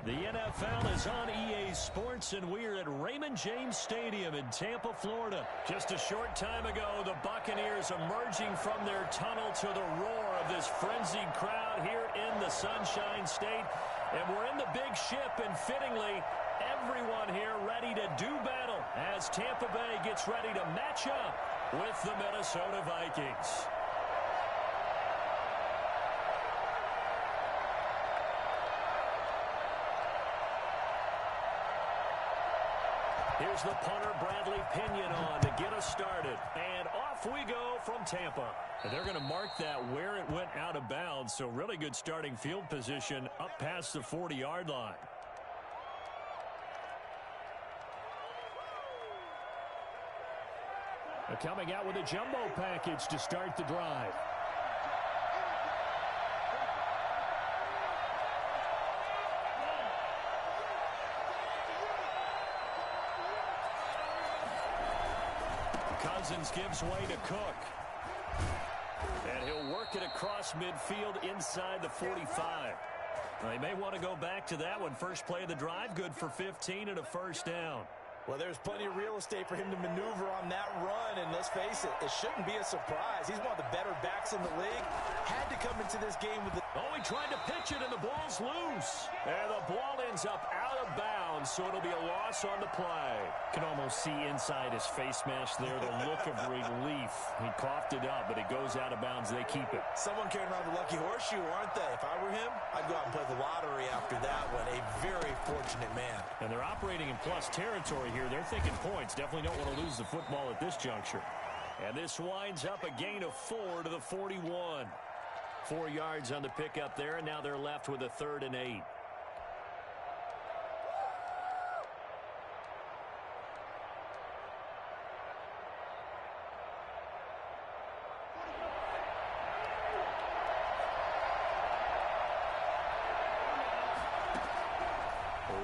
The NFL is on EA Sports, and we're at Raymond James Stadium in Tampa, Florida. Just a short time ago, the Buccaneers emerging from their tunnel to the roar of this frenzied crowd here in the Sunshine State. And we're in the big ship, and fittingly, everyone here ready to do battle as Tampa Bay gets ready to match up with the Minnesota Vikings. Here's the punter, Bradley Pinion, on to get us started. And off we go from Tampa. And they're going to mark that where it went out of bounds, so really good starting field position up past the 40-yard line. They're coming out with a jumbo package to start the drive. Cousins gives way to Cook. And he'll work it across midfield inside the 45. They may want to go back to that one. First play of the drive, good for 15 and a first down. Well, there's plenty of real estate for him to maneuver on that run, and let's face it, it shouldn't be a surprise. He's one of the better backs in the league. Had to come into this game with the... Oh, he tried to pitch it, and the ball's loose. And the ball ends up out of bounds, so it'll be a loss on the play. Can almost see inside his face mask there the look of relief. He coughed it up, but it goes out of bounds. They keep it. Someone carrying around the lucky horseshoe, aren't they? If I were him, I'd go out and play the lottery after that one. A very fortunate man. And they're operating in plus territory here. They're thinking points. Definitely don't want to lose the football at this juncture. And this winds up a gain of 4 to the 41. 4 yards on the pickup there, and now they're left with a 3rd and 8.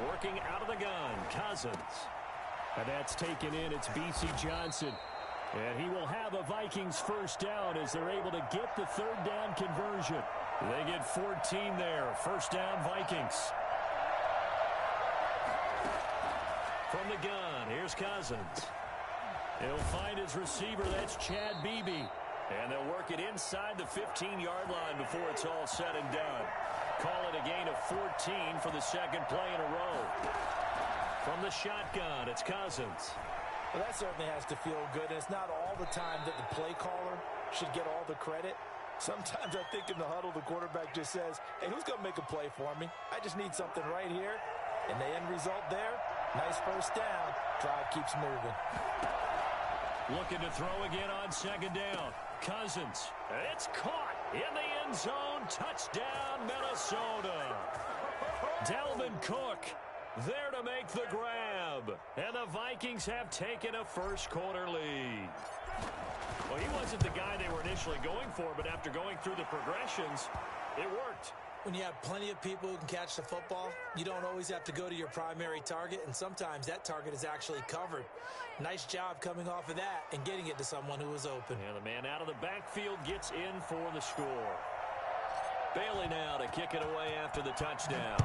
Working out of the gun, Cousins. And that's taken in. It's B.C. Johnson. And he will have a Vikings first down as they're able to get the 3rd down conversion. They get 14 there. First down, Vikings. From the gun, here's Cousins. He'll find his receiver. That's Chad Beebe. And they'll work it inside the 15-yard line before it's all said and done. Call it a gain of 14 for the second play in a row. From the shotgun, it's Cousins. Well, that certainly has to feel good. And it's not all the time that the play caller should get all the credit. Sometimes I think in the huddle, the quarterback just says, hey, who's going to make a play for me? I just need something right here. And the end result there, nice first down. Drive keeps moving. Looking to throw again on second down. Cousins. It's caught in the end zone. Touchdown, Minnesota. Dalvin Cook there to make the grab. And the Vikings have taken a first-quarter lead. Well, he wasn't the guy they were initially going for, but after going through the progressions, it worked. When you have plenty of people who can catch the football, you don't always have to go to your primary target, and sometimes that target is actually covered. Nice job coming off of that and getting it to someone who was open. And the man out of the backfield gets in for the score. Bailey now to kick it away after the touchdown.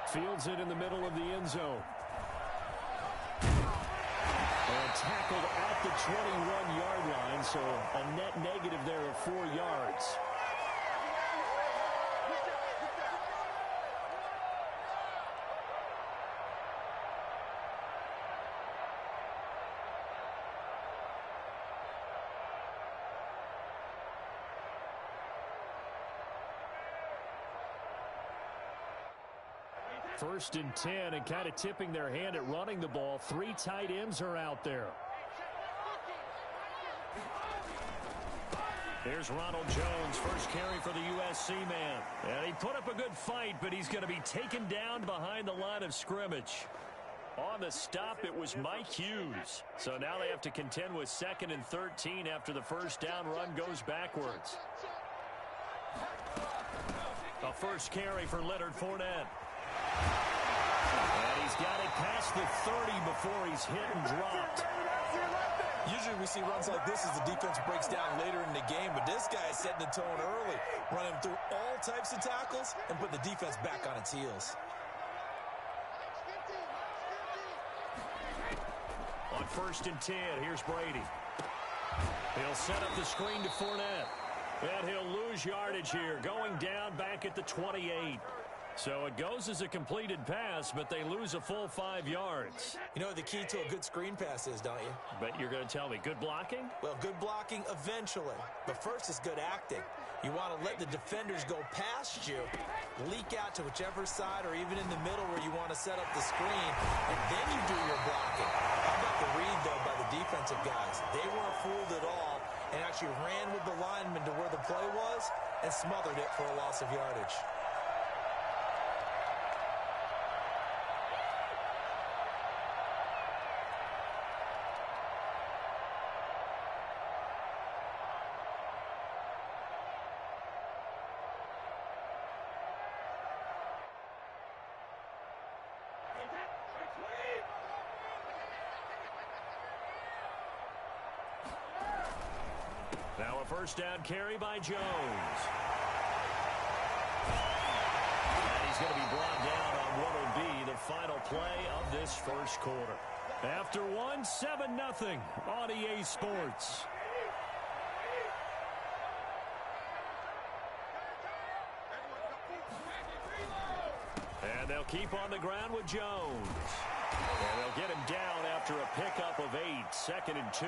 Fields it in the middle of the end zone. And tackled at the 21-yard line, so a net negative there of 4 yards. First and 10, and kind of tipping their hand at running the ball. 3 tight ends are out there. Here's Ronald Jones, first carry for the USC man. And he put up a good fight, but he's going to be taken down behind the line of scrimmage. On the stop, it was Mike Hughes. So now they have to contend with 2nd and 13 after the first down run goes backwards. A first carry for Leonard Fournette. And he's got it past the 30 before he's hit and dropped. Usually we see runs like this as the defense breaks down later in the game, but this guy is setting the tone early, running through all types of tackles and put the defense back on its heels. On 1st and 10, here's Brady. He'll set up the screen to Fournette. And he'll lose yardage here, going down back at the 28. So it goes as a completed pass, but they lose a full 5 yards. You know what the key to a good screen pass is, don't you? But you're going to tell me, good blocking? Well, good blocking eventually. But first is good acting. You want to let the defenders go past you, leak out to whichever side or even in the middle where you want to set up the screen, and then you do your blocking. How about the read, though, by the defensive guys? They weren't fooled at all and actually ran with the lineman to where the play was and smothered it for a loss of yardage. Now a first down carry by Jones. And he's going to be brought down on what will be the final play of this first quarter. After one, 7-0 on EA Sports. And they'll keep on the ground with Jones. And they'll get him down after a pickup of 8, 2nd and 2.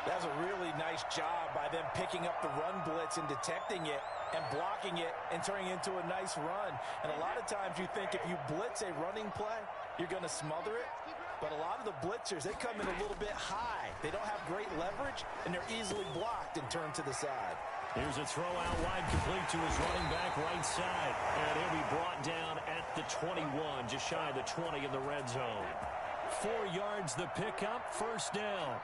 That's a really nice job by them picking up the run blitz and detecting it and blocking it and turning it into a nice run. And a lot of times you think if you blitz a running play, you're going to smother it. But a lot of the blitzers, they come in a little bit high. They don't have great leverage, and they're easily blocked and turned to the side. Here's a throw out wide, complete to his running back right side. And he'll be brought down at the 21, just shy of the 20 in the red zone. 4 yards the pickup, first down.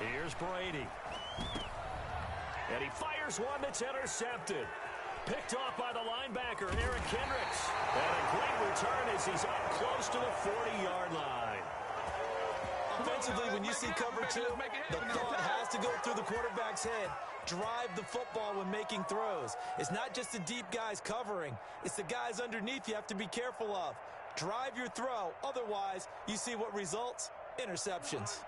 Here's Brady. And he fires one that's intercepted. Picked off by the linebacker, Eric Kendricks. And a great return as he's up close to the 40-yard line. Offensively, when you see cover 2, the thought has to go through the quarterback's head. Drive the football when making throws. It's not just the deep guys covering. It's the guys underneath you have to be careful of. Drive your throw. Otherwise, you see what results? Interceptions.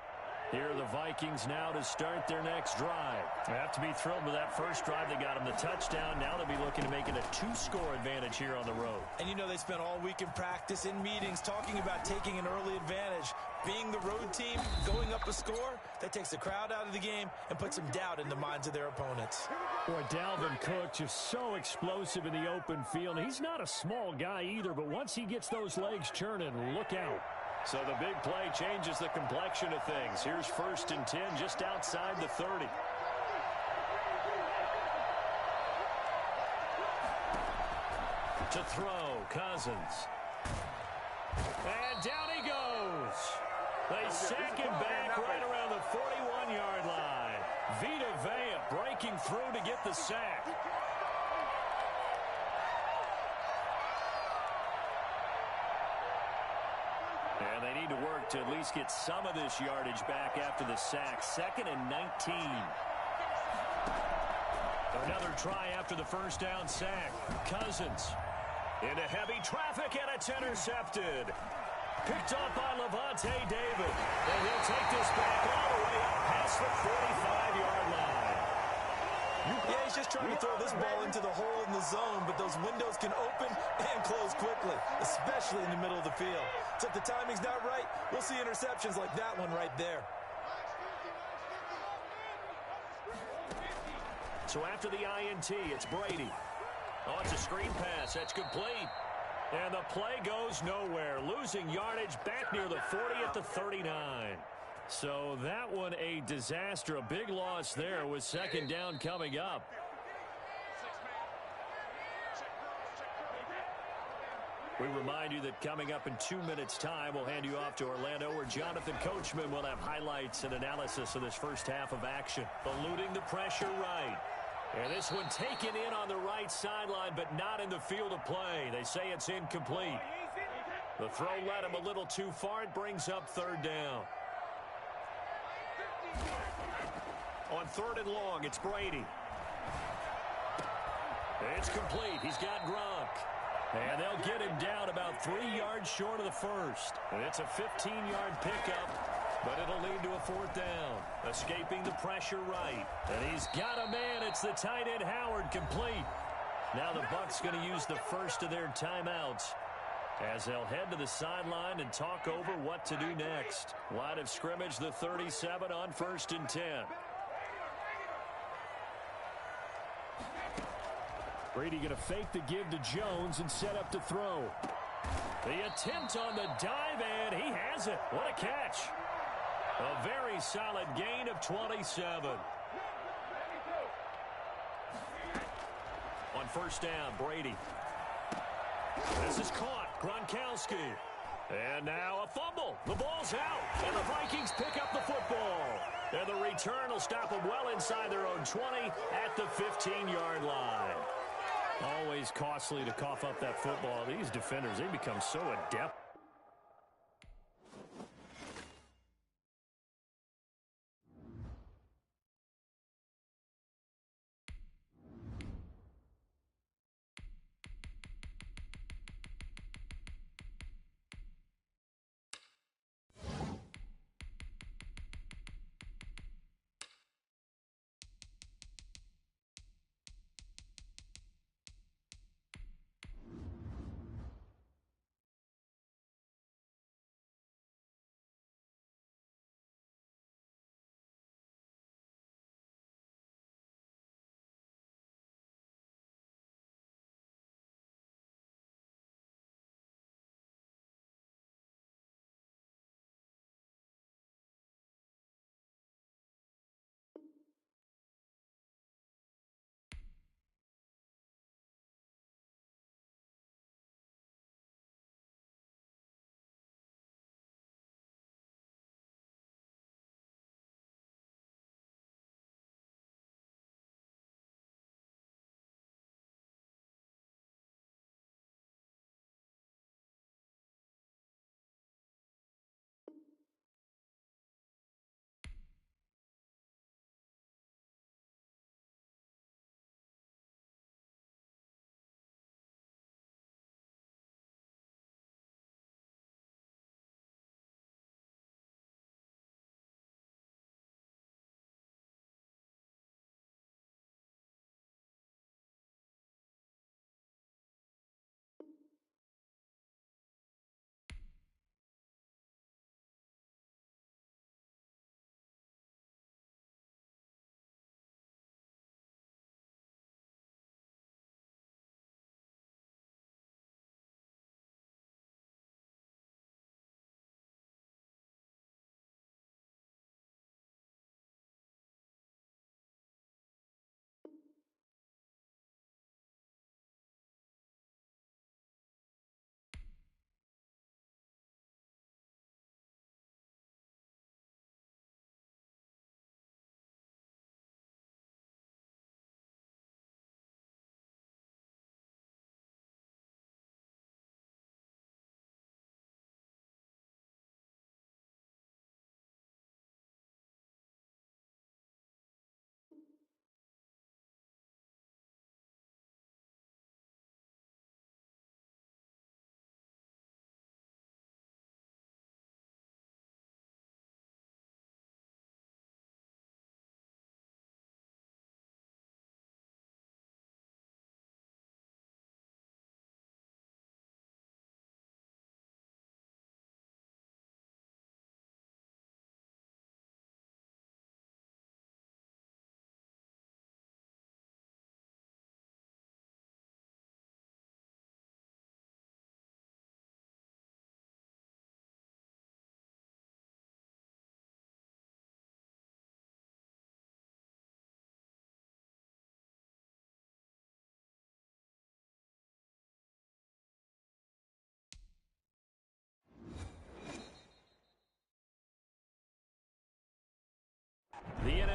Here are the Vikings now to start their next drive. They have to be thrilled with that first drive. They got them the touchdown. Now they'll be looking to make it a 2-score advantage here on the road. And you know they spent all week in practice, in meetings, talking about taking an early advantage. Being the road team, going up a score, that takes the crowd out of the game and puts some doubt in the minds of their opponents. Boy, Dalvin Cook just so explosive in the open field. He's not a small guy either, but once he gets those legs churning, look out. So the big play changes the complexion of things. Here's 1st and 10 just outside the 30. To throw, Cousins. And down he goes. They sack him back right around the 41-yard line. Vita Vea breaking through to get the sack. And they need to work to at least get some of this yardage back after the sack. 2nd and 19. Another try after the first down sack. Cousins into heavy traffic, and it's intercepted. Picked off by Levante David. And he'll take this back all the way up past the 45-yard line. Yeah, he's just trying to throw this ball into the hole in the zone, but those windows can open and close quickly, especially in the middle of the field. So if the timing's not right, we'll see interceptions like that one right there. So after the INT, it's Brady. Oh, it's a screen pass. That's complete. And the play goes nowhere. Losing yardage back near the 40 at the 39. So that one a disaster. A big loss there with 2nd down coming up. We remind you that coming up in 2 minutes' time, we'll hand you off to Orlando, where Jonathan Coachman will have highlights and analysis of this first half of action. Eluding the pressure right. And this one taken in on the right sideline, but not in the field of play. They say it's incomplete. The throw led him a little too far. It brings up third down. On third and long, it's Brady. It's complete. He's got Gronk. And they'll get him down about 3 yards short of the first. And it's a 15-yard pickup, but it'll lead to a fourth down. Escaping the pressure right. And he's got a man. It's the tight end Howard, complete. Now the Bucs going to use the first of their timeouts as they'll head to the sideline and talk over what to do next. Line of scrimmage, the 37 on 1st and 10. Brady going to fake the give to Jones and set up to throw. The attempt on the dive, and he has it. What a catch. A very solid gain of 27. On first down, Brady. This is caught. Gronkowski. And now a fumble. The ball's out. And the Vikings pick up the football. And the return will stop them well inside their own 20 at the 15-yard line. Always costly to cough up that football. These defenders, they become so adept.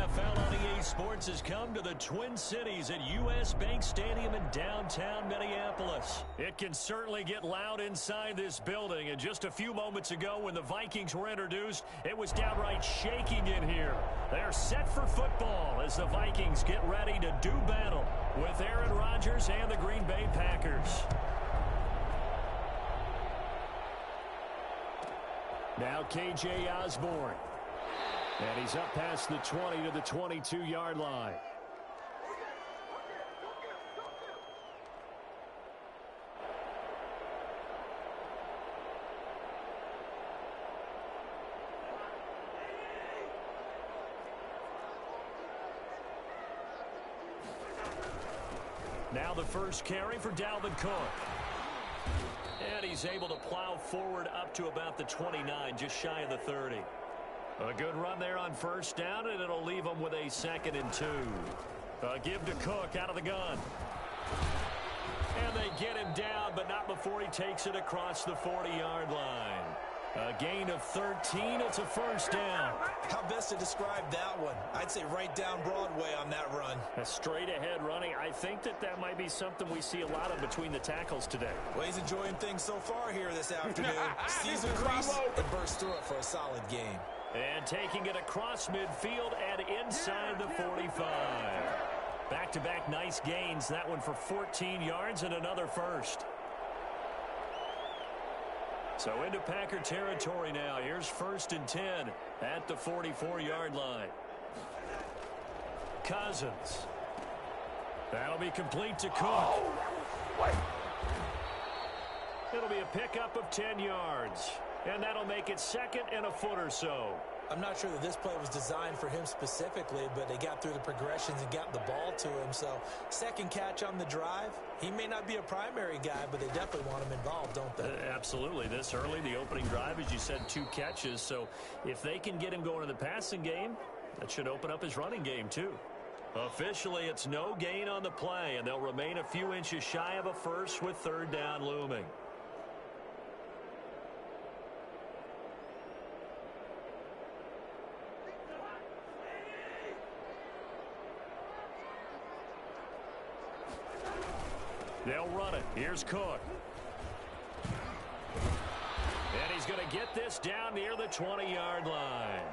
NFL on EA Sports has come to the Twin Cities at U.S. Bank Stadium in downtown Minneapolis. It can certainly get loud inside this building, and just a few moments ago when the Vikings were introduced, it was downright shaking in here. They're set for football as the Vikings get ready to do battle with Aaron Rodgers and the Green Bay Packers. Now KJ Osborne. And he's up past the 20 to the 22-yard line. Now the first carry for Dalvin Cook. And he's able to plow forward up to about the 29, just shy of the 30. A good run there on first down, and it'll leave them with a 2nd and 2. Give to Cook out of the gun. And they get him down, but not before he takes it across the 40-yard line. A gain of 13. It's a first down. How best to describe that one? I'd say right down Broadway on that run. A straight-ahead running. I think that might be something we see a lot of between the tackles today. Well, he's enjoying things so far here this afternoon. Sees a crease and bursts through it for a solid game. And taking it across midfield and inside the 45. Back-to-back nice gains. That one for 14 yards and another first. So into Packer territory now. Here's 1st and 10 at the 44-yard line. Cousins. That'll be complete to Cook. It'll be a pickup of 10 yards. And that'll make it 2nd and a foot or so. I'm not sure that this play was designed for him specifically, but they got through the progressions and got the ball to him. So 2nd catch on the drive. He may not be a primary guy, but they definitely want him involved, don't they? Absolutely. This early, the opening drive, as you said, 2 catches. So if they can get him going in the passing game, that should open up his running game too. Officially, it's no gain on the play, and they'll remain a few inches shy of a first with 3rd down looming. They'll run it. Here's Cook. And he's going to get this down near the 20-yard line.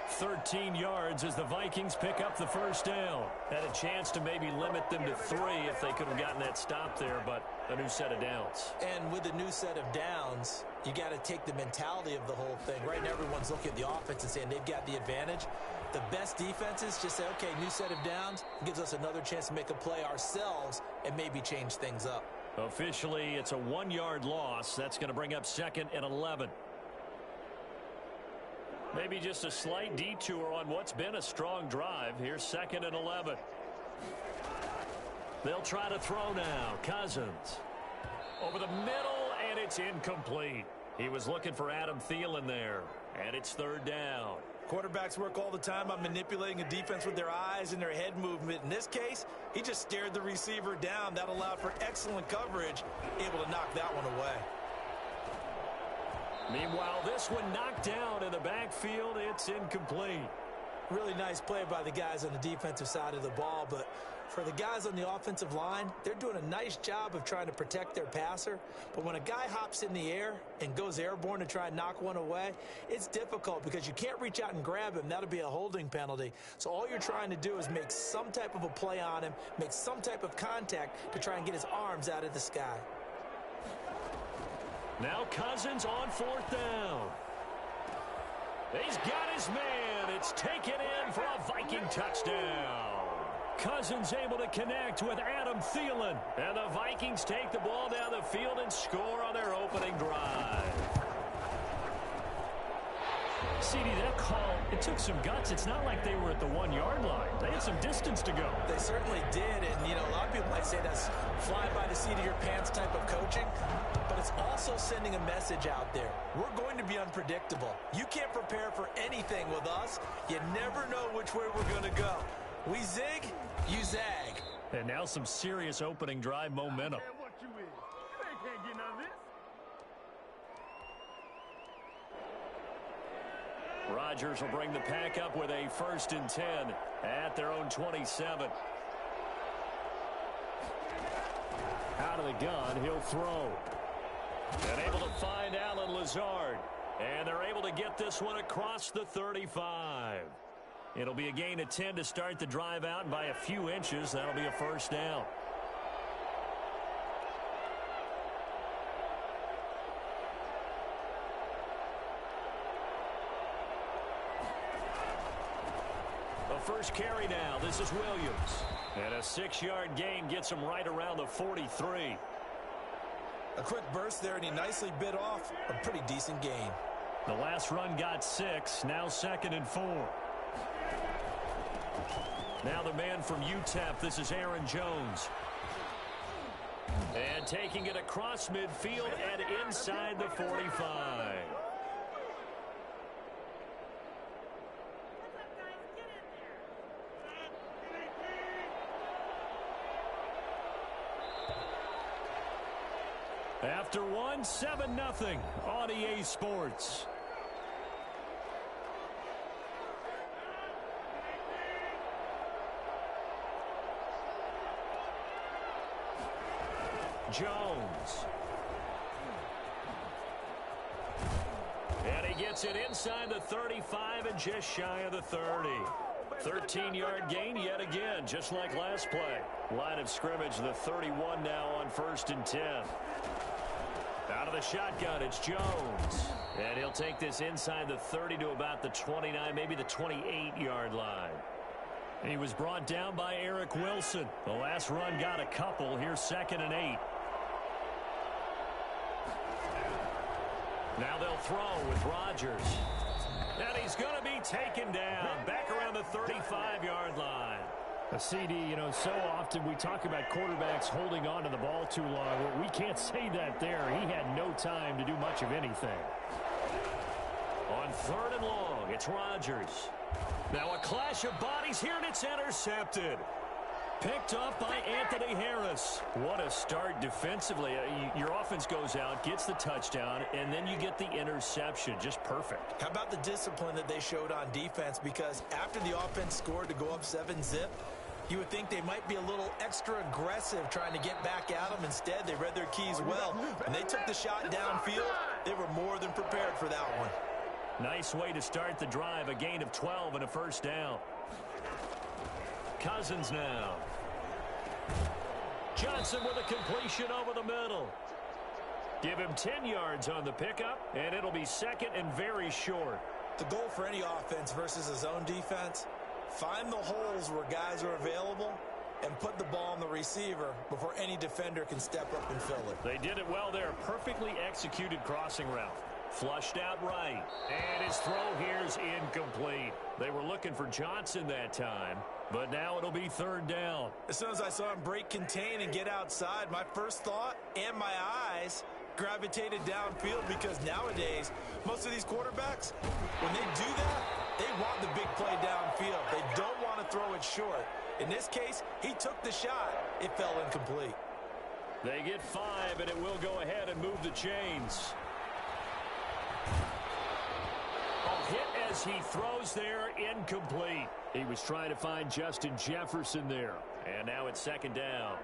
13 yards as the Vikings pick up the first down. Had a chance to maybe limit them to 3 if they could have gotten that stop there, but a new set of downs. And with a new set of downs, you got to take the mentality of the whole thing. Right now, everyone's looking at the offense and saying they've got the advantage. The best defenses just say, okay, new set of downs, gives us another chance to make a play ourselves and maybe change things up. Officially, it's a 1-yard loss. That's going to bring up 2nd and 11. Maybe just a slight detour on what's been a strong drive. Here's 2nd and 11. They'll try to throw now. Cousins. Over the middle, and it's incomplete. He was looking for Adam Thielen there, and it's 3rd down. Quarterbacks work all the time on manipulating a defense with their eyes and their head movement. In this case, he just stared the receiver down. That allowed for excellent coverage, able to knock that one away. Meanwhile, this one knocked down in the backfield. It's incomplete. Really nice play by the guys on the defensive side of the ball, but for the guys on the offensive line, they're doing a nice job of trying to protect their passer. But when a guy hops in the air and goes airborne to try and knock one away, it's difficult because you can't reach out and grab him. That'll be a holding penalty. So all you're trying to do is make some type of a play on him, make some type of contact to try and get his arms out of the sky. Now Cousins on 4th down. He's got his man. It's taken in for a Viking touchdown. Cousins able to connect with Adam Thielen. And the Vikings take the ball down the field and score on their opening drive. CD, that call, it took some guts. It's not like they were at the 1-yard line. They had some distance to go. They certainly did, and, you know, a lot of people might say that's fly by the seat of your pants type of coaching, but it's also sending a message out there. We're going to be unpredictable. You can't prepare for anything with us. You never know which way we're going to go. We zig, you zag. And now some serious opening drive momentum. Rodgers will bring the pack up with a 1st and 10 at their own 27. Out of the gun, he'll throw. And able to find Allen Lazard. And they're able to get this one across the 35. It'll be a gain of 10 to start the drive out, and by a few inches, that'll be a 1st down. The first carry now. This is Williams. And a 6-yard gain gets him right around the 43. A quick burst there, and he nicely bit off a pretty decent gain. The last run got 6. Now 2nd and 4. Now the man from UTEP. This is Aaron Jones. And taking it across midfield and inside the 45. After one, 7-0 on EA Sports. Jones. And he gets it inside the 35 and just shy of the 30. 13-yard gain yet again, just like last play. Line of scrimmage, the 31 now on 1st and 10. Out of the shotgun, it's Jones. And he'll take this inside the 30 to about the 29, maybe the 28-yard line. He was brought down by Eric Wilson. The last run got a couple. Here's 2nd and 8. Now they'll throw with Rodgers. And he's going to be taken down back around the 35-yard line. A CD, you know, so often we talk about quarterbacks holding on to the ball too long. Well, we can't say that there. He had no time to do much of anything. On 3rd and long, it's Rodgers. Now a clash of bodies here, and it's intercepted. Picked up by Anthony Harris. What a start defensively. Your offense goes out, gets the touchdown, and then you get the interception. Just perfect. How about the discipline that they showed on defense? Because after the offense scored to go up 7-zip, you would think they might be a little extra aggressive trying to get back at them. Instead, they read their keys well. When they took the shot downfield, they were more than prepared for that one. Nice way to start the drive. A gain of 12 and a 1st down. Cousins now. Johnson with a completion over the middle. Give him 10 yards on the pickup, and it'll be 2nd and very short. The goal for any offense versus a zone defense, find the holes where guys are available and put the ball on the receiver before any defender can step up and fill it. They did it well there. Perfectly executed crossing route. Flushed out right. And his throw here's incomplete. They were looking for Johnson that time, but now it'll be 3rd down. As soon as I saw him break contain and get outside, my first thought and my eyes gravitated downfield, because nowadays, most of these quarterbacks, when they do that, they want the big play downfield. They don't want to throw it short. In this case, he took the shot. It fell incomplete. They get 5, and it will go ahead and move the chains. A hit as he throws there, incomplete. He was trying to find Justin Jefferson there. And now it's 2nd down.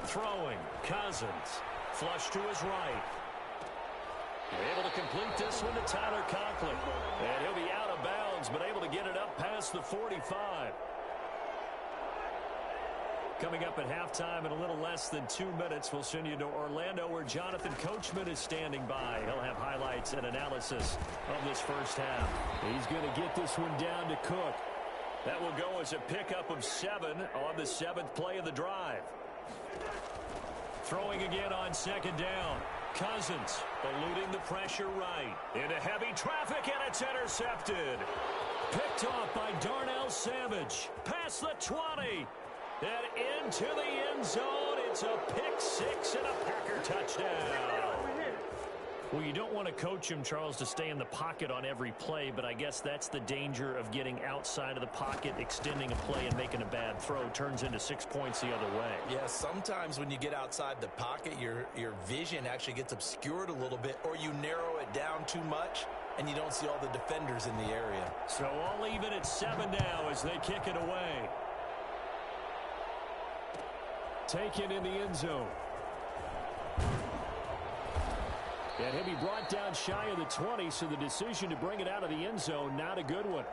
Throwing, Cousins. Flush to his right. Able to complete this one to Tyler Conklin. And he'll be out of bounds, but able to get it up past the 45. Coming up at halftime in a little less than 2 minutes, we'll send you to Orlando, where Jonathan Coachman is standing by. He'll have highlights and analysis of this first half. He's going to get this one down to Cook. That will go as a pickup of 7 on the 7th play of the drive. Throwing again on 2nd down. Cousins eluding the pressure right. Into heavy traffic, and it's intercepted. Picked off by Darnell Savage. Past the 20. And into the end zone. It's a pick 6 and a Packer touchdown. Well, you don't want to coach him, Charles, to stay in the pocket on every play, but I guess that's the danger of getting outside of the pocket, extending a play, and making a bad throw. Turns into 6 points the other way. Yeah, sometimes when you get outside the pocket, your vision actually gets obscured a little bit, or you narrow it down too much, and you don't see all the defenders in the area. So all even at 7 now as they kick it away. Taken in the end zone. And he'll be brought down shy of the 20, so the decision to bring it out of the end zone, not a good one.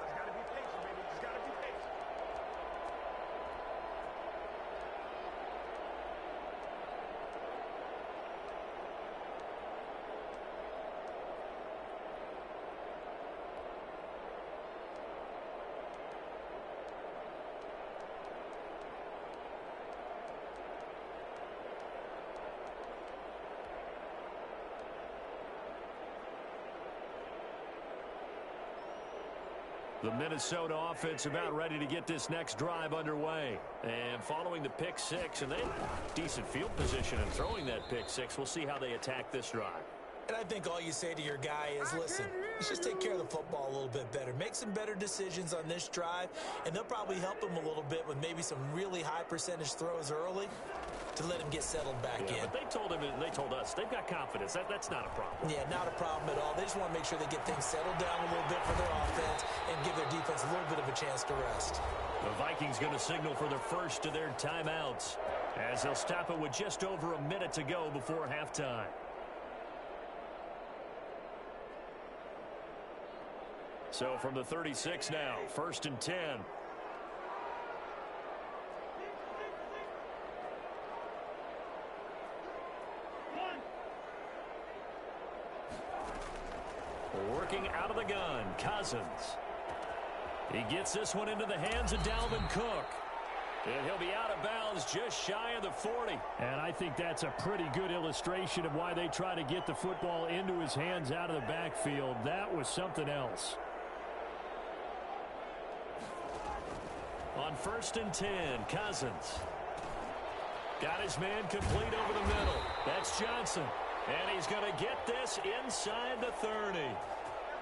The Minnesota offense about ready to get this next drive underway. And following the pick six, and they have decent field position in throwing that pick six. We'll see how they attack this drive. And I think all you say to your guy is, listen, let's just take care of the football a little bit better. Make some better decisions on this drive, and they'll probably help him a little bit with maybe some really high percentage throws early to let him get settled back in. But they told him, and they told us, they've got confidence. That's not a problem. Yeah, not a problem at all. They just want to make sure they get things settled down a little bit for their offense and give their defense a little bit of a chance to rest. The Vikings going to signal for the first of their timeouts as they'll stop it with just over a minute to go before halftime. So from the 36 now, 1st and 10. Working out of the gun, Cousins. He gets this one into the hands of Dalvin Cook. And he'll be out of bounds just shy of the 40. And I think that's a pretty good illustration of why they try to get the football into his hands out of the backfield. That was something else. On 1st and 10, Cousins. Got his man complete over the middle. That's Johnson. And he's going to get this inside the 30.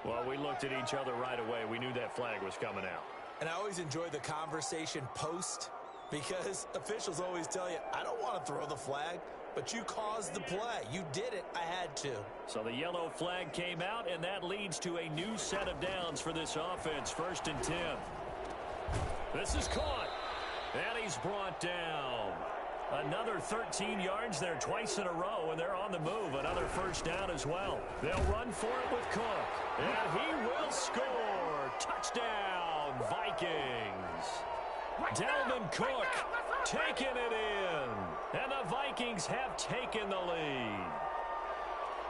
Well, we looked at each other right away. We knew that flag was coming out. And I always enjoy the conversation post because officials always tell you, I don't want to throw the flag, but you caused the play. You did it. I had to. So the yellow flag came out, and that leads to a new set of downs for this offense. 1st and 10. This is caught. And he's brought down. Another 13 yards there twice in a row, and they're on the move. Another first down as well. They'll run for it with Cook. And he will score. Touchdown, Vikings. Dalvin Cook taking it in. And the Vikings have taken the lead.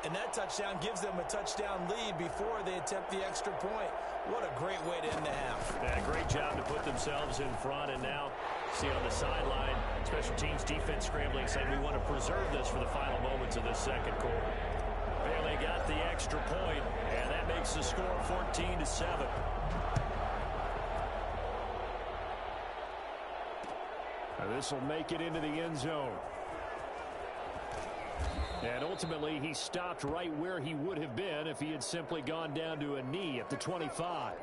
And that touchdown gives them a touchdown lead before they attempt the extra point. What a great way to end the half. Yeah, great job to put themselves in front. And now, see on the sideline, special teams defense scrambling, saying we want to preserve this for the final moments of this second quarter. Bailey got the extra point, and that makes the score 14-7. This will make it into the end zone. And ultimately, he stopped right where he would have been if he had simply gone down to a knee at the 25.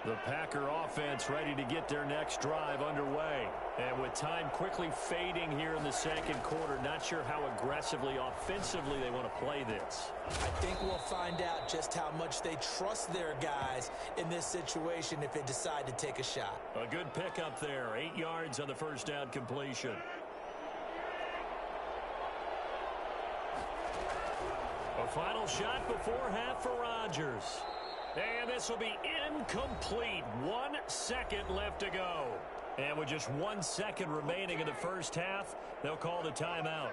The Packer offense ready to get their next drive underway. And with time quickly fading here in the second quarter, not sure how aggressively, offensively they want to play this. I think we'll find out just how much they trust their guys in this situation if they decide to take a shot. A good pickup there. 8 yards on the first down completion. A final shot before half for Rodgers. And this will be incomplete. 1 second left to go. And with just 1 second remaining in the first half, they'll call the timeout.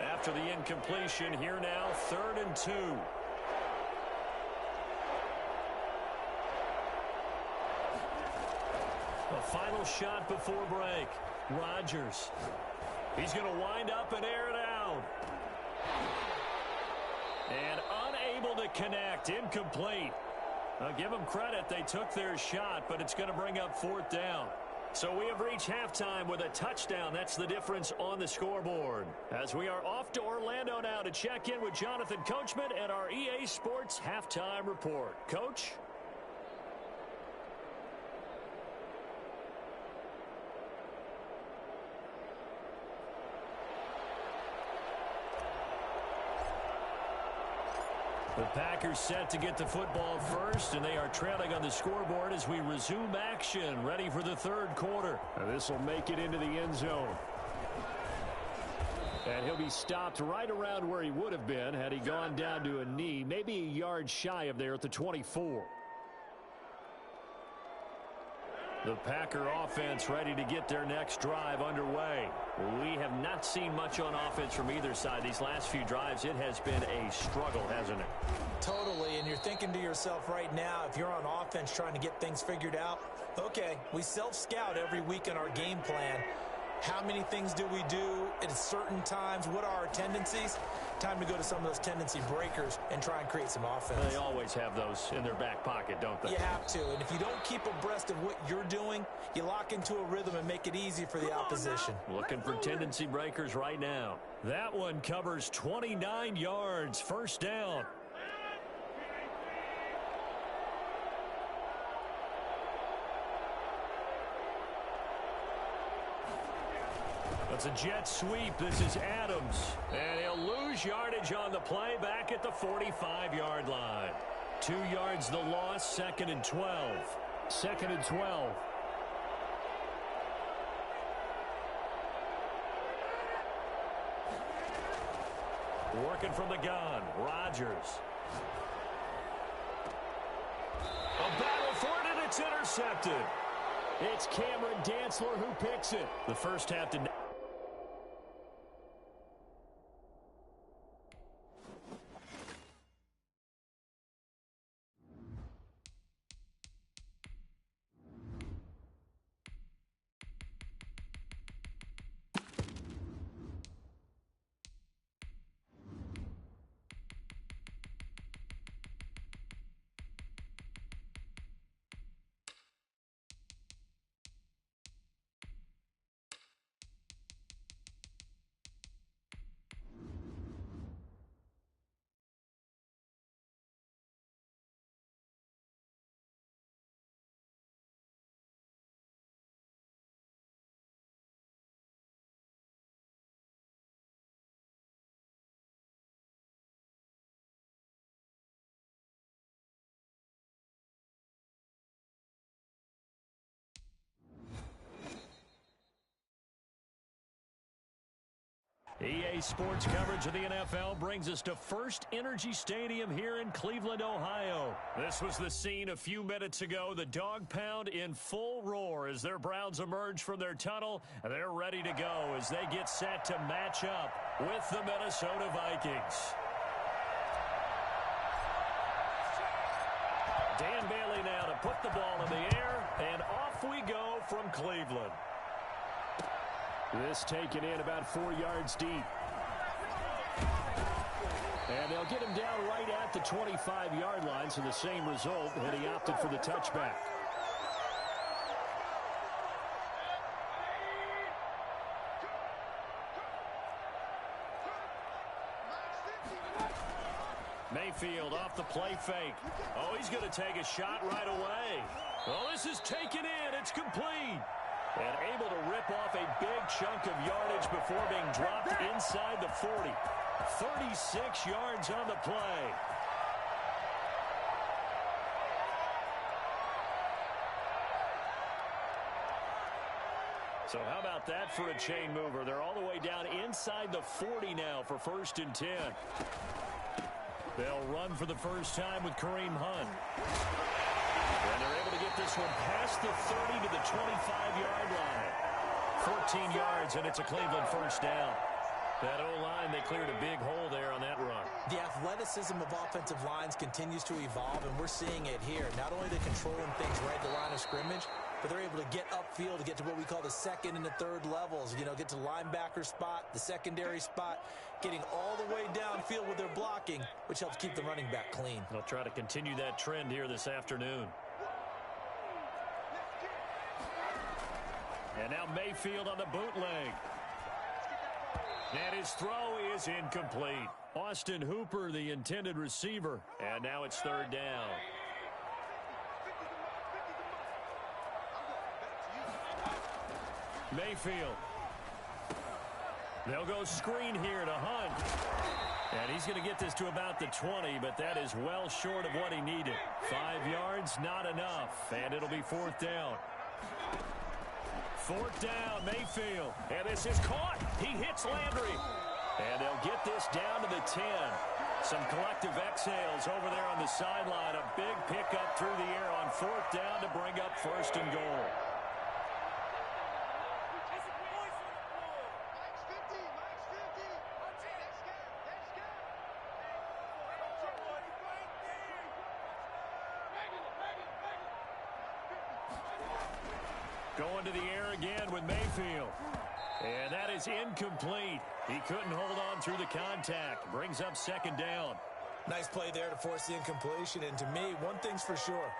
After the incompletion, here now, 3rd and 2. A final shot before break. Rodgers. He's going to wind up and air it out. And unable to connect. Incomplete. I'll give them credit. They took their shot, but it's going to bring up 4th down. So we have reached halftime with a touchdown. That's the difference on the scoreboard. As we are off to Orlando now to check in with Jonathan Coachman and our EA Sports Halftime Report. Coach? The Packers set to get the football first, and they are trailing on the scoreboard as we resume action, ready for the third quarter. This will make it into the end zone. And he'll be stopped right around where he would have been had he gone down to a knee, maybe a yard shy of there at the 24. The Packer offense ready to get their next drive underway. We have not seen much on offense from either side. These last few drives, it has been a struggle, hasn't it? Totally, and you're thinking to yourself right now, if you're on offense trying to get things figured out, okay, we self-scout every week in our game plan. How many things do we do at certain times? What are our tendencies? Time to go to some of those tendency breakers and try and create some offense. They always have those in their back pocket, don't they? You have to, and if you don't keep abreast of what you're doing, you lock into a rhythm and make it easy for the opposition. Looking for tendency breakers right now. That one covers 29 yards, first down. It's a jet sweep. This is Adams. And he'll lose yardage on the play back at the 45-yard line. 2 yards the loss, second and 12. Second and 12. Working from the gun, Rodgers. A battle for it, and it's intercepted. It's Cameron Dantzler who picks it. The first half did not. EA Sports coverage of the NFL brings us to First Energy Stadium here in Cleveland, Ohio. This was the scene a few minutes ago. The dog pound in full roar as their Browns emerge from their tunnel. They're ready to go as they get set to match up with the Minnesota Vikings. Dan Bailey now to put the ball in the air, and off we go from Cleveland. This taken in about 4 yards deep. And they'll get him down right at the 25-yard line, so the same result, and he opted for the touchback. Mayfield off the play fake. Oh, he's going to take a shot right away. Oh, this is taken in. It's complete. And able to rip off a big chunk of yardage before being dropped inside the 40. 36 yards on the play. So how about that for a chain mover? They're all the way down inside the 40 now for first and 10. They'll run for the first time with Kareem Hunt. And they're able to get this one past the 30 to the 25-yard line. 14 yards, and it's a Cleveland first down. That O-line, they cleared a big hole there on that run. The athleticism of offensive lines continues to evolve, and we're seeing it here. Not only are they controlling things right at the line of scrimmage, but they're able to get upfield to get to what we call the second and the third levels. You know, get to linebacker spot, the secondary spot, getting all the way downfield with their blocking, which helps keep the running back clean. They'll try to continue that trend here this afternoon. And now Mayfield on the bootleg. And his throw is incomplete. Austin Hooper, the intended receiver. And now it's third down. Mayfield. They'll go screen here to Hunt. And he's going to get this to about the 20, but that is well short of what he needed. 5 yards, not enough. And it'll be fourth down. Fourth down, Mayfield. And this is caught. He hits Landry. And they'll get this down to the 10. Some collective exhales over there on the sideline. A big pickup through the air on fourth down to bring up first and goal. Going to the air again with Mayfield. And that is incomplete. He couldn't hold on through the contact. Brings up second down. Nice play there to force the incompletion. And to me, one thing's for sure.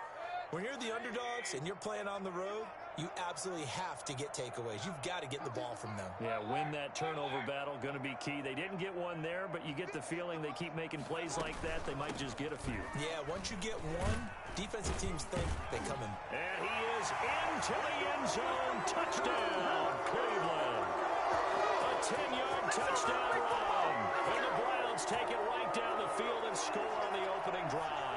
When you're the underdogs and you're playing on the road, you absolutely have to get takeaways. You've got to get the ball from them. Yeah, win that turnover battle, going to be key. They didn't get one there, but you get the feeling they keep making plays like that, they might just get a few. Yeah, once you get one, defensive teams think they come in. And he is into the end zone. Touchdown, Cleveland. A 10-yard touchdown run. And the Browns take it right down the field and score on the opening drive.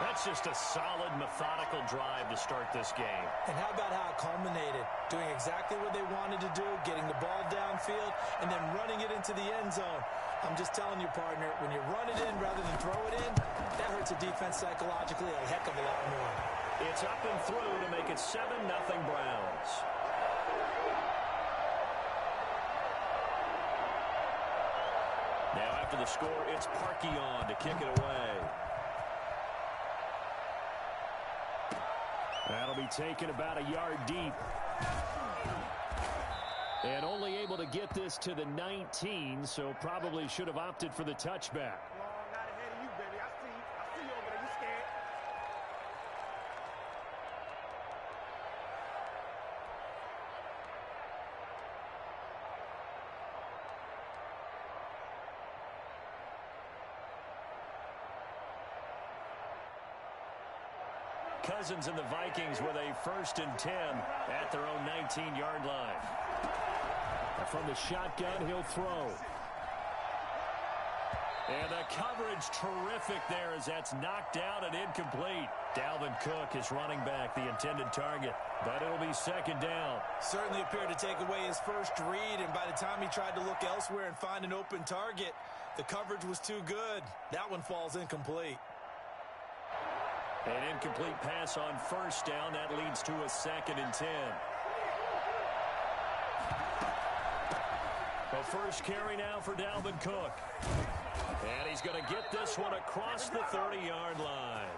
That's just a solid, methodical drive to start this game. And how about how it culminated? Doing exactly what they wanted to do, getting the ball downfield, and then running it into the end zone. I'm just telling you, partner, when you run it in rather than throw it in, that hurts a defense psychologically a heck of a lot more. It's up and through to make it 7-0 Browns. Now after the score, it's Parkey on to kick it away. That'll be taken about a yard deep. And only able to get this to the 19, so probably should have opted for the touchback. Cousins and the Vikings with a 1st and 10 at their own 19-yard line. From the shotgun, he'll throw. And the coverage terrific there as that's knocked down and incomplete. Dalvin Cook is running back, the intended target, but it'll be second down. Certainly appeared to take away his first read, and by the time he tried to look elsewhere and find an open target, the coverage was too good. That one falls incomplete. An incomplete pass on first down. That leads to a 2nd and 10. The first carry now for Dalvin Cook. And he's going to get this one across the 30-yard line.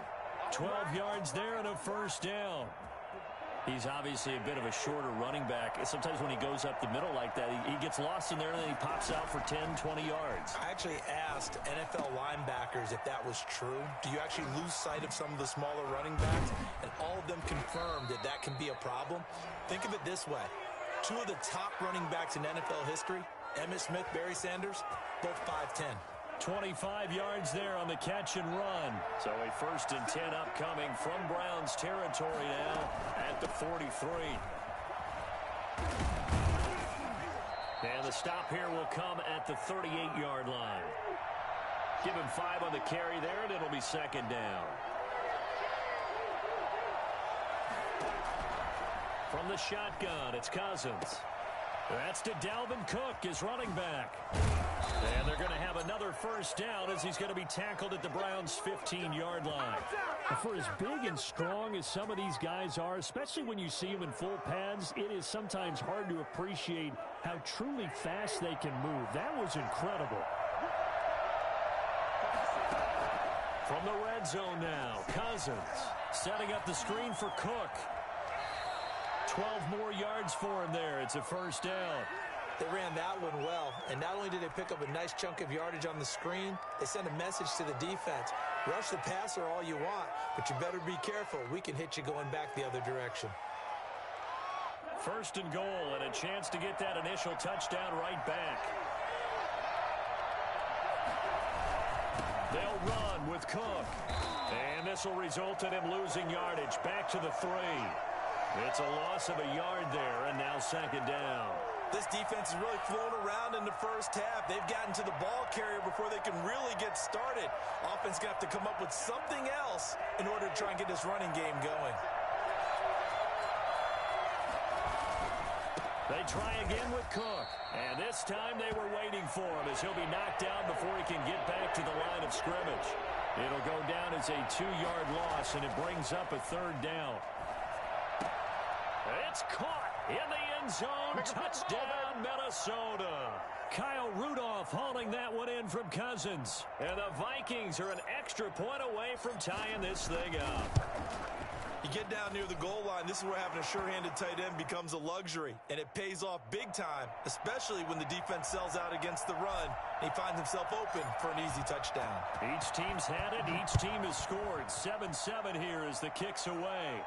12 yards there and a first down. He's obviously a bit of a shorter running back. Sometimes when he goes up the middle like that, he gets lost in there and then he pops out for 10, 20 yards. I actually asked NFL linebackers if that was true. Do you actually lose sight of some of the smaller running backs? And all of them confirmed that that can be a problem. Think of it this way. 2 of the top running backs in NFL history, Emmitt Smith, Barry Sanders, both 5'10". 25 yards there on the catch and run. So a 1st and 10 upcoming from Browns territory now at the 43. And the stop here will come at the 38-yard line. Give him 5 on the carry there, and it'll be second down. From the shotgun, it's Cousins. That's to Dalvin Cook, his running back. And they're going to have another first down as he's going to be tackled at the Browns' 15-yard line. For as big and strong as some of these guys are, especially when you see them in full pads, it is sometimes hard to appreciate how truly fast they can move. That was incredible. From the red zone now, Cousins setting up the screen for Cook. 12 more yards for him there. It's a first down. They ran that one well, and not only did they pick up a nice chunk of yardage on the screen, they sent a message to the defense. Rush the passer all you want, but you better be careful. We can hit you going back the other direction. First and goal, and a chance to get that initial touchdown right back. They'll run with Cook. And this will result in him losing yardage. Back to the 3. It's a loss of a yard there, and now second down. This defense is really flown around in the first half. They've gotten to the ball carrier before they can really get started. Offense going to have to come up with something else in order to try and get this running game going. They try again with Cook. And this time they were waiting for him as he'll be knocked down before he can get back to the line of scrimmage. It'll go down as a 2-yard loss, and it brings up a third down. It's caught in the end zone. Touchdown, Minnesota. Kyle Rudolph hauling that one in from Cousins. And the Vikings are an extra point away from tying this thing up. You get down near the goal line, this is where having a sure-handed tight end becomes a luxury, and it pays off big time, especially when the defense sells out against the run, and he finds himself open for an easy touchdown. Each team's had it. Each team has scored. 7-7 here as the kick's away.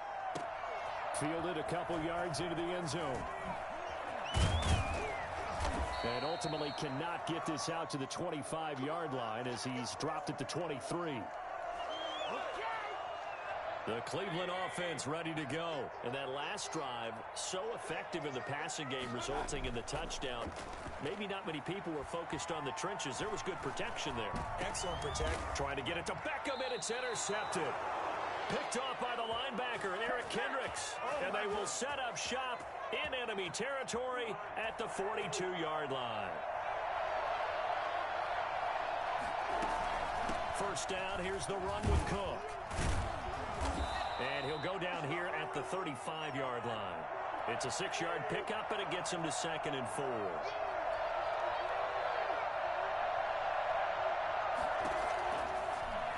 Fielded a couple yards into the end zone. And ultimately cannot get this out to the 25-yard line as he's dropped at the 23. The Cleveland offense ready to go. And that last drive, so effective in the passing game, resulting in the touchdown. Maybe not many people were focused on the trenches. There was good protection there. Excellent protection. Trying to get it to Beckham, and it's intercepted. Picked off by the linebacker, Eric Kendricks. And they will set up shop in enemy territory at the 42-yard line. First down, here's the run with Cook. And he'll go down here at the 35-yard line. It's a 6-yard pickup, and it gets him to 2nd and 4.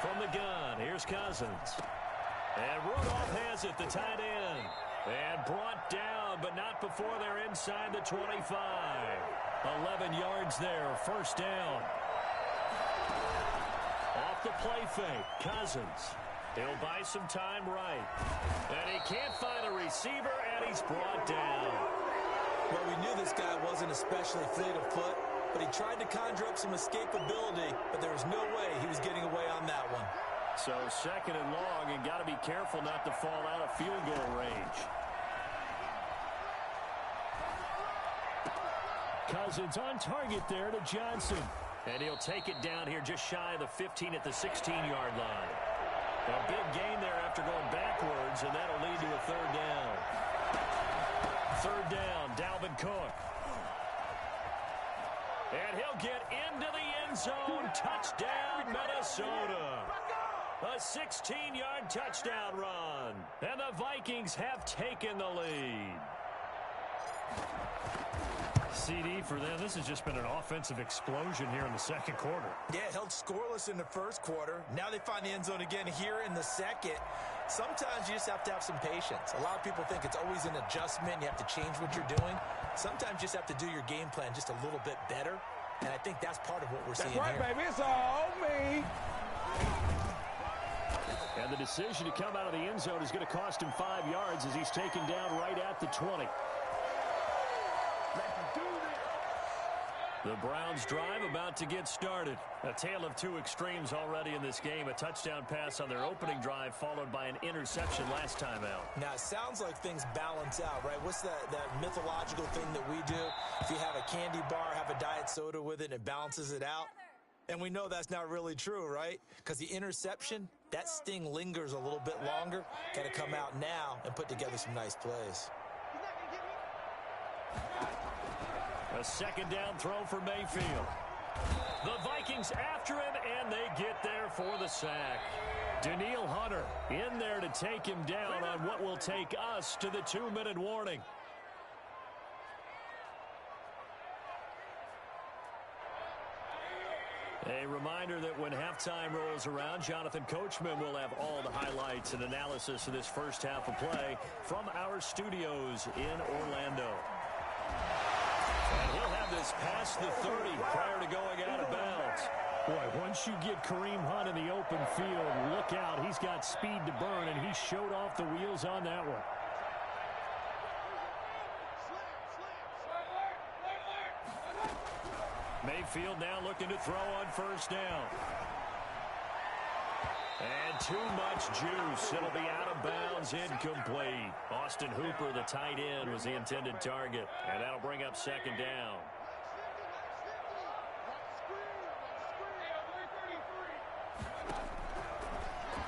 From the gun, here's Cousins. And Rudolph has it, the tight end. And brought down, but not before they're inside the 25. 11 yards there, first down. Off the play fake, Cousins. He'll buy some time right. And he can't find a receiver, and he's brought down. Well, we knew this guy wasn't especially fleet of foot, but he tried to conjure up some escapability, but there was no way he was getting away on that one. So 2nd and long, and got to be careful not to fall out of field goal range. Cousins on target there to Johnson. And he'll take it down here just shy of the 15 at the 16-yard line. A big gain there after going backwards, and that'll lead to a third down. Third down, Dalvin Cook. And he'll get into the end zone. Touchdown, Minnesota. A 16-yard touchdown run. And the Vikings have taken the lead. CD for them. This has just been an offensive explosion here in the second quarter. Yeah, held scoreless in the first quarter. Now they find the end zone again here in the second. Sometimes you just have to have some patience. A lot of people think it's always an adjustment. You have to change what you're doing. Sometimes you just have to do your game plan just a little bit better. And I think that's part of what we're seeing here. That's right, baby. It's all me. And the decision to come out of the end zone is going to cost him 5 yards as he's taken down right at the 20. The Browns drive about to get started. A tale of two extremes already in this game. A touchdown pass on their opening drive followed by an interception last time out. Now, it sounds like things balance out, right? What's that mythological thing that we do? If you have a candy bar, have a diet soda with it, and it balances it out. And we know that's not really true, right? Because the interception, that sting lingers a little bit longer. Got to come out now and put together some nice plays. A second down throw for Mayfield. The Vikings after him, and they get there for the sack. Danielle Hunter in there to take him down on what will take us to the 2-minute warning. A reminder that when halftime rolls around, Jonathan Coachman will have all the highlights and analysis of this first half of play from our studios in Orlando. And he'll have this past the 30 prior to going out of bounds. Boy, once you get Kareem Hunt in the open field, look out. He's got speed to burn, and he showed off the wheels on that one. Mayfield now looking to throw on first down. And too much juice. It'll be out of bounds, incomplete. Austin Hooper, the tight end, was the intended target. And that'll bring up second down.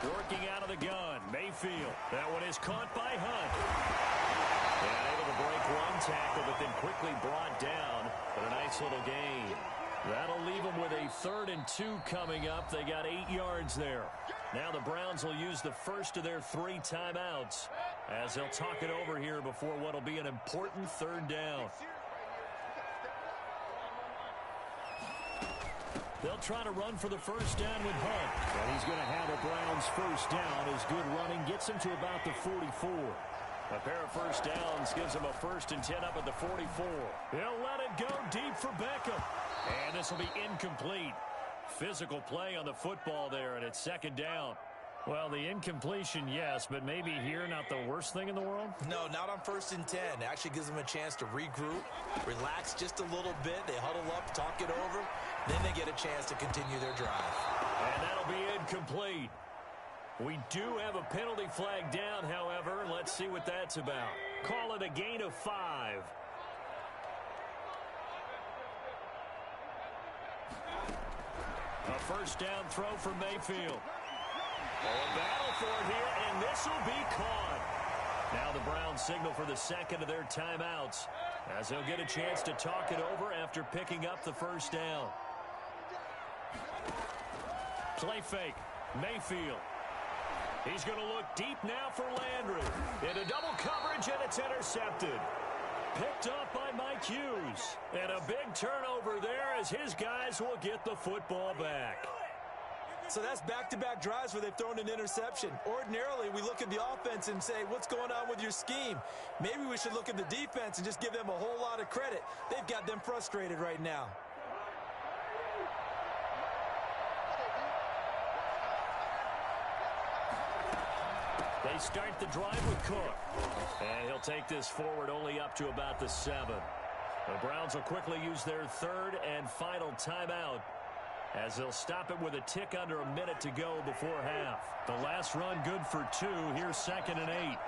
Working out of the gun, Mayfield. That one is caught by Hunt. And able to break one tackle, but then quickly brought down. But a nice little gain. That'll leave them with a 3rd and 2 coming up. They got 8 yards there. Now the Browns will use the first of their 3 timeouts as they'll talk it over here before what will be an important 3rd down. They'll try to run for the first down with Hunt. And he's going to have a Browns first down as good running gets him to about the 44. A pair of first downs gives him a 1st and 10 up at the 44. He'll let it go deep for Beckham. And this will be incomplete. Physical play on the football there, and it's second down. Well, the incompletion, yes, but maybe here not the worst thing in the world? No, not on 1st and 10. It actually gives them a chance to regroup, relax just a little bit. They huddle up, talk it over. Then they get a chance to continue their drive. And that'll be incomplete. We do have a penalty flag down, however. Let's see what that's about. Call it a gain of 5. A first down throw for Mayfield. A battle for it here, and this will be caught. Now the Browns signal for the second of their timeouts as they'll get a chance to talk it over after picking up the first down. Play fake. Mayfield. He's going to look deep now for Landry. Into double coverage, and it's intercepted. Picked up by Mike Hughes. And a big turnover there as his guys will get the football back. So that's back-to-back drives where they've thrown an interception. Ordinarily, we look at the offense and say, what's going on with your scheme? Maybe we should look at the defense and just give them a whole lot of credit. They've got them frustrated right now. They start the drive with Cook. And he'll take this forward only up to about the 7. The Browns will quickly use their 3rd and final timeout as they'll stop it with a tick under a minute to go before half. The last run good for 2. Here's 2nd and 8.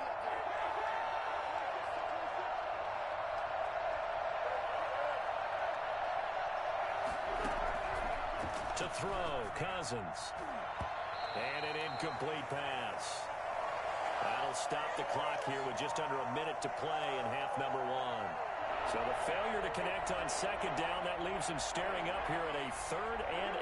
To throw, Cousins. And an incomplete pass. That'll stop the clock here with just under a minute to play in half number 1. So the failure to connect on second down, that leaves him staring up here at a 3rd and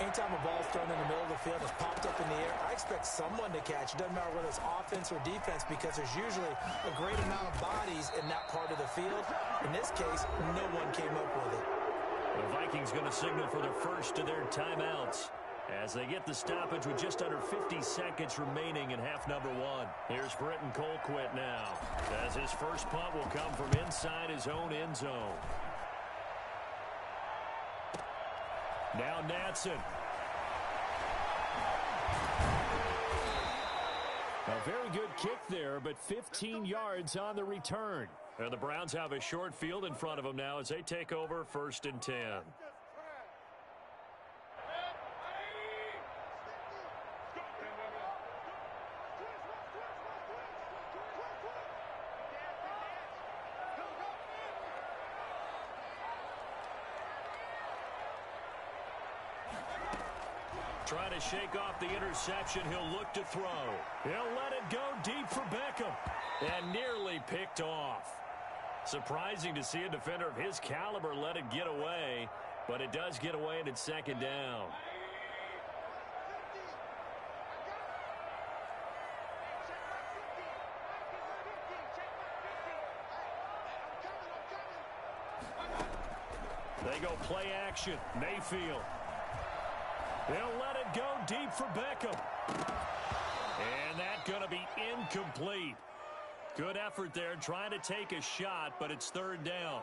8. Anytime a ball's thrown in the middle of the field, it's popped up in the air, I expect someone to catch. It doesn't matter whether it's offense or defense because there's usually a great amount of bodies in that part of the field. In this case, no one came up with it. The Vikings going to signal for the first of their timeouts as they get the stoppage with just under 50 seconds remaining in half number 1. Here's Britton Colquitt now, as his first punt will come from inside his own end zone. Now Natson. A very good kick there, but 15 yards on the return. And the Browns have a short field in front of them now as they take over 1st and 10. Trying to shake off the interception. He'll look to throw. He'll let it go deep for Beckham. And nearly picked off. Surprising to see a defender of his caliber let it get away. But it does get away and it's second down. They go play action. Mayfield. They'll let it go deep for Beckham. And that's going to be incomplete. Good effort there trying to take a shot, but it's 3rd down.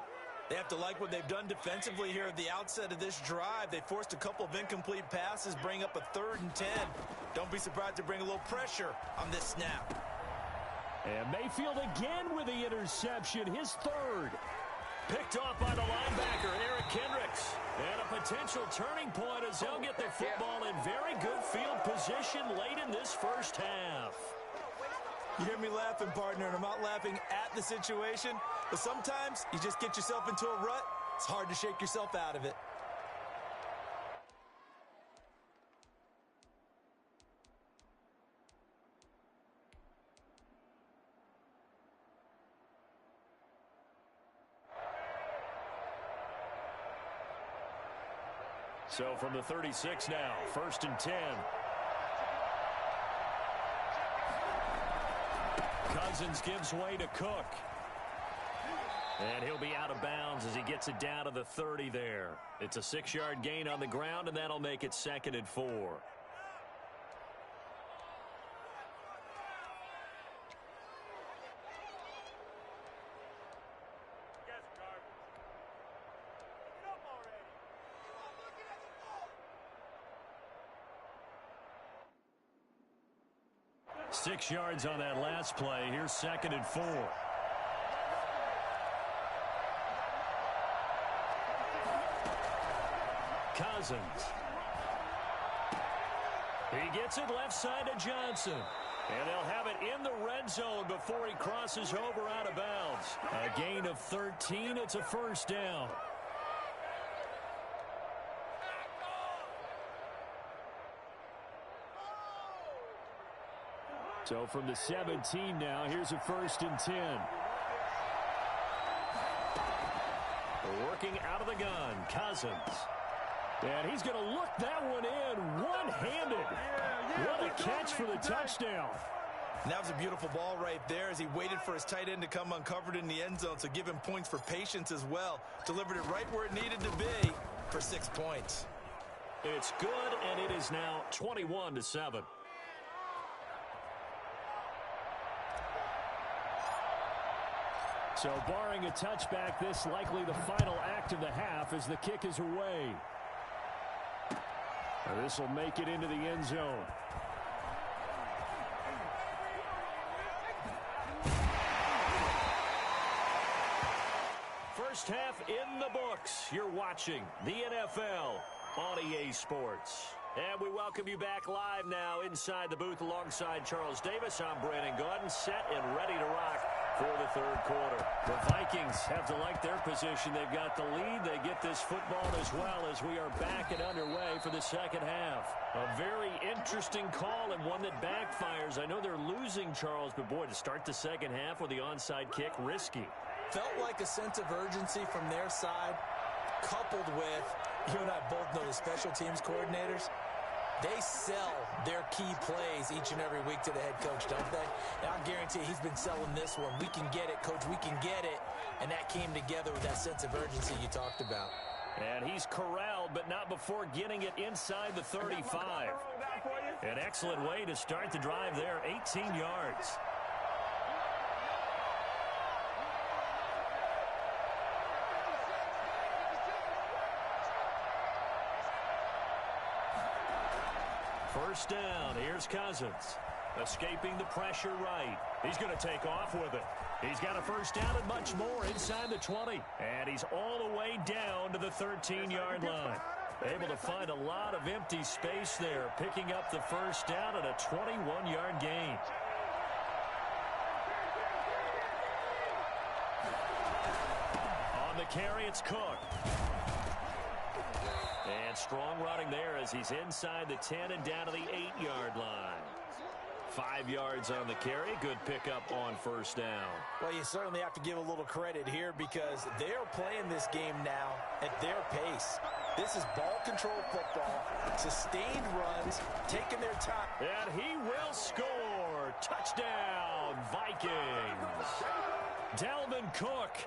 They have to like what they've done defensively here at the outset of this drive. They forced a couple of incomplete passes, bring up a 3rd and 10. Don't be surprised to bring a little pressure on this snap. And Mayfield again with the interception, his 3rd. Picked off by the linebacker, Eric Kendricks. And a potential turning point as they'll get the football in very good field position late in this first half. You hear me laughing, partner, and I'm not laughing at the situation, but sometimes you just get yourself into a rut. It's hard to shake yourself out of it. So from the 36 now, 1st and 10. Cousins gives way to Cook. And he'll be out of bounds as he gets it down to the 30 there. It's a 6-yard gain on the ground, and that'll make it 2nd and 4. Six yards on that last play. Here's 2nd and 4. Cousins. He gets it left side to Johnson. And they'll have it in the red zone before he crosses over out of bounds. A gain of 13. It's a first down. So from the 17 now, here's a 1st and 10. Working out of the gun, Cousins. And he's going to look that one in one-handed. What a catch for the touchdown. And that was a beautiful ball right there as he waited for his tight end to come uncovered in the end zone, so give him points for patience as well. Delivered it right where it needed to be for 6 points. It's good, and it is now 21-7. So barring a touchback, this likely the final act of the half as the kick is away. This will make it into the end zone. First half in the books. You're watching the NFL on EA Sports. And we welcome you back live now inside the booth alongside Charles Davis. I'm Brandon Gaudin, set and ready to rock for the third quarter. The Vikings have to like their position. They've got the lead. They get this football as well as we are back and underway for the second half. A very interesting call and one that backfires. I know they're losing, Charles, but boy, to start the second half with the onside kick, risky. Felt like a sense of urgency from their side, coupled with, you and I both know the special teams coordinators. They sell their key plays each and every week to the head coach, don't they? And I guarantee he's been selling this one. We can get it, coach. We can get it. And that came together with that sense of urgency you talked about. And he's corralled, but not before getting it inside the 35. An excellent way to start the drive there, 18 yards. First down, here's Cousins. Escaping the pressure right. He's going to take off with it. He's got a first down and much more inside the 20. And he's all the way down to the 13-yard line. Able to find a lot of empty space there, picking up the first down at a 21-yard gain. On the carry, it's Cook. And strong running there as he's inside the 10 and down to the 8-yard line. 5 yards on the carry. Good pickup on first down. Well, you certainly have to give a little credit here because they're playing this game now at their pace. This is ball control football, sustained runs, taking their time. And he will score. Touchdown, Vikings. Dalvin Cook,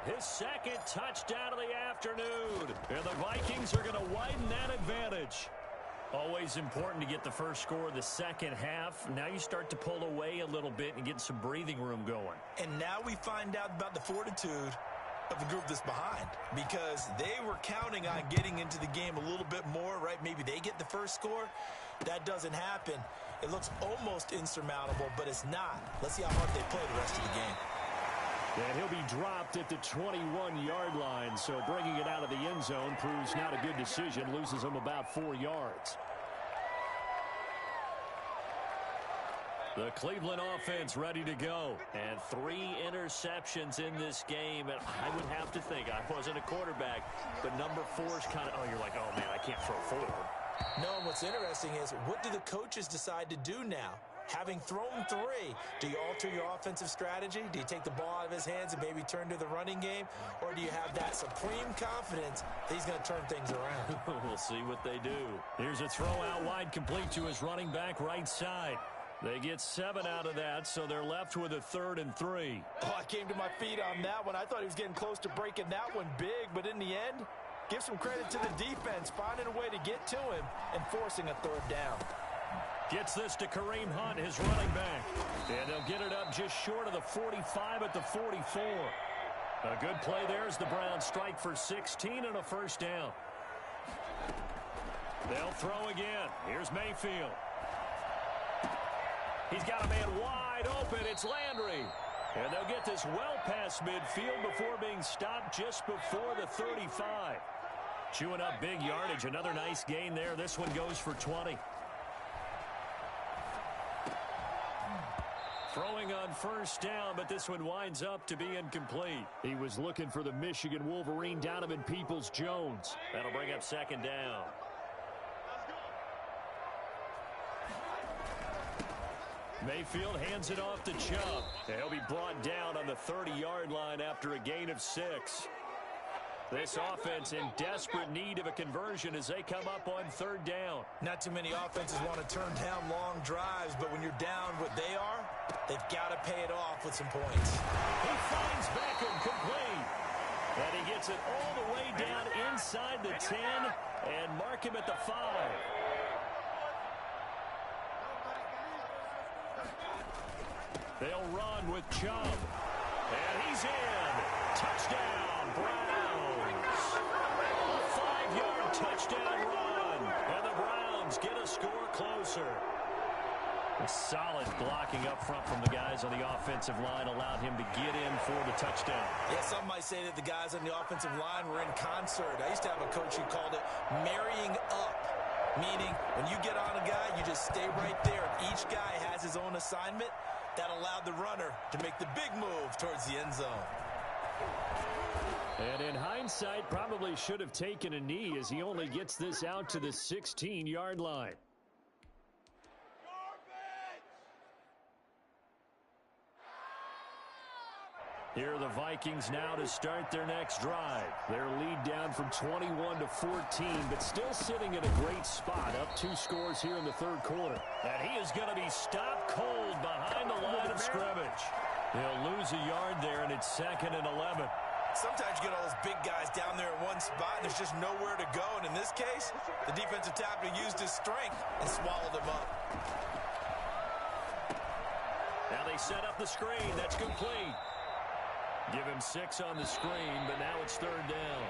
his second touchdown of the afternoon. And the Vikings are going to widen that advantage. Always important to get the first score of the second half. Now you start to pull away a little bit and get some breathing room going. And now we find out about the fortitude of the group that's behind, because they were counting on getting into the game a little bit more, right? Maybe they get the first score. That doesn't happen. It looks almost insurmountable, but it's not. Let's see how hard they play the rest of the game. And he'll be dropped at the 21-yard line. So bringing it out of the end zone proves not a good decision. Loses him about 4 yards. The Cleveland offense ready to go. And 3 interceptions in this game. And I would have to think, I wasn't a quarterback, but number 4 is kind of, oh, you're like, oh, man, I can't throw forward. No, and what's interesting is, what do the coaches decide to do now? Having thrown 3, do you alter your offensive strategy? Do you take the ball out of his hands and maybe turn to the running game? Or do you have that supreme confidence that he's going to turn things around? We'll see what they do. Here's a throw out wide, complete to his running back right side. They get 7 out of that, so they're left with a 3rd and 3. Oh, I came to my feet on that one. I thought he was getting close to breaking that one big, but in the end, give some credit to the defense, finding a way to get to him and forcing a 3rd down. Gets this to Kareem Hunt, his running back. And they'll get it up just short of the 45 at the 44. A good play there as the Browns strike for 16 and a 1st down. They'll throw again. Here's Mayfield. He's got a man wide open. It's Landry. And they'll get this well past midfield before being stopped just before the 35. Chewing up big yardage. Another nice gain there. This one goes for 20. Throwing on 1st down, but this one winds up to be incomplete. He was looking for the Michigan Wolverine, Donovan Peoples-Jones. That'll bring up 2nd down. Mayfield hands it off to Chubb. He'll be brought down on the 30-yard line after a gain of 6. This offense in desperate need of a conversion as they come up on 3rd down. Not too many offenses want to turn down long drives, but when you're down what they are, they've got to pay it off with some points. He finds Beckham complete. And he gets it all the way down inside the 10 and mark him at the 5. They'll run with Chubb. And he's in. Touchdown, Browns. A 5-yard touchdown run. And the Browns get a score closer. A solid blocking up front from the guys on the offensive line allowed him to get in for the touchdown. Yeah, some might say that the guys on the offensive line were in concert. I used to have a coach who called it marrying up, meaning when you get on a guy, you just stay right there. And each guy has his own assignment. That allowed the runner to make the big move towards the end zone. And in hindsight, probably should have taken a knee as he only gets this out to the 16-yard line. Here are the Vikings now to start their next drive. Their lead down from 21 to 14, but still sitting in a great spot. Up 2 scores here in the 3rd quarter. And he is going to be stopped cold behind the line of scrimmage. He'll lose a yard there, and it's 2nd and 11. Sometimes you get all those big guys down there in one spot, and there's just nowhere to go. And in this case, the defensive tackle used his strength and swallowed him up. Now they set up the screen. That's complete. Give him 6 on the screen, but now it's 3rd down.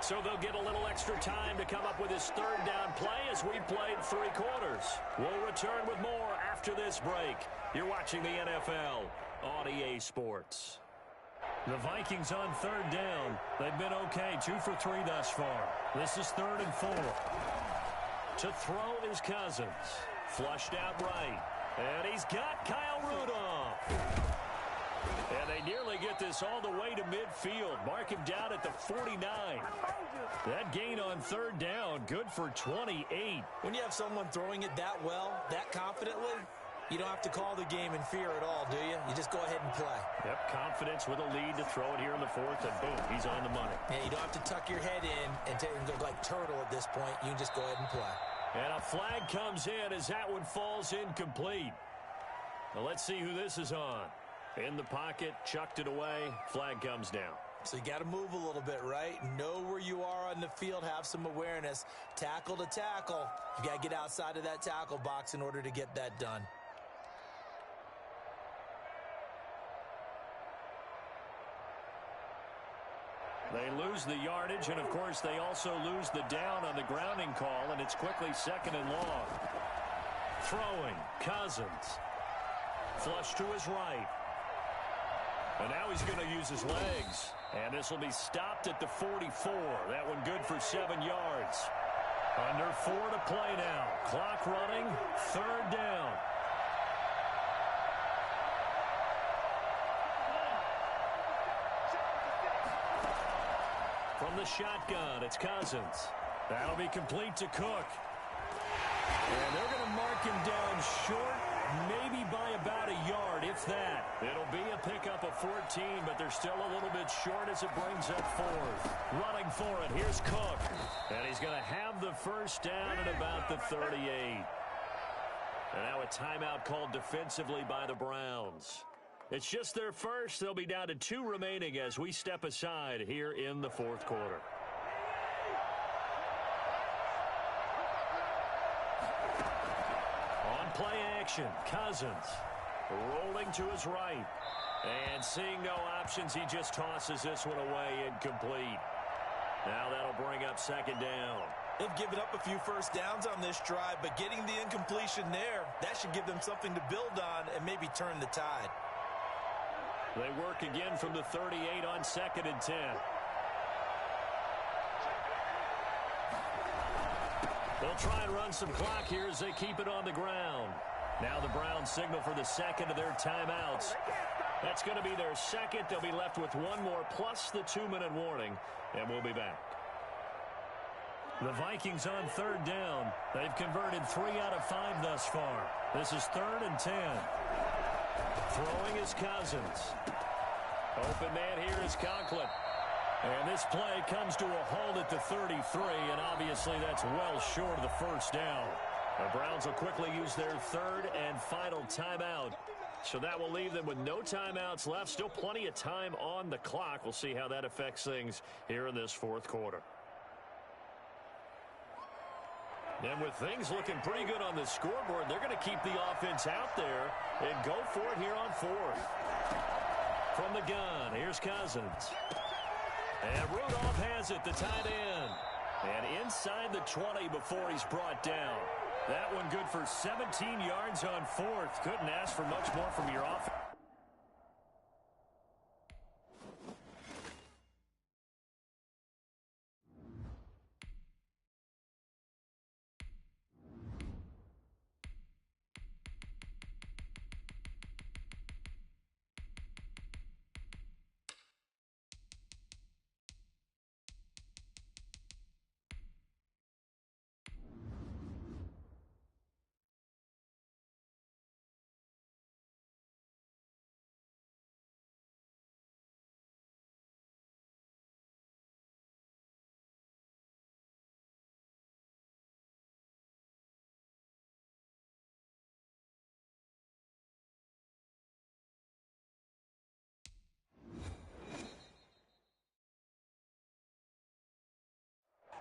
So they'll get a little extra time to come up with his 3rd down play as we played 3 quarters. We'll return with more after this break. You're watching the NFL on EA Sports. The Vikings on 3rd down. They've been okay, 2 for 3 thus far. This is 3rd and 4. To throw is Cousins. Flushed out right. And he's got Kyle Rudolph. And they nearly get this all the way to midfield. Mark him down at the 49. That gain on 3rd down, good for 28. When you have someone throwing it that well, that confidently, you don't have to call the game in fear at all, do you? You just go ahead and play. Yep, confidence with a lead to throw it here in the 4th, and boom, he's on the money. Yeah, you don't have to tuck your head in and go like turtle at this point. You can just go ahead and play. And a flag comes in as that one falls incomplete. Now let's see who this is on. In the pocket, chucked it away, flag comes down. So you got to move a little bit, right? Know where you are on the field, have some awareness. Tackle to tackle. You got to get outside of that tackle box in order to get that done. They lose the yardage, and of course they also lose the down on the grounding call, and it's quickly 2nd and long. Throwing, Cousins. Flush to his right. And now he's going to use his legs. And this will be stopped at the 44. That one good for 7 yards. Under 4 to play now. Clock running. 3rd down. From the shotgun, it's Cousins. That'll be complete to Cook. And they're going to mark him down short, maybe by about a yard, if that. It'll be a pickup of 14, but they're still a little bit short as it brings up 4th. Running for it, here's Cook. And he's going to have the first down at about the 38. And now a timeout called defensively by the Browns. It's just their first. They'll be down to 2 remaining as we step aside here in the 4th quarter. On play action, Cousins rolling to his right. And seeing no options, he just tosses this one away incomplete. Now that'll bring up 2nd down. They've given up a few first downs on this drive, but getting the incompletion there, that should give them something to build on and maybe turn the tide. They work again from the 38 on 2nd and 10. They'll try and run some clock here as they keep it on the ground. Now the Browns signal for the 2nd of their timeouts. That's going to be their 2nd. They'll be left with 1 more plus the 2-minute warning, and we'll be back. The Vikings on 3rd down. They've converted 3 out of 5 thus far. This is 3rd and 10. Throwing is Cousins. Open man here is Conklin. And this play comes to a halt at the 33, and obviously that's well short of the first down. The Browns will quickly use their 3rd and final timeout. So that will leave them with no timeouts left. Still plenty of time on the clock. We'll see how that affects things here in this 4th quarter. And with things looking pretty good on the scoreboard, they're going to keep the offense out there and go for it here on 4th. From the gun, here's Cousins. And Rudolph has it, the tight end. And inside the 20 before he's brought down. That one good for 17 yards on 4th. Couldn't ask for much more from your offense.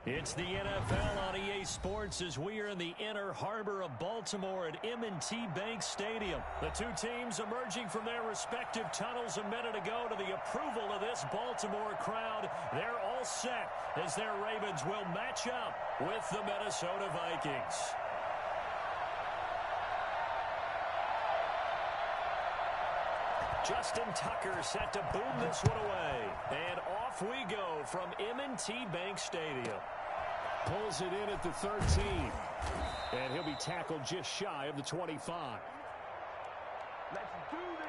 It's the NFL on EA Sports as we are in the inner harbor of Baltimore at M&T Bank Stadium. The two teams emerging from their respective tunnels a minute ago to the approval of this Baltimore crowd. They're all set as their Ravens will match up with the Minnesota Vikings. Justin Tucker set to boom this one away. And off we go from M&T Bank Stadium. Pulls it in at the 13. And he'll be tackled just shy of the 25. Let's do this.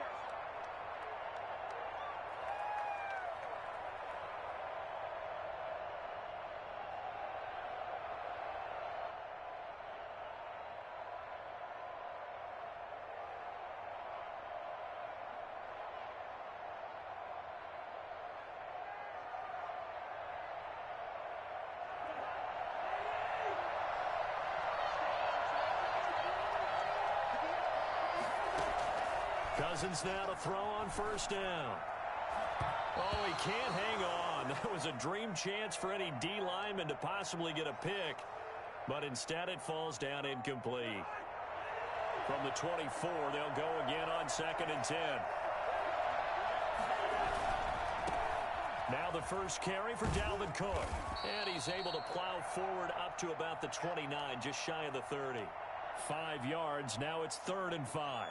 Cousins now to throw on first down. Oh, he can't hang on. That was a dream chance for any D lineman to possibly get a pick. But instead it falls down incomplete. From the 24, they'll go again on 2nd and 10. Now the first carry for Dalvin Cook. And he's able to plow forward up to about the 29, just shy of the 30. 5 yards, now it's 3rd and 5.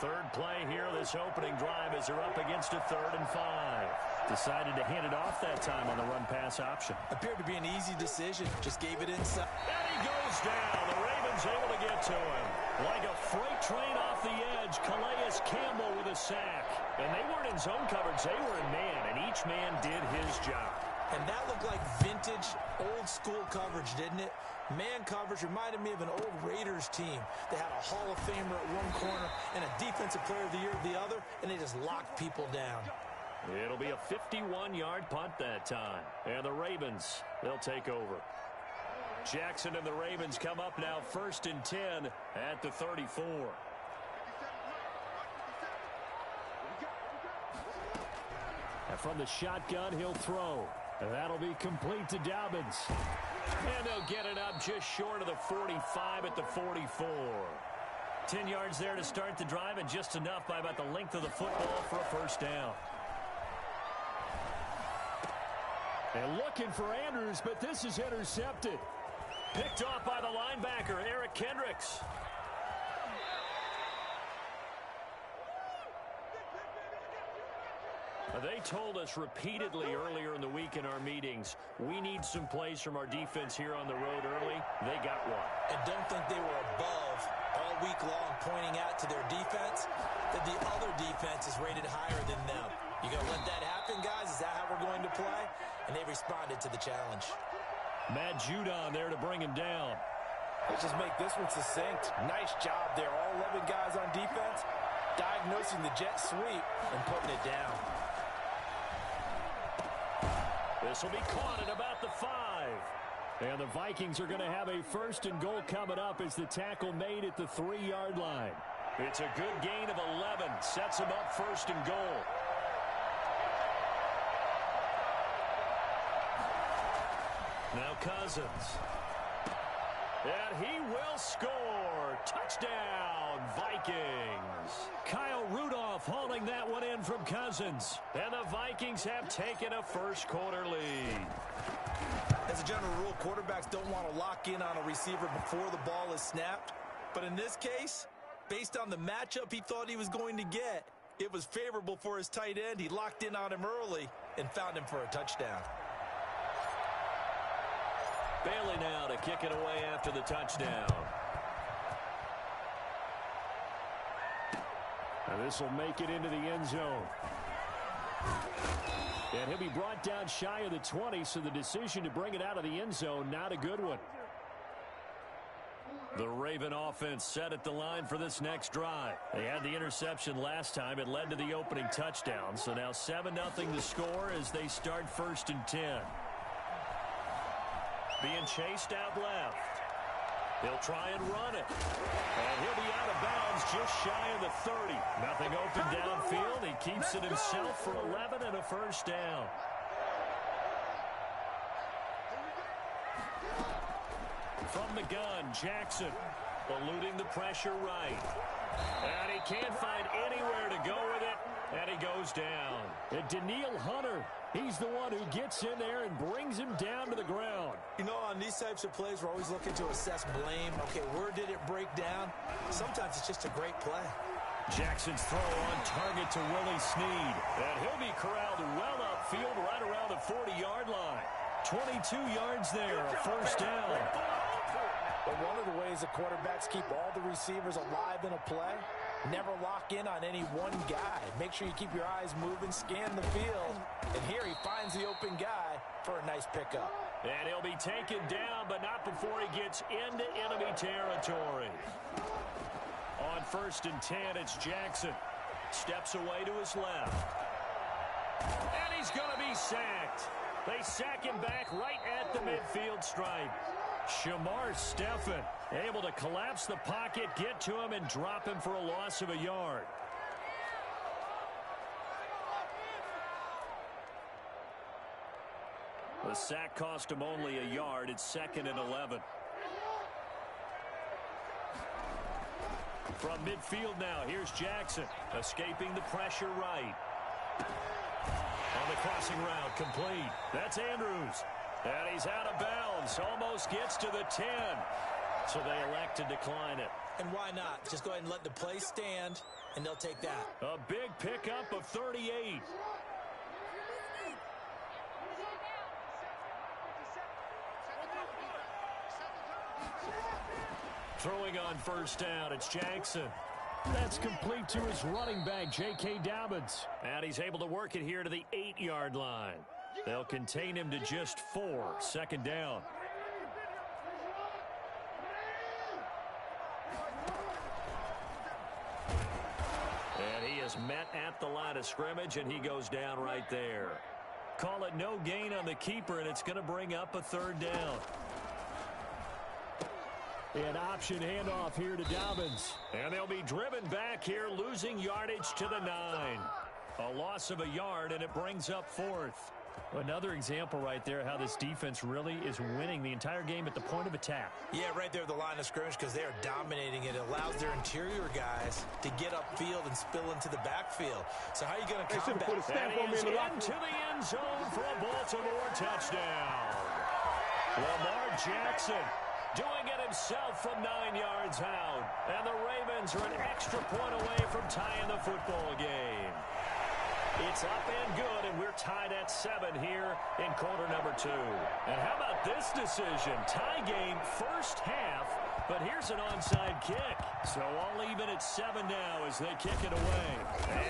Third play here, this opening drive as they're up against a 3rd and 5. Decided to hand it off that time on the run-pass option. Appeared to be an easy decision. Just gave it inside. And he goes down. The Ravens able to get to him. Like a freight train off the edge, Calais Campbell with a sack. And they weren't in zone coverage. They were in man, and each man did his job. And that looked like vintage, old-school coverage, didn't it? Man coverage reminded me of an old Raiders team. They had a Hall of Famer at one corner and a Defensive Player of the Year at the other, and they just locked people down. It'll be a 51-yard punt that time. And the Ravens, they'll take over. Jackson and the Ravens come up now 1st and 10 at the 34. And from the shotgun, he'll throw. And that'll be complete to Dobbins. And they'll get it up just short of the 45 at the 44. 10 yards there to start the drive, and just enough by about the length of the football for a first down. And looking for Andrews, but this is intercepted. Picked off by the linebacker, Eric Kendricks. They told us repeatedly earlier in the week in our meetings, we need some plays from our defense here on the road early. They got one. And don't think they were above all week long pointing out to their defense that the other defense is rated higher than them. You going to let that happen, guys? Is that how we're going to play? And they responded to the challenge. Matt Judon there to bring him down. Let's just make this one succinct. Nice job there. All 11 guys on defense diagnosing the jet sweep and putting it down. This will be caught at about the 5. And the Vikings are going to have a 1st and goal coming up as the tackle made at the 3-yard line. It's a good gain of 11. Sets them up 1st and goal. Now Cousins. And he will score. Touchdown, Vikings. Kyle Rudolph hauling that one in from Cousins. And the Vikings have taken a first-quarter lead. As a general rule, quarterbacks don't want to lock in on a receiver before the ball is snapped. But in this case, based on the matchup he thought he was going to get, it was favorable for his tight end. He locked in on him early and found him for a touchdown. Bailey now to kick it away after the touchdown. And this will make it into the end zone. And he'll be brought down shy of the 20, so the decision to bring it out of the end zone, not a good one. The Raven offense set at the line for this next drive. They had the interception last time. It led to the opening touchdown. So now 7-0 the score as they start 1st and 10. Being chased out left. He'll try and run it. And he'll be out of bounds just shy of the 30. Nothing open downfield. He keeps it himself for 11 and a first down. From the gun, Jackson eluding the pressure right. And he can't find anywhere to go with it. And he goes down. And Daniil Hunter, he's the one who gets in there and brings him down to the ground. You know, on these types of plays, we're always looking to assess blame. Okay, where did it break down? Sometimes it's just a great play. Jackson's throw on target to Willie Snead. And he'll be corralled well upfield right around the 40-yard line. 22 yards there, a first down. But one of the ways the quarterbacks keep all the receivers alive in a play, never lock in on any one guy. Make sure you keep your eyes moving, scan the field. And here he finds the open guy for a nice pickup. And he'll be taken down, but not before he gets into enemy territory. On 1st and 10, it's Jackson. Steps away to his left. And he's going to be sacked. They sack him back right at the midfield stripe. Shamar Stephen able to collapse the pocket, get to him, and drop him for a loss of a yard. The sack cost him only a yard. It's 2nd and 11. From midfield now, here's Jackson, escaping the pressure right. On the crossing route, complete. That's Andrews. And he's out of bounds. Almost gets to the 10. So they elect to decline it. And why not? Just go ahead and let the play stand and they'll take that. A big pickup of 38. Throwing on first down, it's Jackson. That's complete to his running back, J.K. Dobbins. And he's able to work it here to the 8-yard line. They'll contain him to just 4. Second down. And he is met at the line of scrimmage, and he goes down right there. Call it no gain on the keeper, and it's going to bring up a third down. An option handoff here to Dobbins. And they'll be driven back here, losing yardage to the 9. A loss of a yard, and it brings up 4th. Another example right there how this defense really is winning the entire game at the point of attack. Yeah, right there at the line of scrimmage because they are dominating it. It allows their interior guys to get upfield and spill into the backfield. So how are you going to combat that? And he is into the end zone for a Baltimore touchdown. Lamar Jackson doing it himself from 9 yards out. And the Ravens are an extra point away from tying the football game. It's up and good, and we're tied at 7 here in quarter number 2. And how about this decision? Tie game, first half, but here's an onside kick. So all even at 7 now as they kick it away.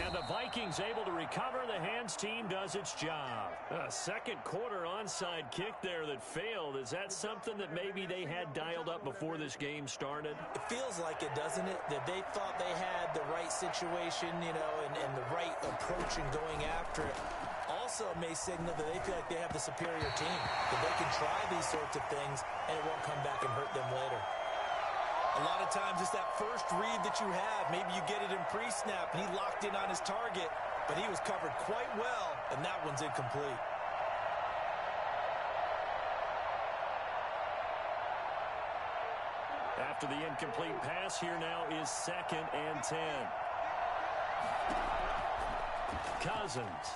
And the Vikings able to recover. The hands team does its job. A second quarter onside kick there that failed. Is that something that maybe they had dialed up before this game started? It feels like it, doesn't it? That they thought they had the right situation, you know, and the right approach in going after it. Also may signal that they feel like they have the superior team, that they can try these sorts of things and it won't come back and hurt them later. A lot of times it's that first read that you have. Maybe you get it in pre-snap and he locked in on his target, but he was covered quite well, and that one's incomplete. After the incomplete pass, here now is 2nd and 10. Cousins.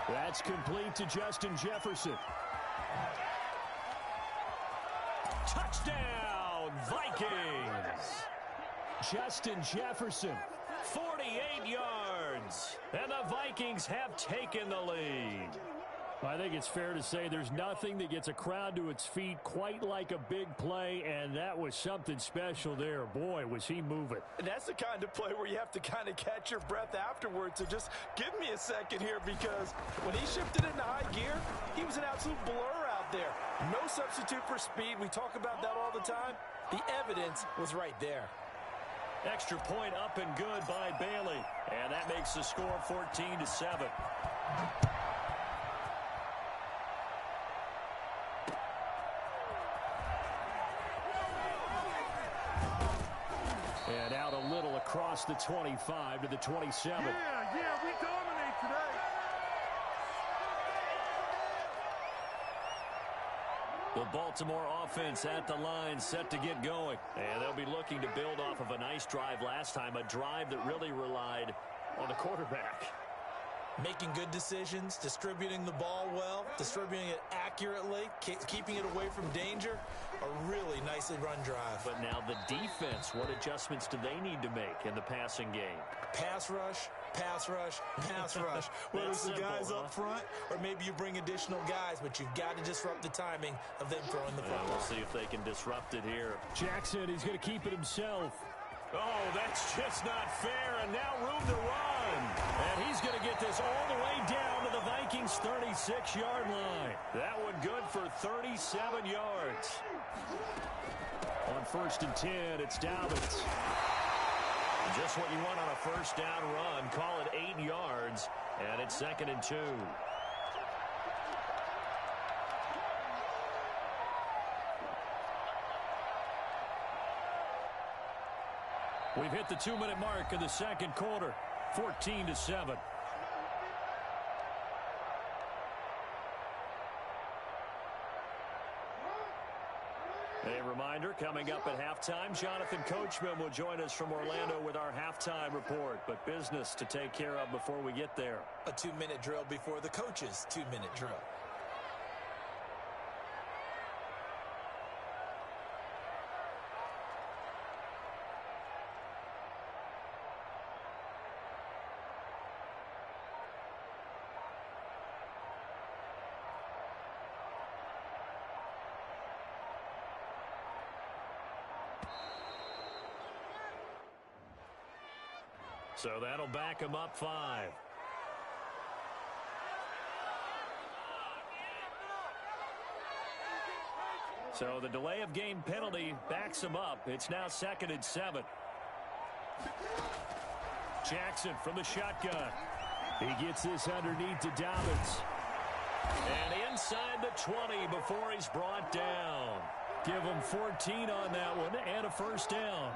That's complete to Justin Jefferson. Touchdown, Vikings! Justin Jefferson, 48 yards. And the Vikings have taken the lead. I think it's fair to say there's nothing that gets a crowd to its feet quite like a big play, and that was something special there. Boy, was he moving. And that's the kind of play where you have to kind of catch your breath afterwards. So just give me a second here, because when he shifted into high gear, he was an absolute blur out there. No substitute for speed. We talk about that all the time. The evidence was right there. Extra point up and good by Bailey. And that makes the score 14-7. And out a little across the 25 to the 27. Yeah, we dominate today. The Baltimore offense at the line, set to get going. And they'll be looking to build off of a nice drive last time, a drive that really relied on the quarterback. Making good decisions, distributing the ball well, distributing it accurately, keeping it away from danger. A really nicely run drive. But now the defense, what adjustments do they need to make in the passing game? Pass rush, pass rush, pass rush. Whether it's the guys up front or maybe you bring additional guys, but you've got to disrupt the timing of them throwing the football. We'll see if they can disrupt it here. Jackson, he's going to keep it himself. Oh, that's just not fair, and now room to run. And he's going to get this all the way down to the Vikings' 36-yard line. That one good for 37 yards. On 1st and 10, it's Dobbins. Just what you want on a first down run. Call it 8 yards, and it's 2nd and 2. We've hit the 2-minute mark of the second quarter, 14-7. A reminder, coming up at halftime, Jonathan Coachman will join us from Orlando with our halftime report. But business to take care of before we get there. A 2-minute drill before the coach's 2-minute drill. So that'll back him up 5. So the delay of game penalty backs him up. It's now 2nd and 7. Jackson from the shotgun. He gets this underneath to Dobbins. And inside the 20 before he's brought down. Give him 14 on that one and a first down.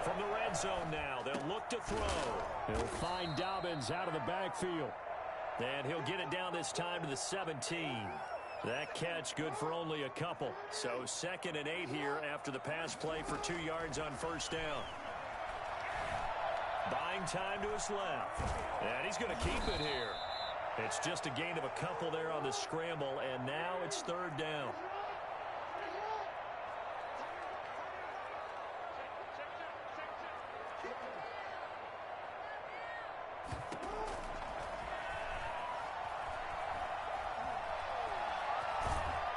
From the red zone now, they'll look to throw. He'll find Dobbins out of the backfield. And he'll get it down this time to the 17. That catch good for only a couple. So 2nd and 8 here after the pass play for 2 yards on first down. Buying time to his left. And he's going to keep it here. It's just a gain of a couple there on the scramble, and now it's 3rd down.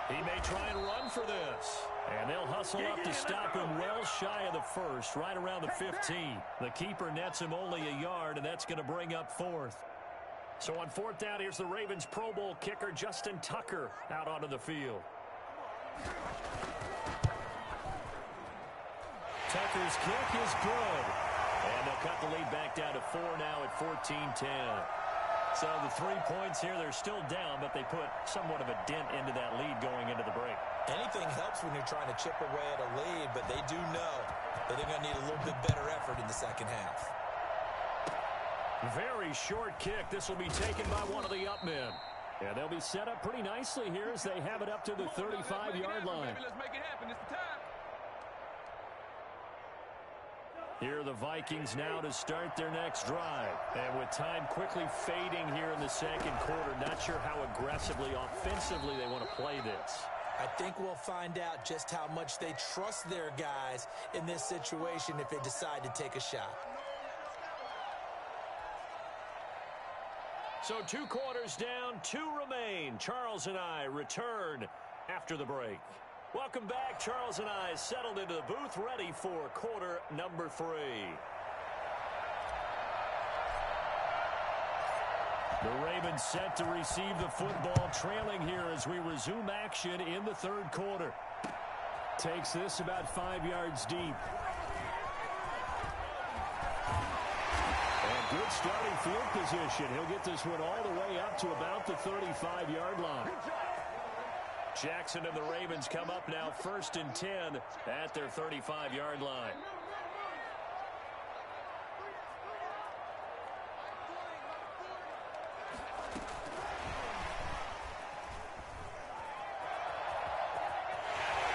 He may try and run for this. And they'll hustle up to stop him well shy of the 1st, right around the 15. The keeper nets him only a yard, and that's going to bring up 4th. So on 4th down, here's the Ravens Pro Bowl kicker Justin Tucker out onto the field. Tucker's kick is good. And they'll cut the lead back down to 4 now at 14-10. So the 3 points here, they're still down, but they put somewhat of a dent into that lead going into the break. Anything helps when you're trying to chip away at a lead, but they do know that they're going to need a little bit better effort in the second half. Very short kick. This will be taken by one of the up men. And they'll be set up pretty nicely here as they have it up to the 35-yard line. Let's make it happen. It's the time. Here are the Vikings now to start their next drive. And with time quickly fading here in the 2nd quarter, not sure how aggressively, offensively they want to play this. I think we'll find out just how much they trust their guys in this situation if they decide to take a shot. So 2 quarters down, 2 remain. Charles and I return after the break. Welcome back. Charles and I settled into the booth, ready for quarter number 3. The Ravens set to receive the football, trailing here as we resume action in the 3rd quarter. Takes this about 5 yards deep. And good starting field position. He'll get this one all the way up to about the 35-yard line. Jackson and the Ravens come up now 1st and 10 at their 35-yard line.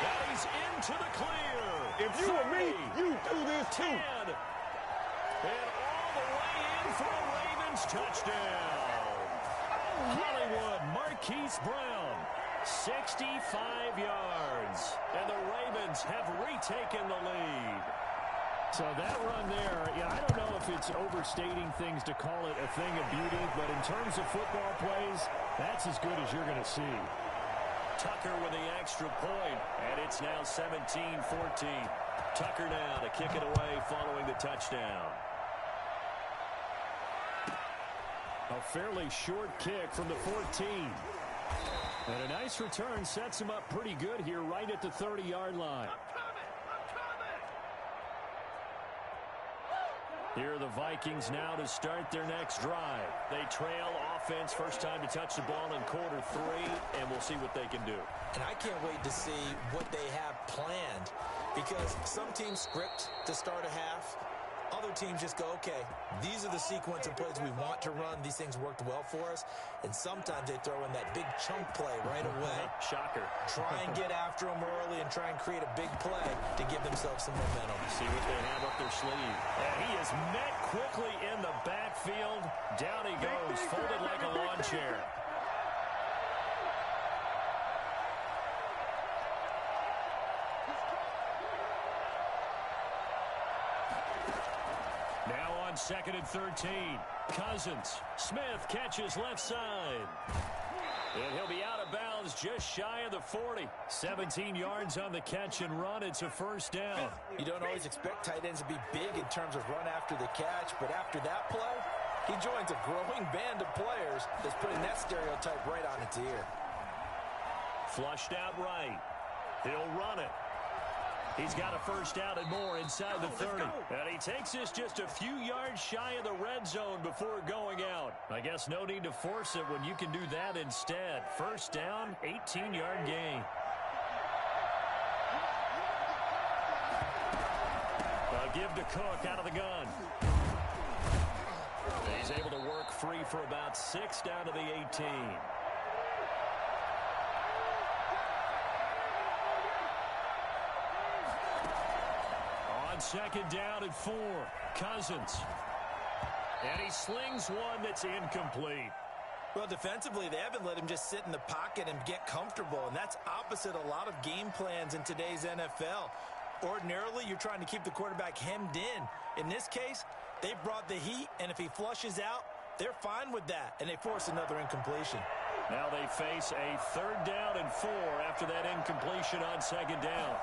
Now he's into the clear. If you were me, you do this too. 10. And all the way in for a Ravens touchdown. Hollywood Marquise Brown. 65 yards, and the Ravens have retaken the lead. So that run there, yeah, I don't know if it's overstating things to call it a thing of beauty, but in terms of football plays, that's as good as you're going to see. Tucker with the extra point, and it's now 17-14. Tucker now to kick it away following the touchdown. A fairly short kick from the 14. And a nice return sets him up pretty good here right at the 30-yard line. Here are the Vikings now to start their next drive. They trail offense, first time to touch the ball in quarter 3, and we'll see what they can do. And I can't wait to see what they have planned, because some teams script to start a half. Other teams just go, okay, these are the sequence of plays we want to run. These things worked well for us. And sometimes they throw in that big chunk play right away. Shocker. Try and get after them early and try and create a big play to give themselves some momentum. See what they have up their sleeve. And he is met quickly in the backfield. Down he goes, folded like a lawn chair. Now on 2nd and 13. Cousins. Smith catches left side. And he'll be out of bounds just shy of the 40. 17 yards on the catch and run. It's a first down. You don't always expect tight ends to be big in terms of run after the catch, but after that play, he joins a growing band of players that's putting that stereotype right on its ear. Flushed out right. He'll run it. He's got a first down and more inside the 30. And he takes this just a few yards shy of the red zone before going out. I guess no need to force it when you can do that instead. First down, 18-yard gain. A give to Cook out of the gun. He's able to work free for about 6 down to the 18. Second down and 4. Cousins. And he slings one that's incomplete. Well, defensively, they haven't let him just sit in the pocket and get comfortable, and that's opposite a lot of game plans in today's NFL. Ordinarily, you're trying to keep the quarterback hemmed in. In this case, they brought the heat, and if he flushes out, they're fine with that, and they force another incompletion. Now they face a 3rd down and 4 after that incompletion on 2nd down.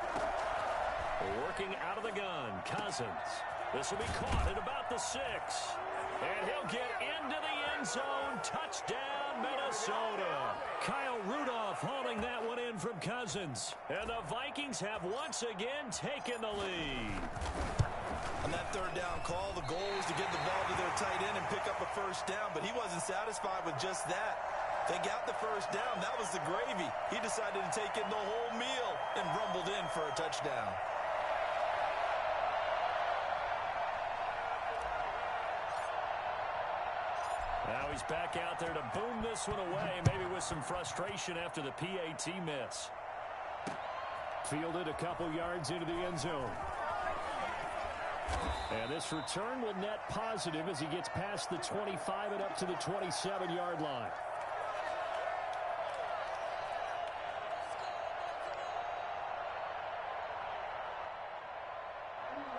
Working out of the gun, Cousins. This will be caught at about the 6. And he'll get into the end zone. Touchdown, Minnesota. Kyle Rudolph hauling that one in from Cousins. And the Vikings have once again taken the lead. On that 3rd down call, the goal was to get the ball to their tight end and pick up a first down, but he wasn't satisfied with just that. They got the first down. That was the gravy. He decided to take in the whole meal and rumbled in for a touchdown. Now he's back out there to boom this one away, maybe with some frustration after the PAT miss. Fielded a couple yards into the end zone. And this return will net positive as he gets past the 25 and up to the 27-yard line.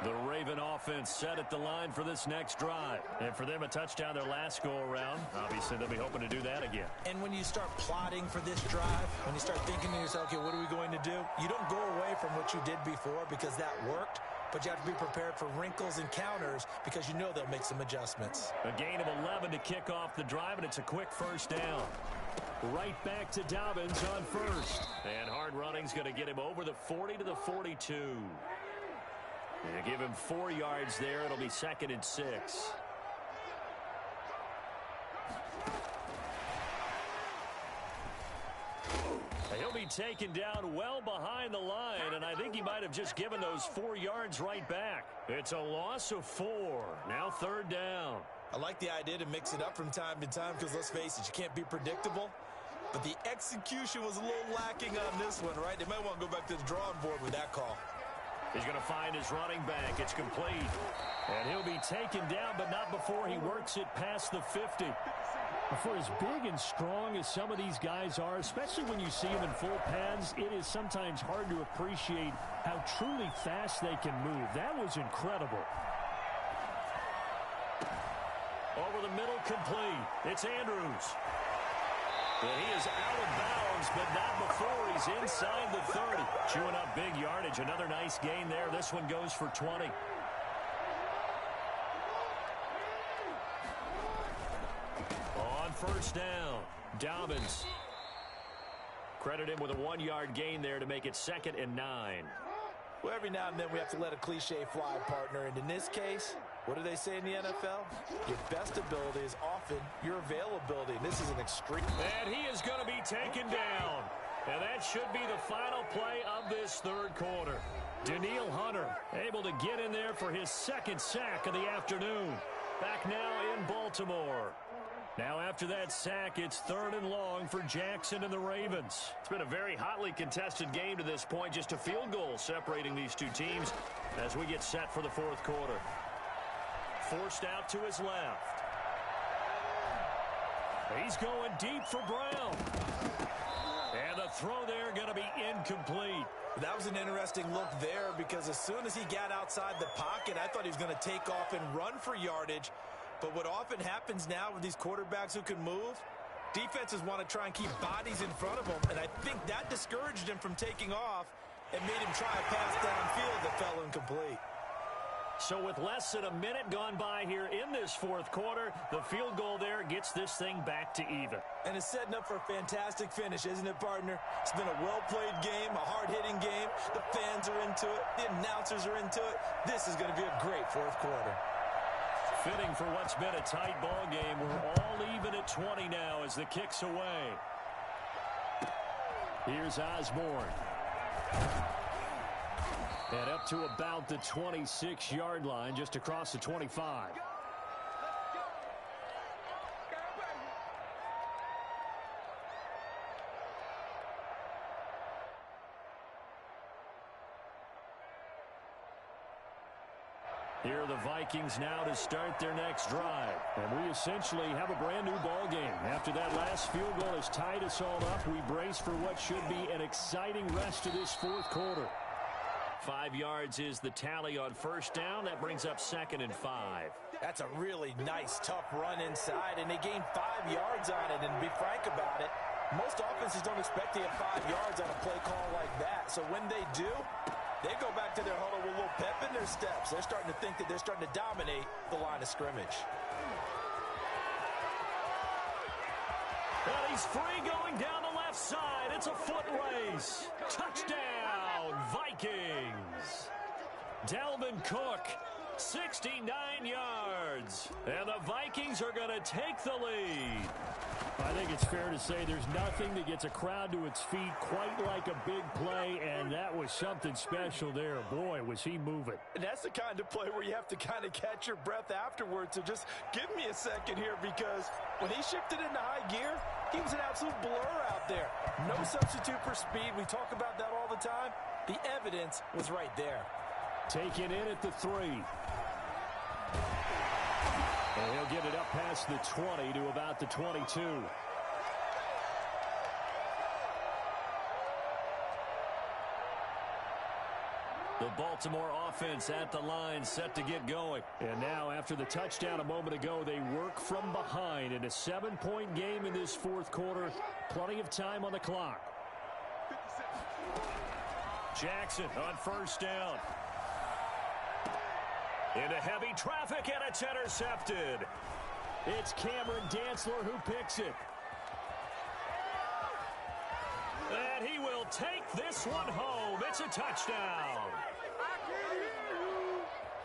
The Raven offense set at the line for this next drive. And for them, a touchdown their last go-around. Obviously, they'll be hoping to do that again. And when you start plotting for this drive, when you start thinking to yourself, okay, what are we going to do? You don't go away from what you did before because that worked. But you have to be prepared for wrinkles and counters because you know they'll make some adjustments. A gain of 11 to kick off the drive, and it's a quick first down. Right back to Dobbins on first. And hard running's going to get him over the 40 to the 42. They give him 4 yards there. It'll be 2nd and 6. He'll be taken down well behind the line, and I think he might have just given those 4 yards right back. It's a loss of 4. Now 3rd down. I like the idea to mix it up from time to time because, let's face it, you can't be predictable. But the execution was a little lacking on this one, right? They might want to go back to the drawing board with that call. He's going to find his running back. It's complete. And he'll be taken down, but not before he works it past the 50. For as big and strong as some of these guys are, especially when you see them in full pads, it is sometimes hard to appreciate how truly fast they can move. That was incredible. Over the middle, complete. It's Andrews. And he is out of bounds, but not before he's inside the 30. Chewing up big yardage. Another nice gain there. This one goes for 20. On first down, Dobbins. Credit him with a 1-yard gain there to make it 2nd and 9. Well, every now and then we have to let a cliche fly, partner. And in this case, what do they say in the NFL? Your best ability is often your availability. And this is an extreme. And he is going to be taken down. And that should be the final play of this 3rd quarter. Danielle Hunter able to get in there for his 2nd sack of the afternoon. Back now in Baltimore. Now after that sack, it's 3rd and long for Jackson and the Ravens. It's been a very hotly contested game to this point. Just a field goal separating these two teams as we get set for the 4th quarter. Forced out to his left. He's going deep for Brown. And the throw there going to be incomplete. That was an interesting look there because as soon as he got outside the pocket, I thought he was going to take off and run for yardage. But what often happens now with these quarterbacks who can move, Defenses want to try and keep bodies in front of them, and I think that discouraged him from taking off and made him try a pass downfield that fell incomplete. So with less than a minute gone by here in this fourth quarter, the field goal there gets this thing back to even. And it's setting up for a fantastic finish, isn't it, partner? It's been a well-played game, a hard-hitting game. The fans are into it. The announcers are into it. This is going to be a great fourth quarter. Fitting for what's been a tight ball game. We're all even at 20 now as the kick's away. Here's Osborne. And up to about the 26-yard line, just across the 25. Here are the Vikings now to start their next drive. And we essentially have a brand new ball game. After that last field goal has tied us all up, we brace for what should be an exciting rest of this fourth quarter. 5 yards is the tally on first down. That brings up 2nd and 5. That's a really nice, tough run inside, and they gained 5 yards on it. And to be frank about it, most offenses don't expect to get 5 yards on a play call like that. So when they do, they go back to their huddle with a little pep in their steps. They're starting to think that they're starting to dominate the line of scrimmage. And he's free going down the left side. It's a foot race. Touchdown, Vikings. Dalvin Cook, 69 yards. And the Vikings are going to take the lead. I think it's fair to say there's nothing that gets a crowd to its feet quite like a big play, and that was something special there. Boy, was he moving. And that's the kind of play where you have to kind of catch your breath afterwards. So just give me a second here, because when he shifted into high gear, he was an absolute blur out there. No substitute for speed. We talk about that all the time. The evidence was right there. Taken in at the 3. And he'll get it up past the 20 to about the 22. The Baltimore offense at the line, set to get going. And now, after the touchdown a moment ago, they work from behind in a 7-point game in this fourth quarter. Plenty of time on the clock. Jackson on first down. Into heavy traffic, and it's intercepted. It's Cameron Dantzler who picks it. And he will take this one home. It's a touchdown.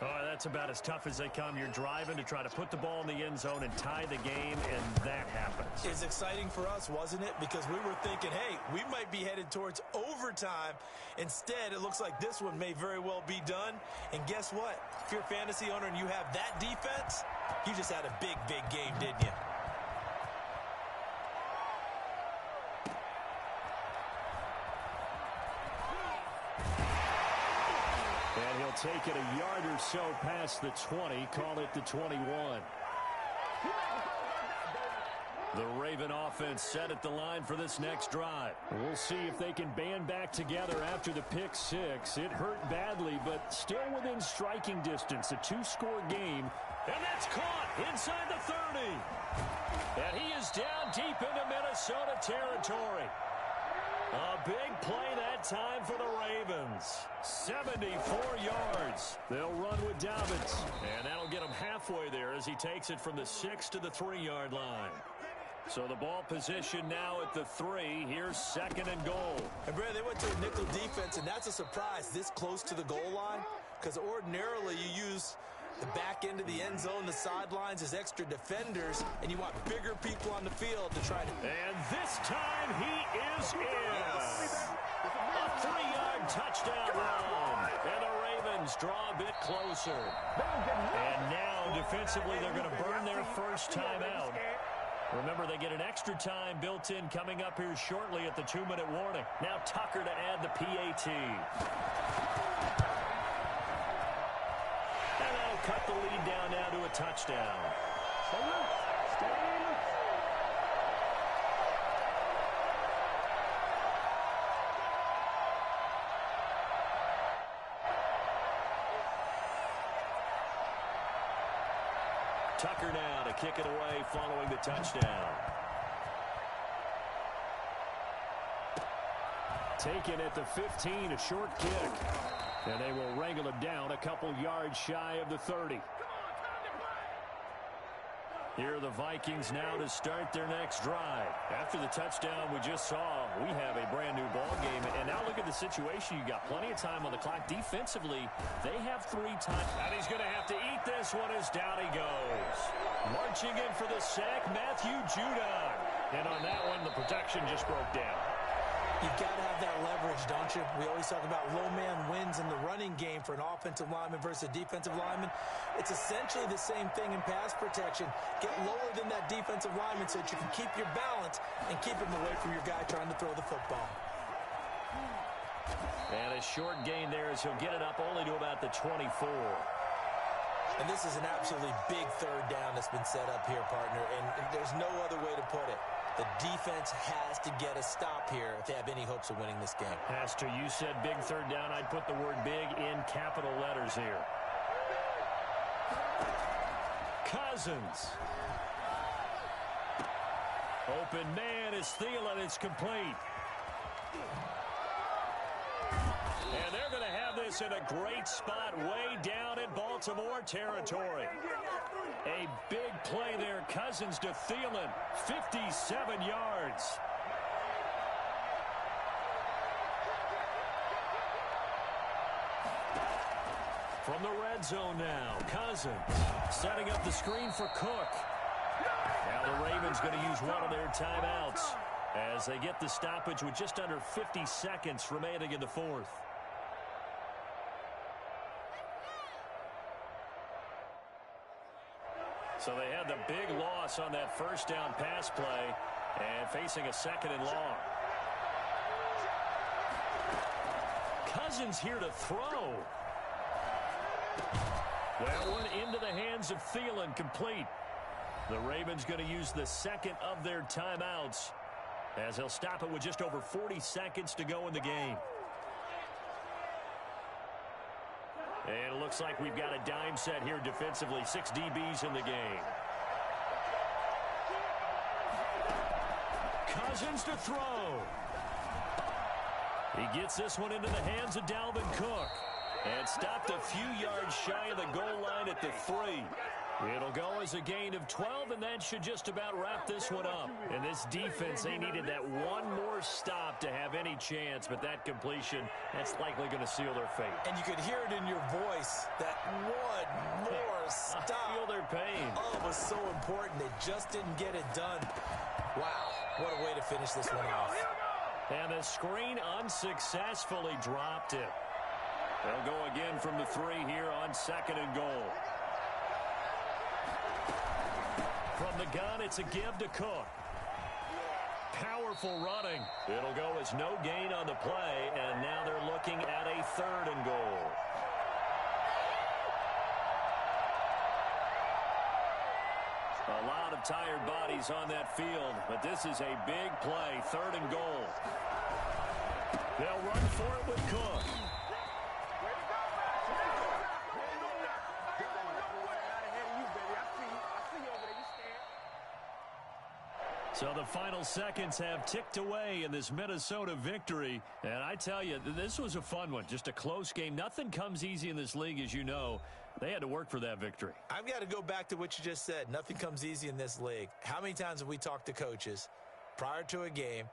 Oh, that's about as tough as they come. You're driving to try to put the ball in the end zone and tie the game, and that happens. It's exciting for us, wasn't it? Because we were thinking, hey, we might be headed towards overtime. Instead, it looks like this one may very well be done. And guess what? If you're a fantasy owner and you have that defense, you just had a big, big game, didn't you? And he'll take it a yard or so past the 20, call it the 21. The Raven offense set at the line for this next drive. We'll see if they can band back together after the pick 6. It hurt badly, but still within striking distance. A 2-score game. And that's caught inside the 30. And he is down deep into Minnesota territory. A big play that time for the Ravens. 74 yards. They'll run with Dobbins. And that'll get him halfway there as he takes it from the 6 to the 3-yard line. So the ball position now at the 3. Here's 2nd and goal. And Brad, they went to a nickel defense, and that's a surprise this close to the goal line, because ordinarily you use the back end of the end zone, the sidelines as extra defenders, and you want bigger people on the field to try to... And this time he is in. A 3-yard touchdown run. And the Ravens draw a bit closer. And now defensively they're going to burn their first time out. Remember, they get an extra time built in coming up here shortly at the 2-minute warning. Now Tucker to add the PAT. And that'll cut the lead down now to a touchdown. Tucker now to kick it away following the touchdown. Taken at the 15, a short kick. And they will wrangle him down a couple yards shy of the 30. Here are the Vikings now to start their next drive. After the touchdown we just saw, we have a brand new ball game. And now look at the situation. You got plenty of time on the clock. Defensively, they have 3 times. And he's going to have to eat this one as down he goes. Marching in for the sack, Matthew Judon. And on that one, the protection just broke down. You've got to have that leverage, don't you? We always talk about low man wins in the running game for an offensive lineman versus a defensive lineman. It's essentially the same thing in pass protection. Get lower than that defensive lineman so that you can keep your balance and keep him away from your guy trying to throw the football. And a short gain there as he'll get it up only to about the 24. And this is an absolutely big third down that's been set up here, partner, and there's no other way to put it. The defense has to get a stop here if they have any hopes of winning this game. Has to. You said big third down. I'd put the word big in capital letters here. Cousins. Open man is Thielen. It's complete. And they're going to have this in a great spot way down in Baltimore territory. A big play there. Cousins to Thielen. 57 yards. From the red zone now, Cousins setting up the screen for Cook. Now the Ravens going to use one of their timeouts as they get the stoppage with just under 50 seconds remaining in the fourth. So they had the big loss on that first down pass play and facing a second and long. Cousins here to throw. Well, one into the hands of Thielen, complete. The Ravens going to use the second of their timeouts as they'll stop it with just over 40 seconds to go in the game. And it looks like we've got a dime set here defensively. 6 DBs in the game. Cousins to throw. He gets this one into the hands of Dalvin Cook. And stopped a few yards shy of the goal line at the 3. It'll go as a gain of 12, and that should just about wrap this one up. And this defense, they needed that one more stop to have any chance, but that completion, that's likely going to seal their fate. And you could hear it in your voice, that one more stop. I feel their pain. Oh, it was so important. They just didn't get it done. Wow, what a way to finish this one off. And the screen unsuccessfully dropped it. They'll go again from the 3 here on second and goal. From the gun, it's a give to Cook. Powerful running. It'll go as no gain on the play, and now they're looking at a third and goal. A lot of tired bodies on that field, but this is a big play, third and goal. They'll run for it with Cook. So the final seconds have ticked away in this Minnesota victory. And I tell you, this was a fun one. Just a close game. Nothing comes easy in this league, as you know. They had to work for that victory. I've got to go back to what you just said. Nothing comes easy in this league. How many times have we talked to coaches prior to a game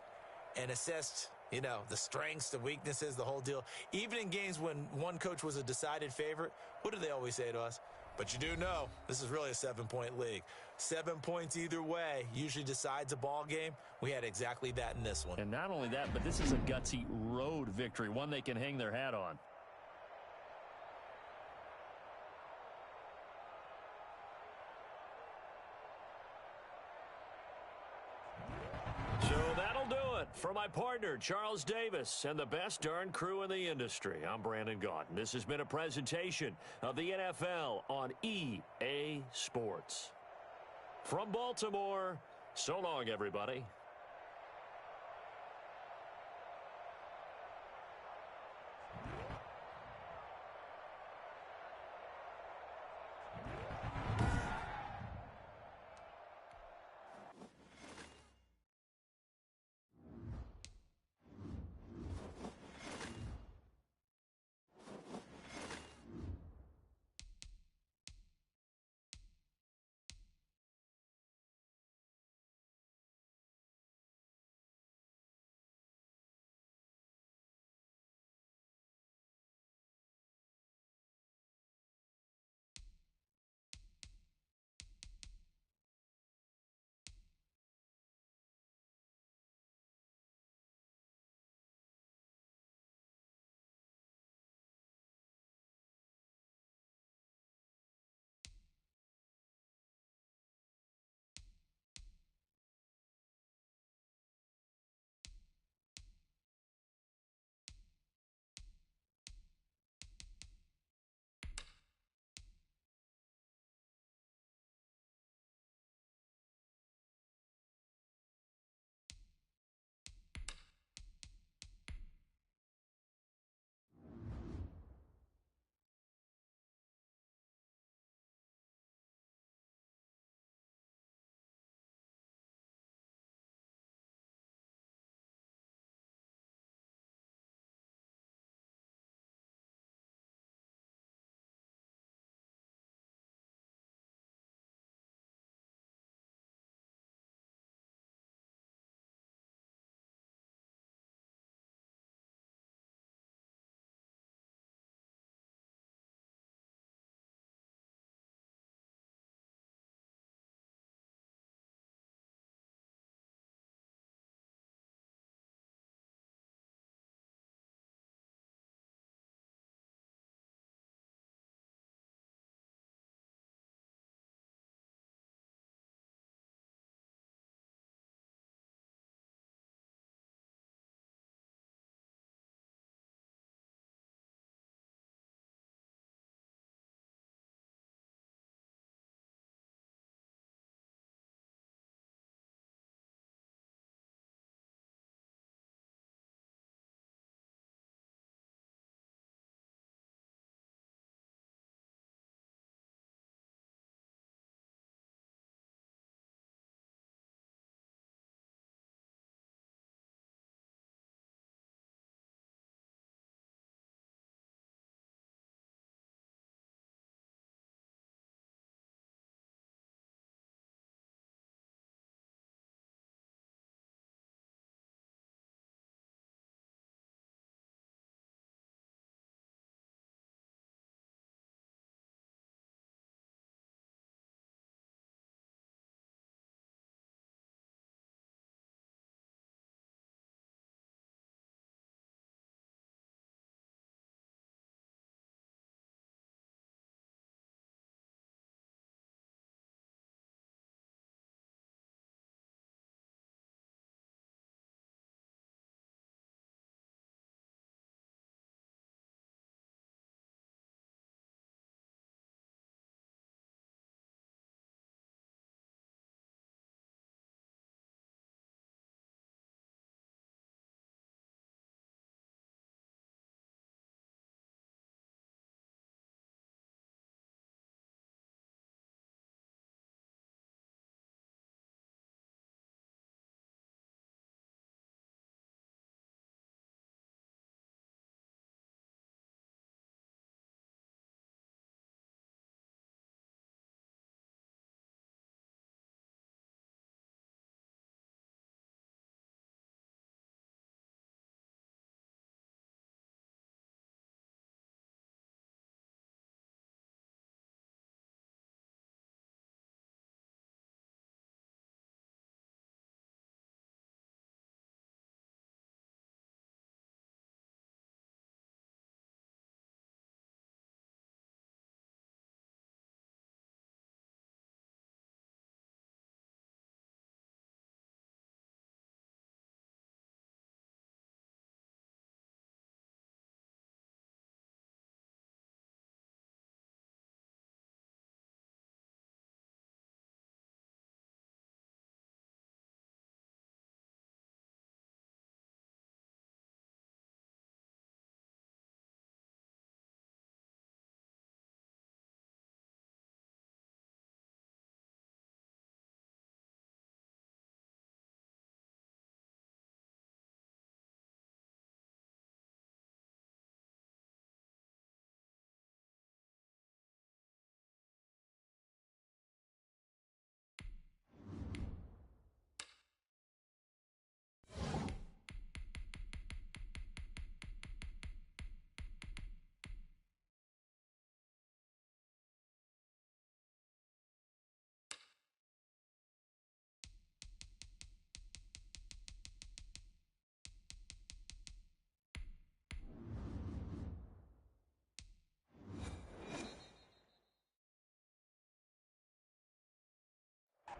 and assessed, you know, the strengths, the weaknesses, the whole deal? Even in games when one coach was a decided favorite, what do they always say to us? But you do know this is really a 7-point league. 7 points either way usually decides a ball game. We had exactly that in this one. And not only that, but this is a gutsy road victory, one they can hang their hat on. So that'll do it for my partner, Charles Davis, and the best darn crew in the industry. I'm Brandon Gaudin. This has been a presentation of the NFL on EA Sports. From Baltimore, so long, everybody.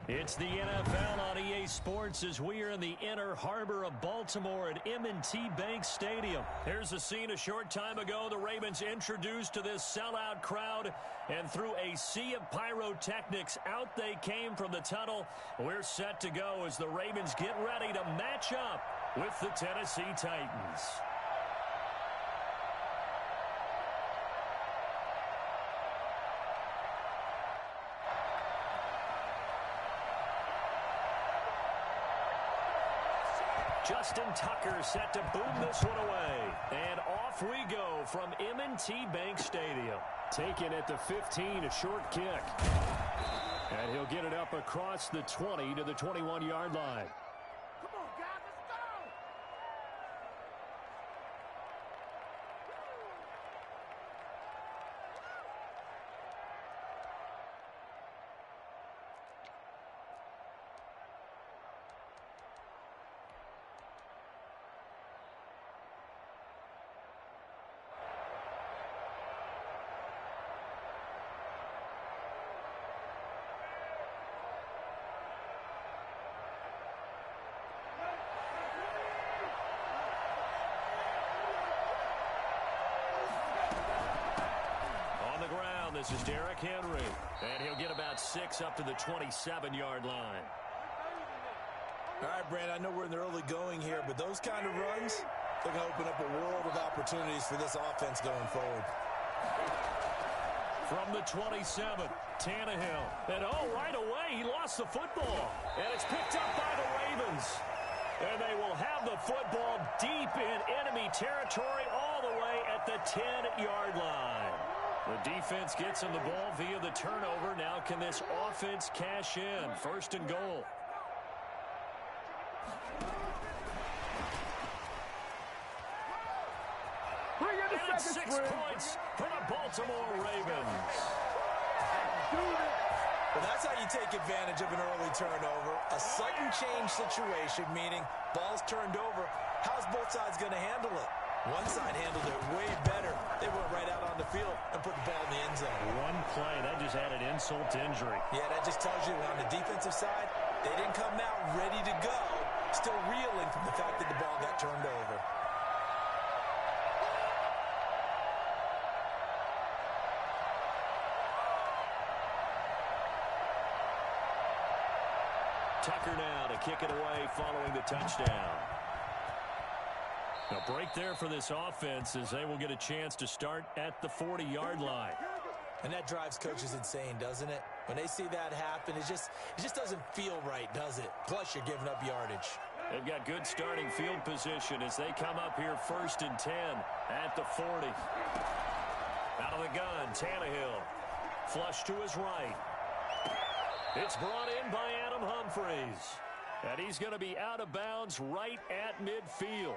It's the NFL on EA Sports as we are in the inner harbor of Baltimore at M&T Bank Stadium. Here's a scene a short time ago. The Ravens introduced to this sellout crowd, and through a sea of pyrotechnics, out they came from the tunnel. We're set to go as the Ravens get ready to match up with the Tennessee Titans. Justin Tucker set to boom this one away. And off we go from M&T Bank Stadium. Taken at the 15, a short kick. And he'll get it up across the 20 to the 21-yard line. Come on, guys, let's go! This is Derrick Henry, and he'll get about 6 up to the 27-yard line. All right, Brand, I know we're in the early going here, but those kind of runs, they're going to open up a world of opportunities for this offense going forward. From the 27, Tannehill. And, right away, he lost the football. And it's picked up by the Ravens. And they will have the football deep in enemy territory all the way at the 10-yard line. The defense gets him the ball via the turnover. Now can this offense cash in? First and goal. And 6 points for the Baltimore Ravens. Well, that's how you take advantage of an early turnover. A sudden change situation, meaning ball's turned over. How's both sides going to handle it? One side handled it way better. They went right out on the field and put the ball in the end zone. One play, that just added insult to injury. Yeah, that just tells you on the defensive side, they didn't come out ready to go, still reeling from the fact that the ball got turned over. Tucker now to kick it away following the touchdown. A break there for this offense as they will get a chance to start at the 40-yard line. And that drives coaches insane, doesn't it? When they see that happen, it just doesn't feel right, does it? Plus, you're giving up yardage. They've got good starting field position as they come up here 1st and 10 at the 40. Out of the gun, Tannehill. Flush to his right. It's brought in by Adam Humphries. And he's going to be out of bounds right at midfield.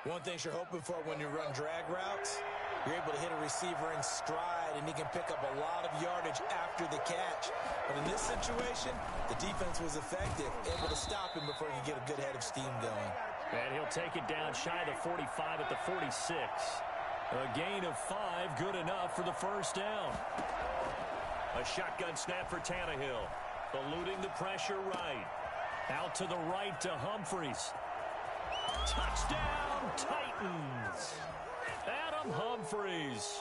One thing you're hoping for when you run drag routes, you're able to hit a receiver in stride, and he can pick up a lot of yardage after the catch. But in this situation, the defense was effective, able to stop him before he could get a good head of steam going. And he'll take it down shy of the 45 at the 46. A gain of 5, good enough for the first down. A shotgun snap for Tannehill. Eluding the pressure right. Out to the right to Humphries. Touchdown, Titans. Adam Humphries,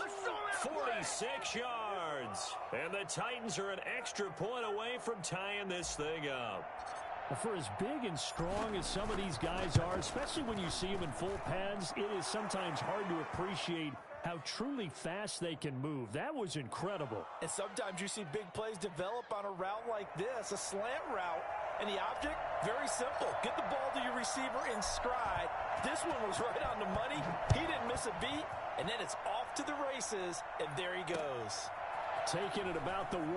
46 yards. And the Titans are an extra point away from tying this thing up. For as big and strong as some of these guys are, especially when you see them in full pads, it is sometimes hard to appreciate how truly fast they can move. That was incredible. And sometimes you see big plays develop on a route like this, a slant route. And the object, very simple. Get the ball to your receiver in stride. This one was right on the money. He didn't miss a beat. And then it's off to the races, and there he goes. Taking it about the 1.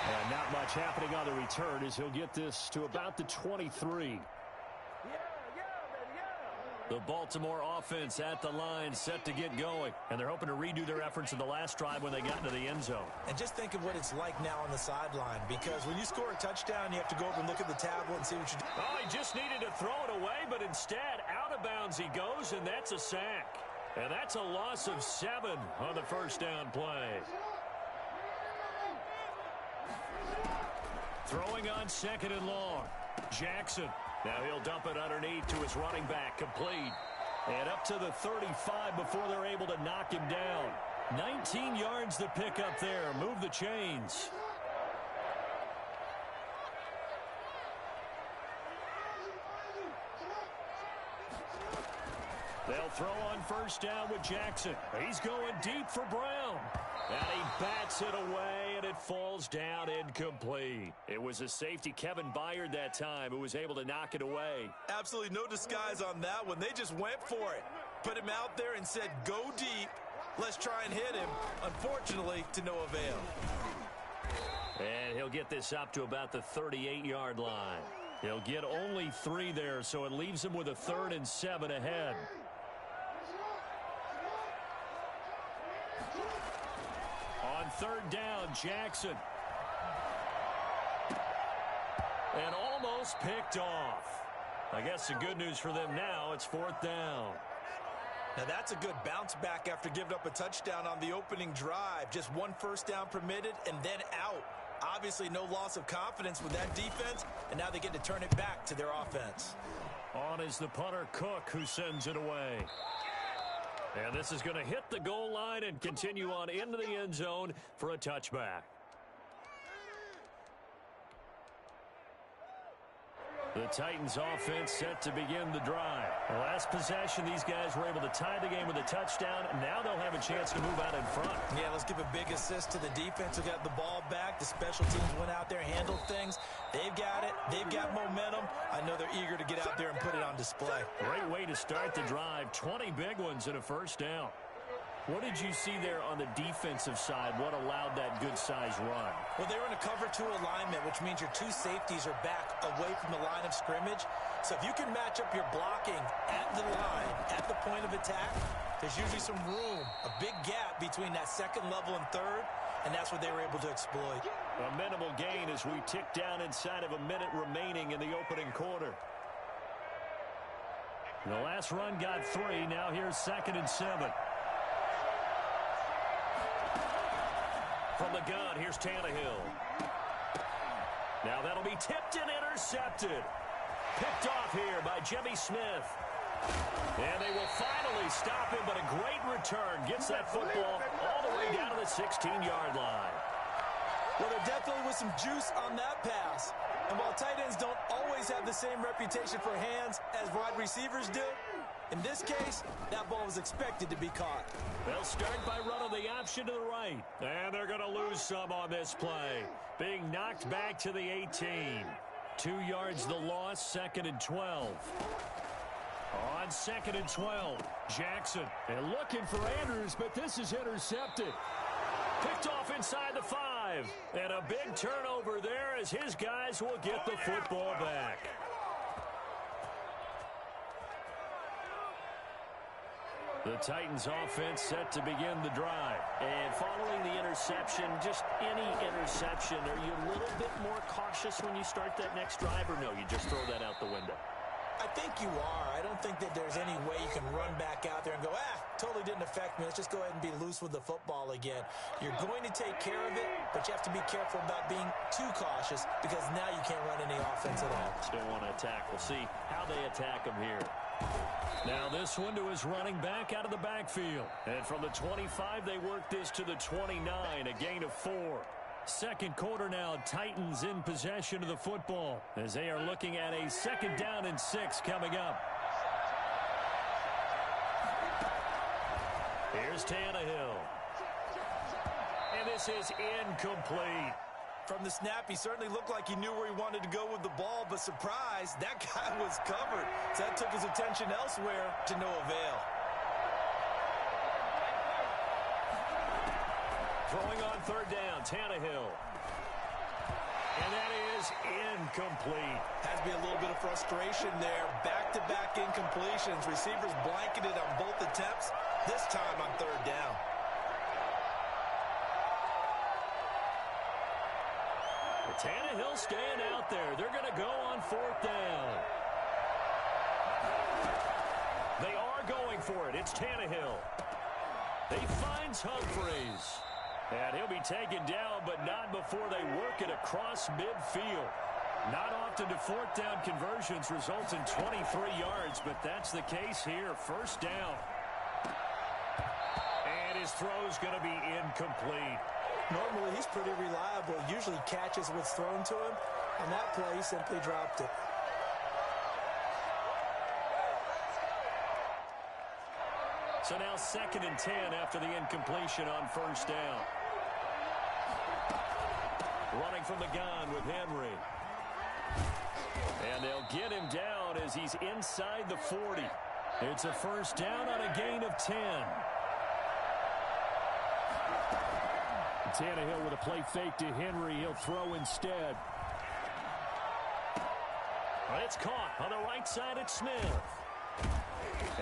And not much happening on the return as he'll get this to about the 23. The Baltimore offense at the line set to get going. And they're hoping to redo their efforts in the last drive when they got into the end zone. And just think of what it's like now on the sideline. Because when you score a touchdown, you have to go over and look at the tablet and see what you do. Oh, he just needed to throw it away, but instead, out of bounds he goes, and that's a sack. And that's a loss of 7 on the first down play. Throwing on second and long. Jackson. Now he'll dump it underneath to his running back. Complete. And up to the 35 before they're able to knock him down. 19 yards to pick up there. Move the chains. They'll throw on first down with Jackson. He's going deep for Brown. And he bats it away, and it falls down incomplete. It was a safety, Kevin Byard, that time, who was able to knock it away. Absolutely no disguise on that one. They just went for it. Put him out there and said, go deep. Let's try and hit him. Unfortunately, to no avail. And he'll get this up to about the 38-yard line. He'll get only 3 there, so it leaves him with a 3rd and 7 ahead. On third down, Jackson. And almost picked off. I guess the good news for them now, it's 4th down. Now that's a good bounce back after giving up a touchdown on the opening drive. Just 1 first down permitted and then out. Obviously no loss of confidence with that defense, and now they get to turn it back to their offense. On is the punter, Cook, who sends it away. And this is going to hit the goal line and continue on into the end zone for a touchback. The Titans offense set to begin the drive. The last possession, these guys were able to tie the game with a touchdown. Now they'll have a chance to move out in front. Yeah, let's give a big assist to the defense who got the ball back. The special teams went out there, handled things. They've got it. They've got momentum. I know they're eager to get out there and put it on display. Great way to start the drive. 20 big ones and a first down. What did you see there on the defensive side? What allowed that good-sized run? Well, they were in a cover 2 alignment, which means your 2 safeties are back away from the line of scrimmage. So if you can match up your blocking at the line, at the point of attack, there's usually some room, a big gap between that second level and third, and that's what they were able to exploit. A minimal gain as we tick down inside of a minute remaining in the opening quarter. The last run got 3. Now here's 2nd and 7. From the gun, here's Tannehill. Now that'll be tipped and intercepted. Picked off here by Jimmy Smith. And they will finally stop him, but a great return. Gets that football all the way down to the 16-yard line. Well, there definitely was some juice on that pass. And while tight ends don't always have the same reputation for hands as wide receivers do, in this case, that ball was expected to be caught. They'll start by running the option to the right. And they're going to lose some on this play. Being knocked back to the 18. 2 yards the loss, 2nd and 12. On 2nd and 12, Jackson. And looking for Andrews, but this is intercepted. Picked off inside the 5. And a big turnover there as his guys will get the football back. The Titans offense set to begin the drive. And following the interception, just any interception, are you a little bit more cautious when you start that next drive, or no, you just throw that out the window? I think you are. I don't think that there's any way you can run back out there and go, totally didn't affect me. Let's just go ahead and be loose with the football again. You're going to take care of it, but you have to be careful about being too cautious because now you can't run any offense at all. Still want to attack. We'll see how they attack him here. Now this one to his running back out of the backfield. And from the 25, they work this to the 29, a gain of 4. Second quarter now, Titans in possession of the football as they are looking at a 2nd down and 6 coming up. Here's Tannehill. And this is incomplete. From the snap, he certainly looked like he knew where he wanted to go with the ball, but surprise, that guy was covered. So that took his attention elsewhere to no avail. Throwing on 3rd down, Tannehill. And that is incomplete. Has to be a little bit of frustration there. Back-to-back incompletions. Receivers blanketed on both attempts, this time on 3rd down. Tannehill staying out there. They're going to go on 4th down. They are going for it. It's Tannehill. He finds Humphreys. And he'll be taken down, but not before they work it across midfield. Not often do fourth down conversions result in 23 yards, but that's the case here. First down. And his throw's going to be incomplete. Normally, he's pretty reliable. Usually catches what's thrown to him. On that play, he simply dropped it. So now 2nd and 10 after the incompletion on first down. Running from the gun with Henry. And they'll get him down as he's inside the 40. It's a first down on a gain of 10. Tannehill with a play fake to Henry. He'll throw instead. It's caught on the right side at Smith.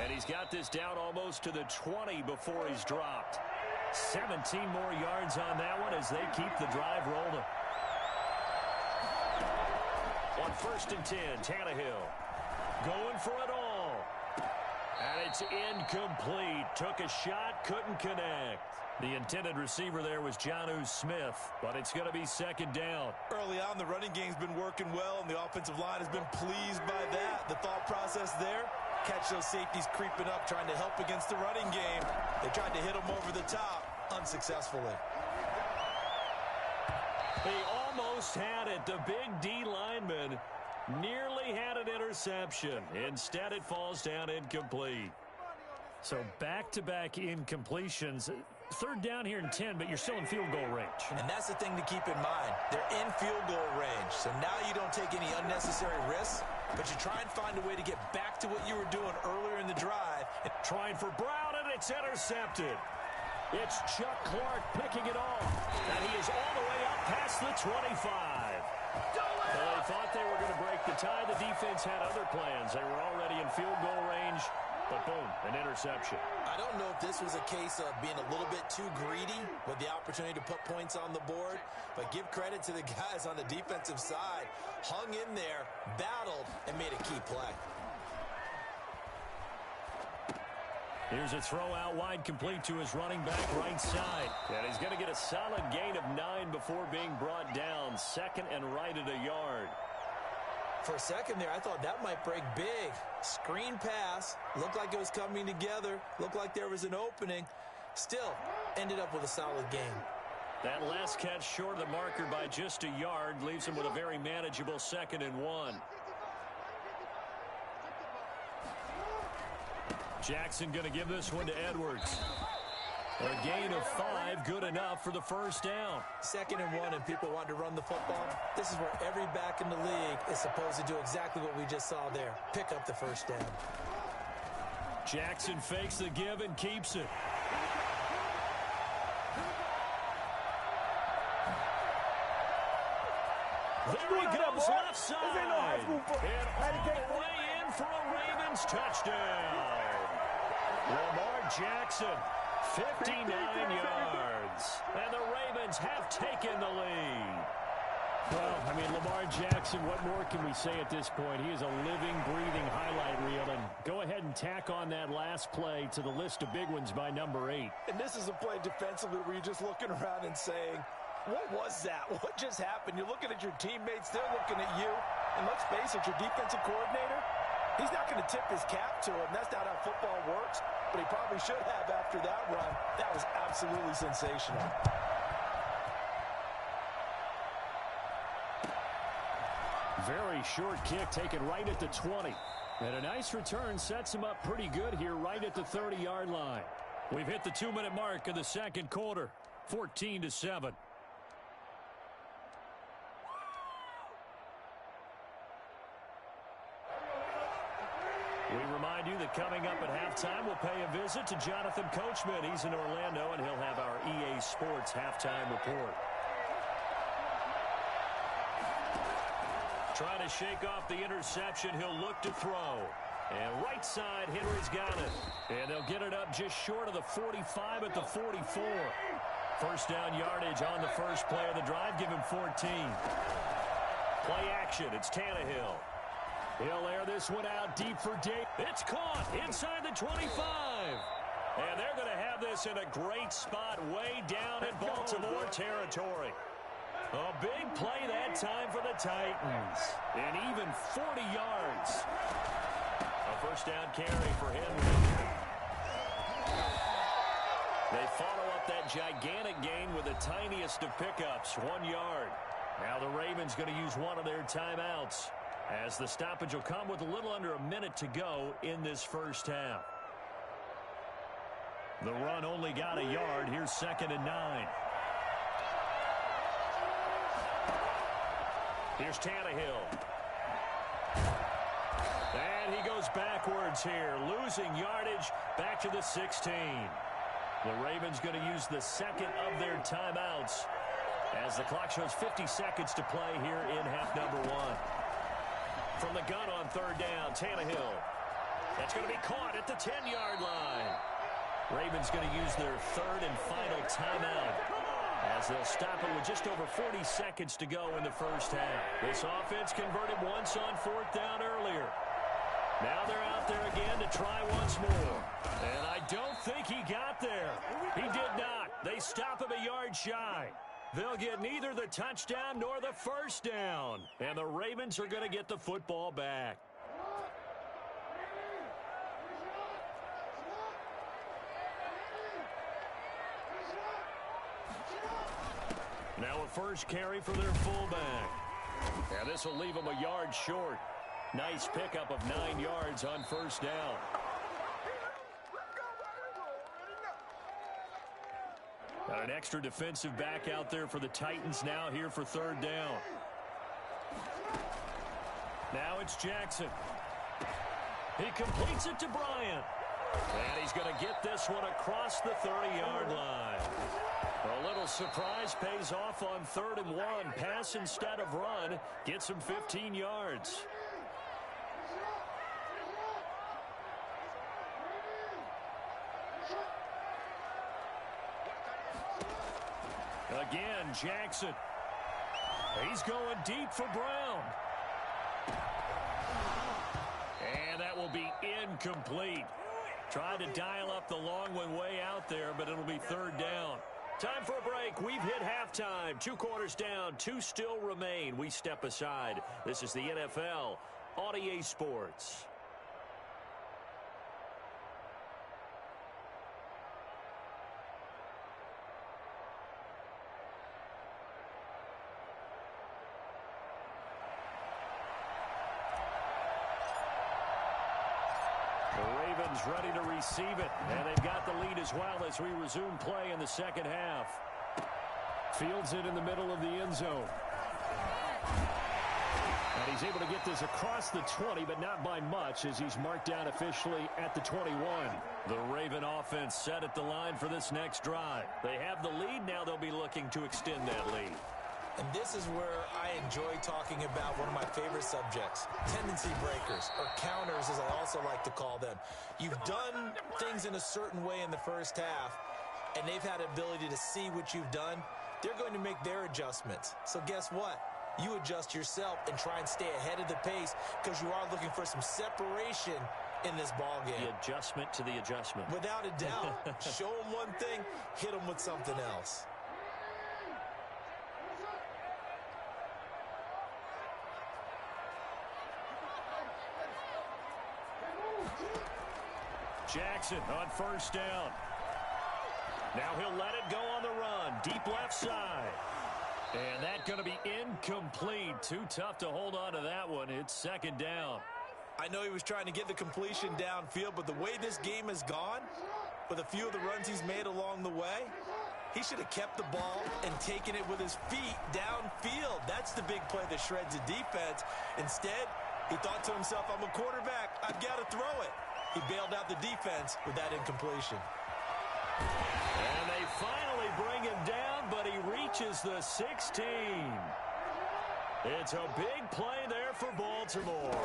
And he's got this down almost to the 20 before he's dropped. 17 more yards on that one as they keep the drive rolling. On 1st and 10, Tannehill going for it all. And it's incomplete. Took a shot, couldn't connect. The intended receiver there was Jonnu Smith, but it's going to be 2nd down. Early on, the running game's been working well, and the offensive line has been pleased by that. The thought process there, catch those safeties creeping up, trying to help against the running game. They tried to hit them over the top, unsuccessfully. He almost had it. The big D lineman nearly had an interception. Instead, it falls down incomplete. So back-to-back incompletions. 3rd down here in 10, but you're still in field goal range. And that's the thing to keep in mind. They're in field goal range. So now you don't take any unnecessary risks, but you try and find a way to get back to what you were doing earlier in the drive. Trying for Brown, and it's intercepted. It's Chuck Clark picking it off. And he is all the way up past the 25. Well, they thought they were going to break the tie. The defense had other plans. They were already in field goal range. But boom, an interception. I don't know if this was a case of being a little bit too greedy with the opportunity to put points on the board, but give credit to the guys on the defensive side. Hung in there, battled, and made a key play. Here's a throw out wide, complete to his running back right side. And he's going to get a solid gain of 9 before being brought down. 2nd and right at a yard. For a second there, I thought that might break big. Screen pass. Looked like it was coming together. Looked like there was an opening. Still, ended up with a solid game. That last catch short of the marker by just a yard leaves him with a very manageable 2nd and 1. Jackson going to give this one to Edwards. A gain of 5, good enough for the first down. 2nd and 1, and people want to run the football. This is where every back in the league is supposed to do exactly what we just saw there. Pick up the first down. Jackson fakes the give and keeps it. There he goes, left side. And all the way in for a Ravens touchdown. Lamar Jackson. 59 yards. And the Ravens have taken the lead. Well, I mean, Lamar Jackson, what more can we say at this point? He is a living, breathing highlight reel. And go ahead and tack on that last play to the list of big ones by number 8. And this is a play defensively where you're just looking around and saying, what was that? What just happened? You're looking at your teammates. They're looking at you. And let's face it, your defensive coordinator, he's not going to tip his cap to him. That's not how football works. But he probably should have after that run. That was absolutely sensational. Very short kick taken right at the 20. And a nice return sets him up pretty good here right at the 30-yard line. We've hit the 2-minute mark of the 2nd quarter. 14-7. We remind you that coming up at halftime, we'll pay a visit to Jonathan Coachman. He's in Orlando, and he'll have our EA Sports halftime report. Trying to shake off the interception. He'll look to throw. And right side, Henry's got it. And they'll get it up just short of the 45 at the 44. First down yardage on the first play of the drive. Give him 14. Play action. It's Tannehill. He'll air this one out deep for Dave. It's caught inside the 25. And they're going to have this in a great spot way down in Baltimore territory. A big play that time for the Titans. And even 40 yards. A first down carry for Henry. They follow up that gigantic gain with the tiniest of pickups, 1 yard. Now the Ravens going to use one of their timeouts, as the stoppage will come with a little under a minute to go in this first half. The run only got a yard. Here's 2nd and 9. Here's Tannehill. And he goes backwards here, losing yardage back to the 16. The Ravens going to use the second of their timeouts as the clock shows 50 seconds to play here in half number 1. From the gun on 3rd down, Tannehill. That's going to be caught at the 10-yard line. Ravens going to use their 3rd and final timeout as they'll stop it with just over 40 seconds to go in the first half. This offense converted once on 4th down earlier. Now they're out there again to try once more. And I don't think he got there. He did not. They stop him a yard shy. They'll get neither the touchdown nor the first down. And the Ravens are going to get the football back. Now a first carry for their fullback. And this will leave them a yard short. Nice pickup of 9 yards on first down. Got an extra defensive back out there for the Titans now here for 3rd down. Now it's Jackson. He completes it to Bryant. And he's going to get this one across the 30-yard line. A little surprise pays off on 3rd and 1. Pass instead of run. Gets him 15 yards. Again, Jackson. He's going deep for Brown. And that will be incomplete. Tried to dial up the long one way out there, but it'll be 3rd down. Time for a break. We've hit halftime. 2 quarters down. 2 still remain. We step aside. This is the NFL on EA Sports. Ready to receive it, and they've got the lead as well as we resume play in the second half. Fields it in the middle of the end zone. And he's able to get this across the 20, but not by much, as he's marked down officially at the 21. The Raven offense set at the line for this next drive. They have the lead. Now they'll be looking to extend that lead. And this is where I enjoy talking about one of my favorite subjects, tendency breakers, or counters as I also like to call them. You've done things in a certain way in the first half, and they've had the ability to see what you've done. They're going to make their adjustments. So guess what? You adjust yourself and try and stay ahead of the pace because you are looking for some separation in this ball game. The adjustment to the adjustment. Without a doubt. Show them one thing, hit them with something else. Jackson on first down. Now he'll let it go on the run. Deep left side. And that's going to be incomplete. Too tough to hold on to that one. It's 2nd down. I know he was trying to get the completion downfield, but the way this game has gone, with a few of the runs he's made along the way, he should have kept the ball and taken it with his feet downfield. That's the big play that shreds the defense. Instead, he thought to himself, I'm a quarterback. I've got to throw it. He bailed out the defense with that incompletion. And they finally bring him down, but he reaches the 16. It's a big play there for Baltimore.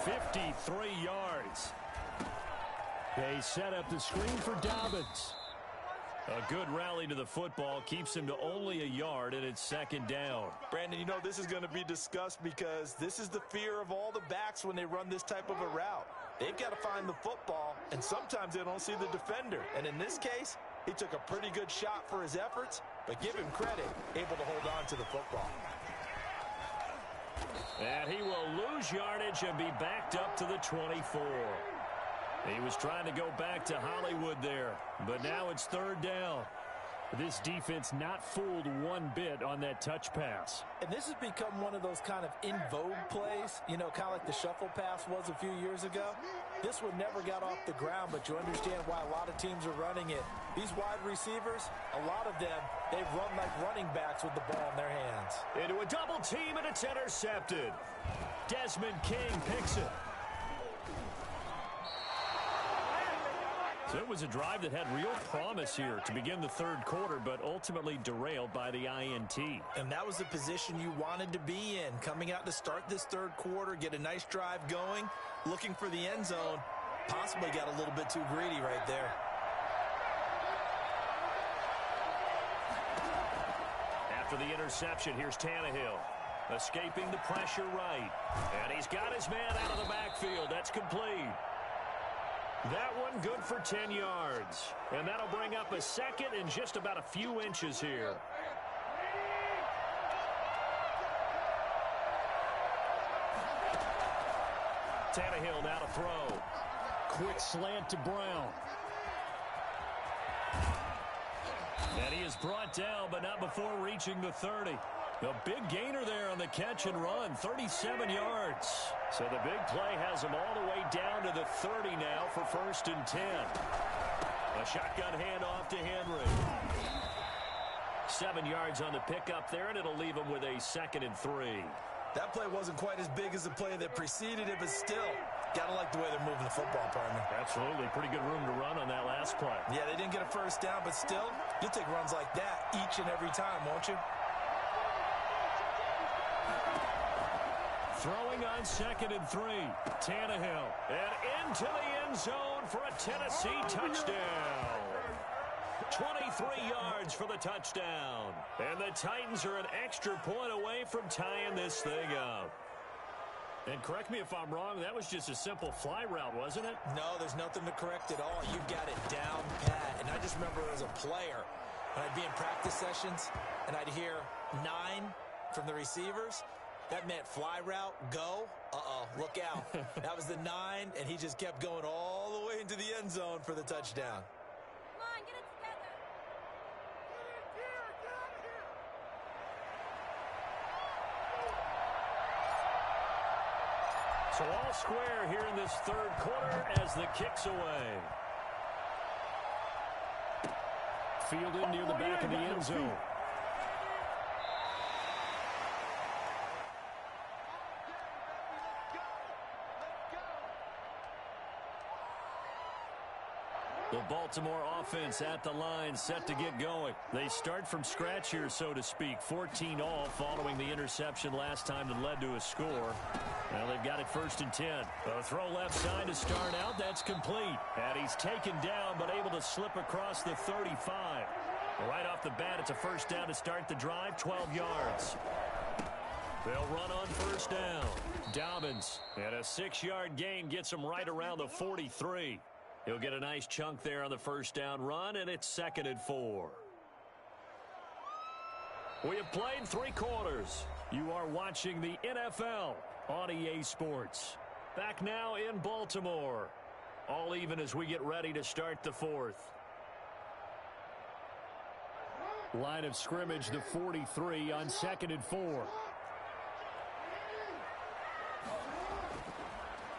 53 yards. They set up the screen for Dobbins. A good rally to the football keeps him to only a yard, and it's second down. Brandon, you know this is going to be discussed because this is the fear of all the backs when they run this type of a route. They've got to find the football, and sometimes they don't see the defender. And in this case, he took a pretty good shot for his efforts, but give him credit, able to hold on to the football. And he will lose yardage and be backed up to the 24. He was trying to go back to Hollywood there, but now it's third down. This defense not fooled one bit on that touch pass. And this has become one of those kind of in vogue plays, you know, kind of like the shuffle pass was a few years ago. This one never got off the ground, but you understand why a lot of teams are running it. These wide receivers, a lot of them, they run like running backs with the ball in their hands. Into a double team, and it's intercepted. Desmond King picks it. So it was a drive that had real promise here to begin the third quarter, but ultimately derailed by the INT. And that was the position you wanted to be in, coming out to start this third quarter, get a nice drive going, looking for the end zone. Possibly got a little bit too greedy right there. After the interception, here's Tannehill. Escaping the pressure right. And he's got his man out of the backfield. That's complete. That one good for 10 yards. And that'll bring up a second and just about a few inches here. Tannehill now to throw. Quick slant to Brown. And he is brought down, but not before reaching the 30. A big gainer there on the catch and run, 37 yards. So the big play has him all the way down to the 30 now for 1st and 10. A shotgun handoff to Henry. 7 yards on the pickup there, and it'll leave him with a 2nd and 3. That play wasn't quite as big as the play that preceded it, but still, gotta like the way they're moving the football, partner. Absolutely. Pretty good room to run on that last play. Yeah, they didn't get a first down, but still, you'll take runs like that each and every time, won't you? Throwing on 2nd and 3. Tannehill. And into the end zone for a Tennessee touchdown. 23 yards for the touchdown. And the Titans are an extra point away from tying this thing up. And correct me if I'm wrong, that was just a simple fly route, wasn't it? No, there's nothing to correct at all. You've got it down pat. And I just remember as a player, when I'd be in practice sessions, and I'd hear 9 from the receivers, that meant fly route, go, look out. That was the 9, and he just kept going all the way into the end zone for the touchdown. Come on, get it together. So all square here in this third quarter as the kick's away. Fielded near the back of the end zone. The Baltimore offense at the line, set to get going. They start from scratch here, so to speak. 14 all following the interception last time that led to a score. Now they've got it 1st and 10. A throw left side to start out. That's complete. And he's taken down, but able to slip across the 35. Right off the bat, it's a 1st down to start the drive, 12 yards. They'll run on 1st down. Dobbins, and a 6-yard gain gets him right around the 43. He'll get a nice chunk there on the 1st down run, and it's 2nd and 4. We have played 3 quarters. You are watching the NFL on EA Sports. Back now in Baltimore. All even as we get ready to start the 4th. Line of scrimmage, the 43 on 2nd and 4.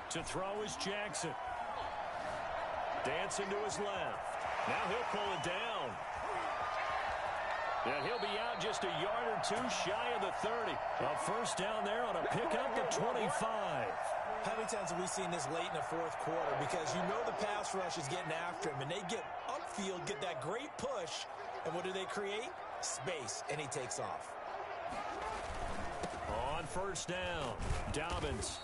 To throw is Jackson. Dancing to his left. Now he'll pull it down. And he'll be out just a yard or 2 shy of the 30. A 1st down there on a pickup at 25. How many times have we seen this late in the 4th quarter? Because you know the pass rush is getting after him, and they get upfield, get that great push, and what do they create? Space, and he takes off. On 1st down, Dobbins.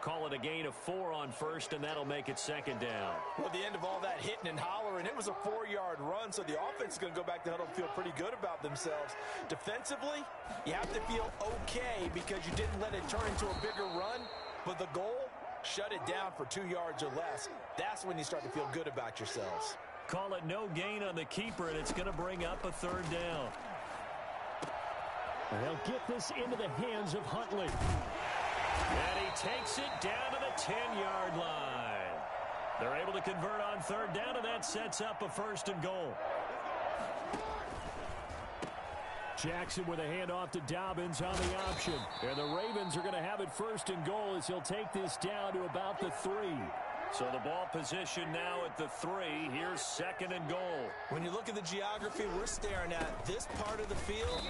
Call it a gain of 4 on first, and that'll make it second down. Well, at the end of all that hitting and hollering, it was a 4-yard run, so the offense is going to go back to huddle and feel pretty good about themselves. Defensively, you have to feel okay because you didn't let it turn into a bigger run, but the goal, shut it down for 2 yards or less. That's when you start to feel good about yourselves. Call it no gain on the keeper, and it's going to bring up a third down. And they'll get this into the hands of Huntley. And he takes it down to the 10-yard line. They're able to convert on third down, and that sets up a first and goal. Jackson with a handoff to Dobbins on the option. And the Ravens are going to have it first and goal as he'll take this down to about the 3. So the ball position now at the 3. Here's second and goal. When you look at the geography we're staring at, this part of the field,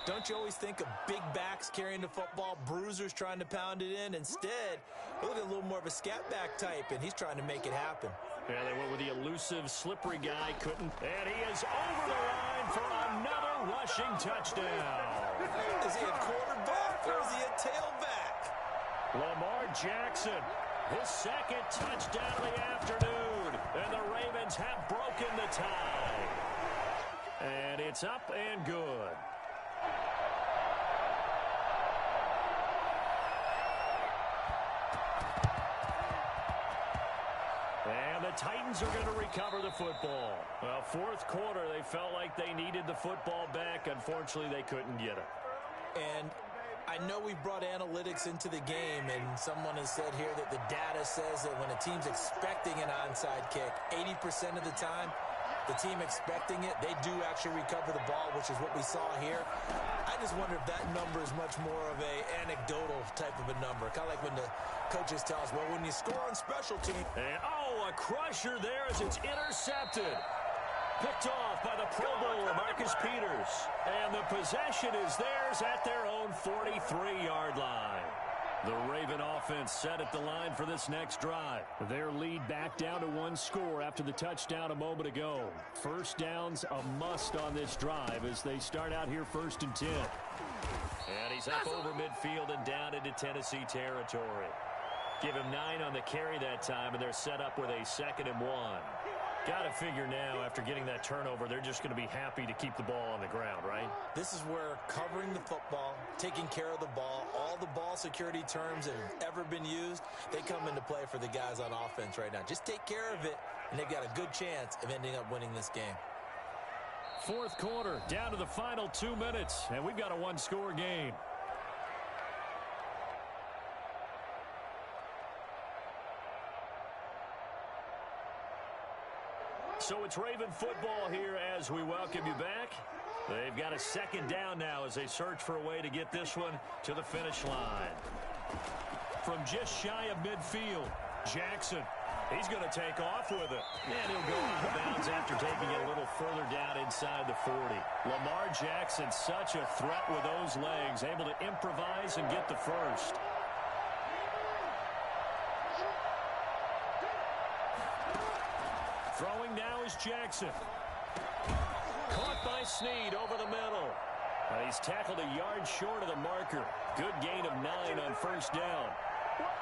don't you always think of big backs carrying the football, bruisers trying to pound it in? Instead, look at a little more of a scat back type, and he's trying to make it happen. Yeah, they went with the elusive, slippery guy. Couldn't. And he is over the line for another rushing touchdown. Is he a quarterback or is he a tailback? Lamar Jackson, his second touchdown of the afternoon. And the Ravens have broken the tie. And it's up and good. And the Titans are going to recover the football. Well, fourth quarter, they felt like they needed the football back. Unfortunately, they couldn't get it. And I know we brought analytics into the game, and someone has said here that the data says that when a team's expecting an onside kick, 80% of the time, the team expecting it, they do actually recover the ball, which is what we saw here. I just wonder if that number is much more of a anecdotal type of a number. Kind of like when the coaches tell us, well, when you score on special team. And, a crusher there as it's intercepted. Picked off by the Pro Bowler, Marcus Peters. And the possession is theirs at their own 43-yard line. The Raven offense set at the line for this next drive. Their lead back down to 1 score after the touchdown a moment ago. First down's a must on this drive as they start out here 1st and 10. And he's up over midfield and down into Tennessee territory. Give him 9 on the carry that time, and they're set up with a 2nd and 1. Got to figure now, after getting that turnover, they're just going to be happy to keep the ball on the ground, right? This is where covering the football, taking care of the ball, all the ball security terms that have ever been used, they come into play for the guys on offense right now. Just take care of it, and they've got a good chance of ending up winning this game. Fourth quarter, down to the final 2 minutes, and we've got a 1-score game. So it's Raven football here as we welcome you back. They've got a 2nd down now as they search for a way to get this one to the finish line. From just shy of midfield, Jackson, he's going to take off with it. And he'll go out of bounds after taking it a little further down inside the 40. Lamar Jackson, such a threat with those legs, able to improvise and get the first. Throwing now is Jackson. Caught by Snead over the middle. And he's tackled a yard short of the marker. Good gain of 9 on first down.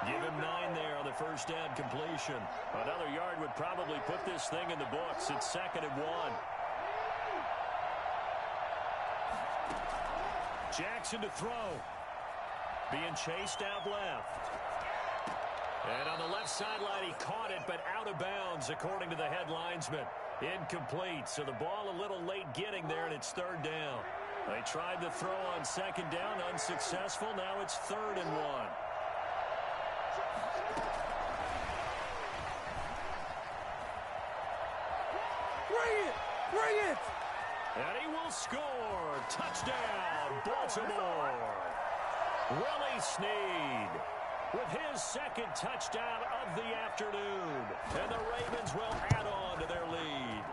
Give him 9 there on the first down completion. Another yard would probably put this thing in the books. It's 2nd and 1. Jackson to throw. Being chased out left. And on the left sideline, he caught it, but out of bounds, according to the head linesman. Incomplete, so the ball a little late getting there, and it's 3rd down. They tried to throw on 2nd down, unsuccessful. Now it's 3rd and 1. Bring it! And he will score. Touchdown, Baltimore. Willie Snead with his 2nd touchdown of the afternoon. And the Ravens will add on to their lead.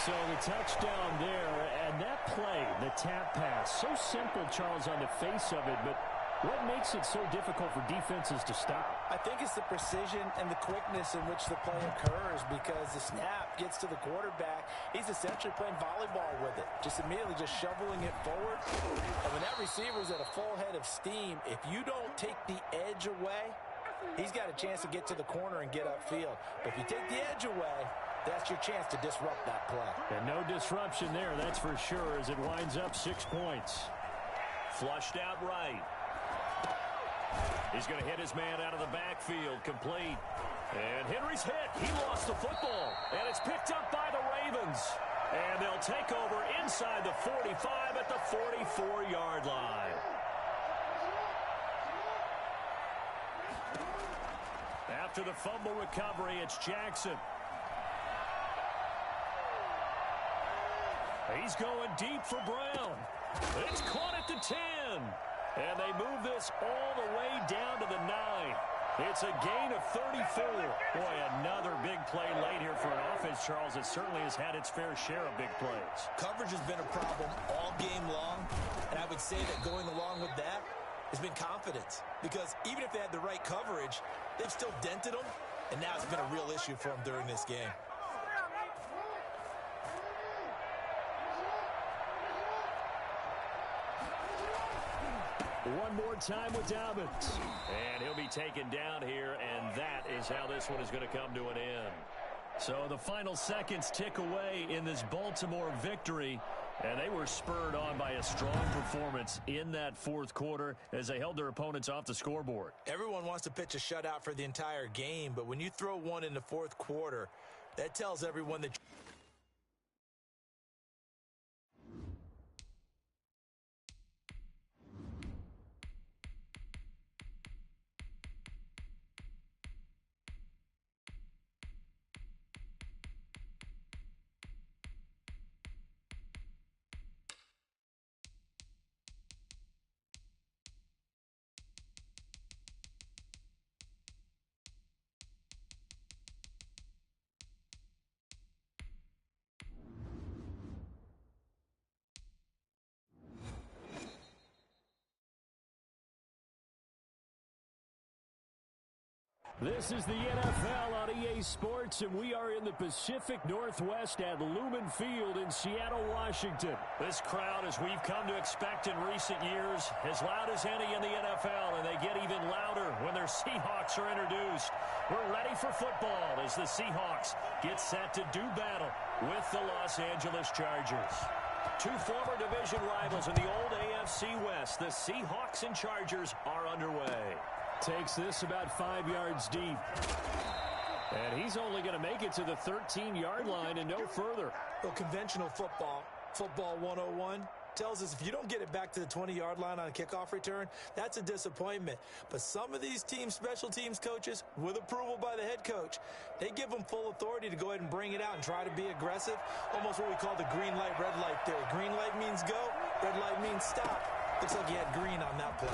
So the touchdown there, and that play, the tap pass, so simple, Charles, on the face of it, but what makes it so difficult for defenses to stop? I think it's the precision and the quickness in which the play occurs, because the snap gets to the quarterback. He's essentially playing volleyball with it, just immediately just shoveling it forward. And when that receiver's at a full head of steam, if you don't take the edge away, He's got a chance to get to the corner and get upfield. But if you take the edge away, that's your chance to disrupt that play. And no disruption there, that's for sure, as it winds up 6 points. Flushed out right. He's going to hit his man out of the backfield, complete. And Henry's hit. He lost the football. And it's picked up by the Ravens. And they'll take over inside the 45 at the 44-yard line. After the fumble recovery, it's Jackson. He's going deep for Brown. It's caught at the 10. And they move this all the way down to the 9. It's a gain of 34. Boy, another big play late here for an offense, Charles. It certainly has had its fair share of big plays. Coverage has been a problem all game long, and I would say that going along with that has been confidence. Because even if they had the right coverage, they've still dented them, and now it's been a real issue for them during this game. One more time with Dobbins. And he'll be taken down here, and that is how this one is going to come to an end. So the final seconds tick away in this Baltimore victory, and they were spurred on by a strong performance in that fourth quarter as they held their opponents off the scoreboard. Everyone wants to pitch a shutout for the entire game, but when you throw one in the fourth quarter, that tells everyone that This is the NFL on EA Sports, and we are in the Pacific Northwest at Lumen Field in Seattle, Washington. This crowd, as we've come to expect in recent years, as loud as any in the NFL, and they get even louder when their Seahawks are introduced. We're ready for football as the Seahawks get set to do battle with the Los Angeles Chargers. Two former division rivals in the old AFC West, the Seahawks and Chargers, are underway. Takes this about 5 yards deep. And he's only going to make it to the 13-yard line and no further. well, conventional football 101, tells us if you don't get it back to the 20-yard line on a kickoff return, that's a disappointment. But some of these teams, special teams coaches, with approval by the head coach, they give them full authority to go ahead and bring it out and try to be aggressive. Almost what we call the green light, red light theory. Green light means go, red light means stop. Looks like he had green on that play.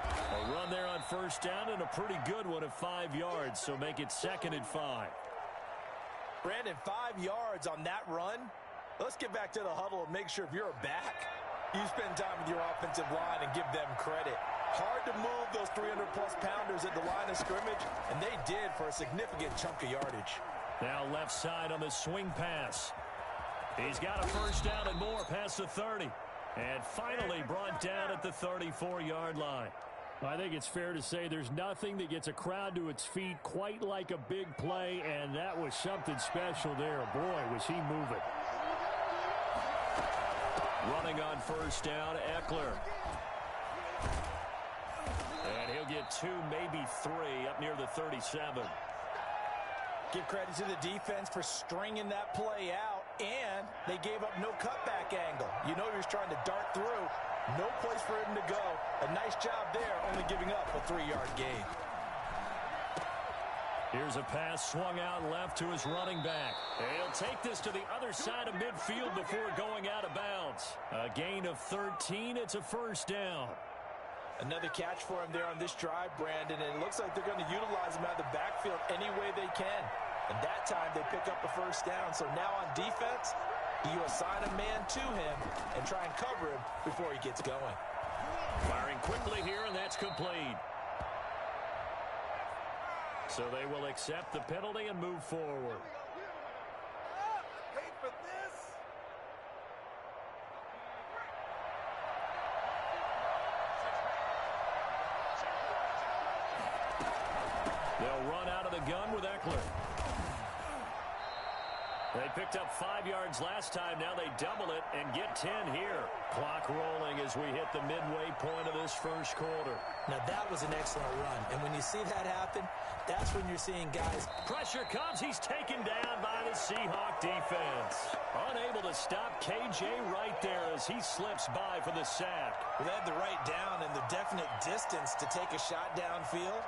A run there on first down and a pretty good one of 5 yards, so make it 2nd and 5. Brandon, 5 yards on that run. Let's get back to the huddle and make sure if you're a back, you spend time with your offensive line and give them credit. Hard to move those 300-plus pounders at the line of scrimmage, and they did for a significant chunk of yardage. Now left side on the swing pass. He's got a first down and more past the 30. And finally brought down at the 34-yard line. I think it's fair to say there's nothing that gets a crowd to its feet quite like a big play, and that was something special there. Boy, was he moving. Running on first down, Eckler. And he'll get 2, maybe 3, up near the 37. Give credit to the defense for stringing that play out, and they gave up no cutback angle. You know he was trying to dart through. No place for him to go. A nice job there, only giving up a 3-yard gain. Here's a pass swung out left to his running back. And he'll take this to the other side of midfield before going out of bounds. A gain of 13. It's a first down. Another catch for him there on this drive, Brandon, and it looks like they're going to utilize him out of the backfield any way they can. And that time they pick up the first down. So now on defense, you assign a man to him and try and cover him before he gets going. Firing quickly here, and that's complete. So they will accept the penalty and move forward. Wait for this. Eckler. They picked up 5 yards last time. Now they double it and get 10 here. Clock rolling as we hit the midway point of this first quarter. Now that was an excellent run. And when you see that happen, that's when you're seeing guys. Pressure comes. He's taken down by the Seahawk defense. Unable to stop KJ right there as he slips by for the sack. They had the right down and the definite distance to take a shot downfield.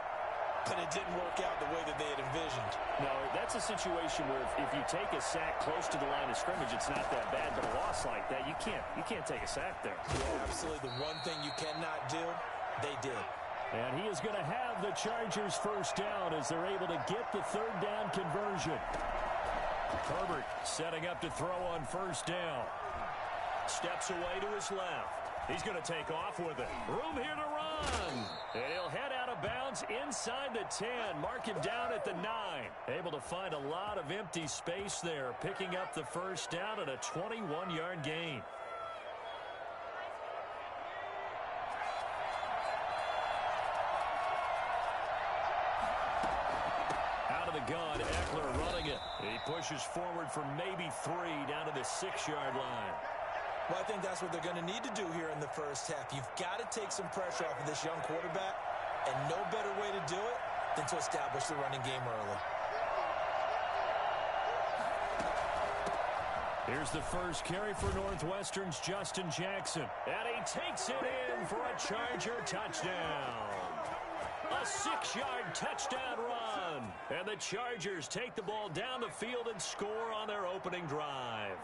But it didn't work out the way that they had envisioned. No, that's a situation where if you take a sack close to the line of scrimmage, it's not that bad. But a loss like that, you can't take a sack there. Yeah, absolutely. The one thing you cannot do, they did. And he is going to have the Chargers first down as they're able to get the third down conversion. Herbert setting up to throw on first down. Steps away to his left. He's going to take off with it. Room here to run. And he'll head out of bounds inside the 10. Mark him down at the 9. Able to find a lot of empty space there. Picking up the first down and a 21-yard gain. Out of the gun, Eckler running it. He pushes forward for maybe 3 down to the 6-yard line. Well, I think that's what they're going to need to do here in the first half. You've got to take some pressure off of this young quarterback, and no better way to do it than to establish the running game early. Here's the first carry for Northwestern's Justin Jackson. And he takes it in for a Charger touchdown. A 6-yard touchdown run. And the Chargers take the ball down the field and score on their opening drive.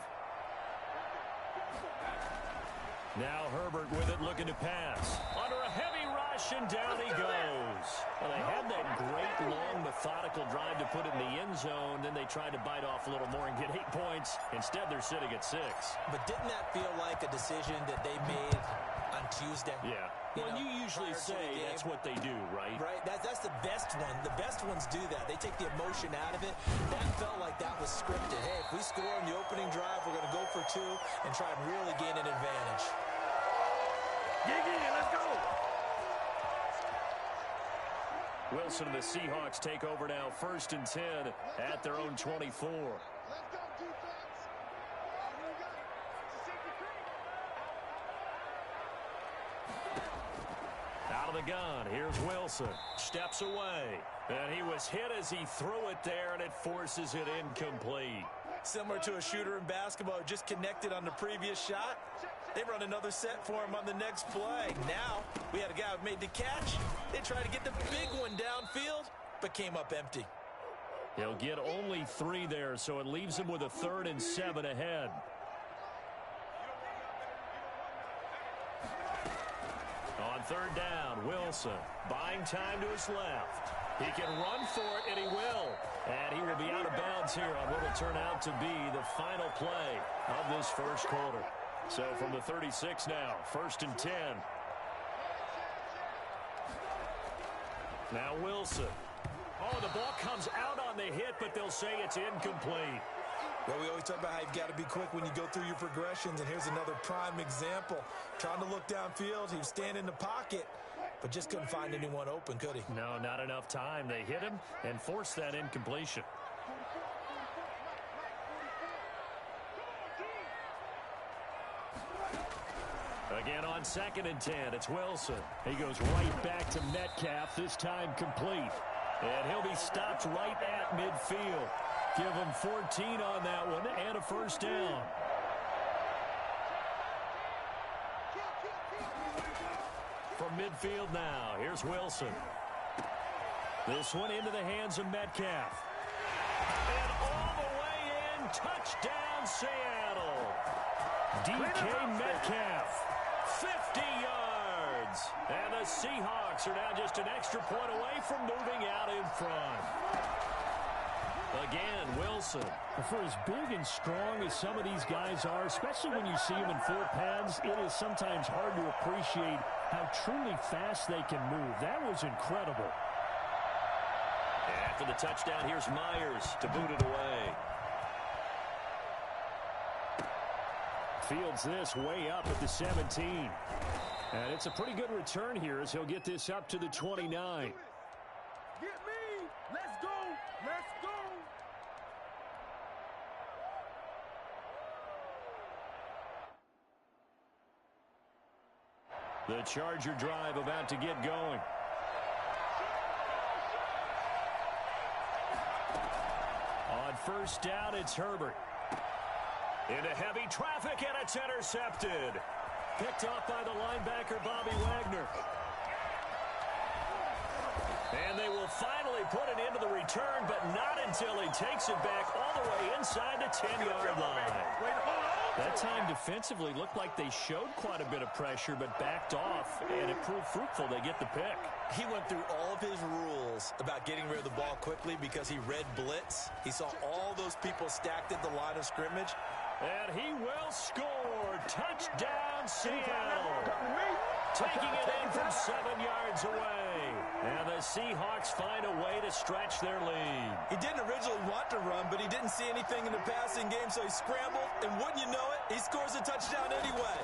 Now Herbert with it, looking to pass. Under a heavy rush, and down he goes. Well, they had that great, long, methodical drive to put it in the end zone. Then they tried to bite off a little more and get 8 points. Instead, they're sitting at 6. But didn't that feel like a decision that they made on Tuesday? Yeah. Well, you usually say that's what they do, right? Right. That's the best one. The best ones do that. They take the emotion out of it. That felt like that was scripted. Hey, if we score in the opening drive, we're going to go for 2 and try and really gain an advantage. Let's go. Wilson and the Seahawks take over now, 1st and 10 at their own 24. Out of the gun, here's Wilson. Steps away. And he was hit as he threw it there, and it forces it incomplete. Similar to a shooter in basketball, just connected on the previous shot. They run another set for him on the next play. Now, we had a guy who made the catch. They tried to get the big one downfield, but came up empty. He'll get only 3 there, so it leaves him with a 3rd and 7 ahead. On 3rd down, Wilson buying time to his left. He can run for it, and he will. And he will be out of bounds here on what will turn out to be the final play of this first quarter. So from the 36 now, 1st and 10. Now Wilson. Oh, the ball comes out on the hit, but they'll say it's incomplete. Well, we always talk about how you've got to be quick when you go through your progressions, and here's another prime example. Trying to look downfield, he was standing in the pocket, but just couldn't find anyone open, could he? No, not enough time. They hit him and forced that incompletion. Again on 2nd and 10, it's Wilson. He goes right back to Metcalf, this time complete. And he'll be stopped right at midfield. Give him 14 on that one and a first down. From midfield now, here's Wilson. This one into the hands of Metcalf. And all the way in, touchdown Seattle. DK Metcalf. 50 yards. And the Seahawks are now just an extra point away from moving out in front. Again, Wilson. For as big and strong as some of these guys are, especially when you see them in 4 pads, it is sometimes hard to appreciate how truly fast they can move. That was incredible. After the touchdown, here's Myers to boot it away. Fields this way up at the 17. And it's a pretty good return here as he'll get this up to the 29. Get me! Let's go! Let's go! The Charger drive about to get going. On first down, it's Herbert. Into heavy traffic, and it's intercepted. Picked off by the linebacker, Bobby Wagner. And they will finally put it into the return, but not until he takes it back all the way inside the 10-yard line. That time defensively looked like they showed quite a bit of pressure, but backed off, and it proved fruitful. They get the pick. He went through all of his rules about getting rid of the ball quickly because he read blitz. He saw all those people stacked at the line of scrimmage. And he will score. Touchdown, Seattle. Taking it in from 7 yards away. And the Seahawks find a way to stretch their lead. He didn't originally want to run, but he didn't see anything in the passing game, so he scrambled. And wouldn't you know it, he scores a touchdown anyway.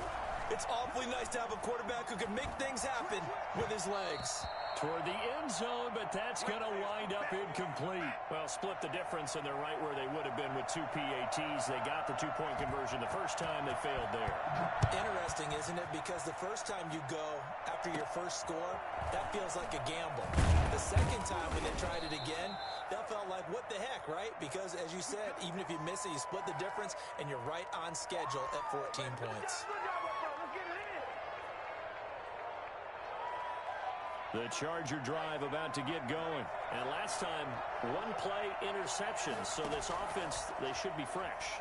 It's awfully nice to have a quarterback who can make things happen with his legs. Toward the end zone, but that's going to wind up incomplete. Well, split the difference, and they're right where they would have been with 2 PATs. They got the two-point conversion the first time. They failed there. Interesting, isn't it? Because the first time you go after your first score, that feels like a gamble. The second time when they tried it again, that felt like, what the heck, right? Because, as you said, even if you miss it, you split the difference, and you're right on schedule at 14 points. The Charger drive about to get going. And last time, one play interception. So this offense, they should be fresh.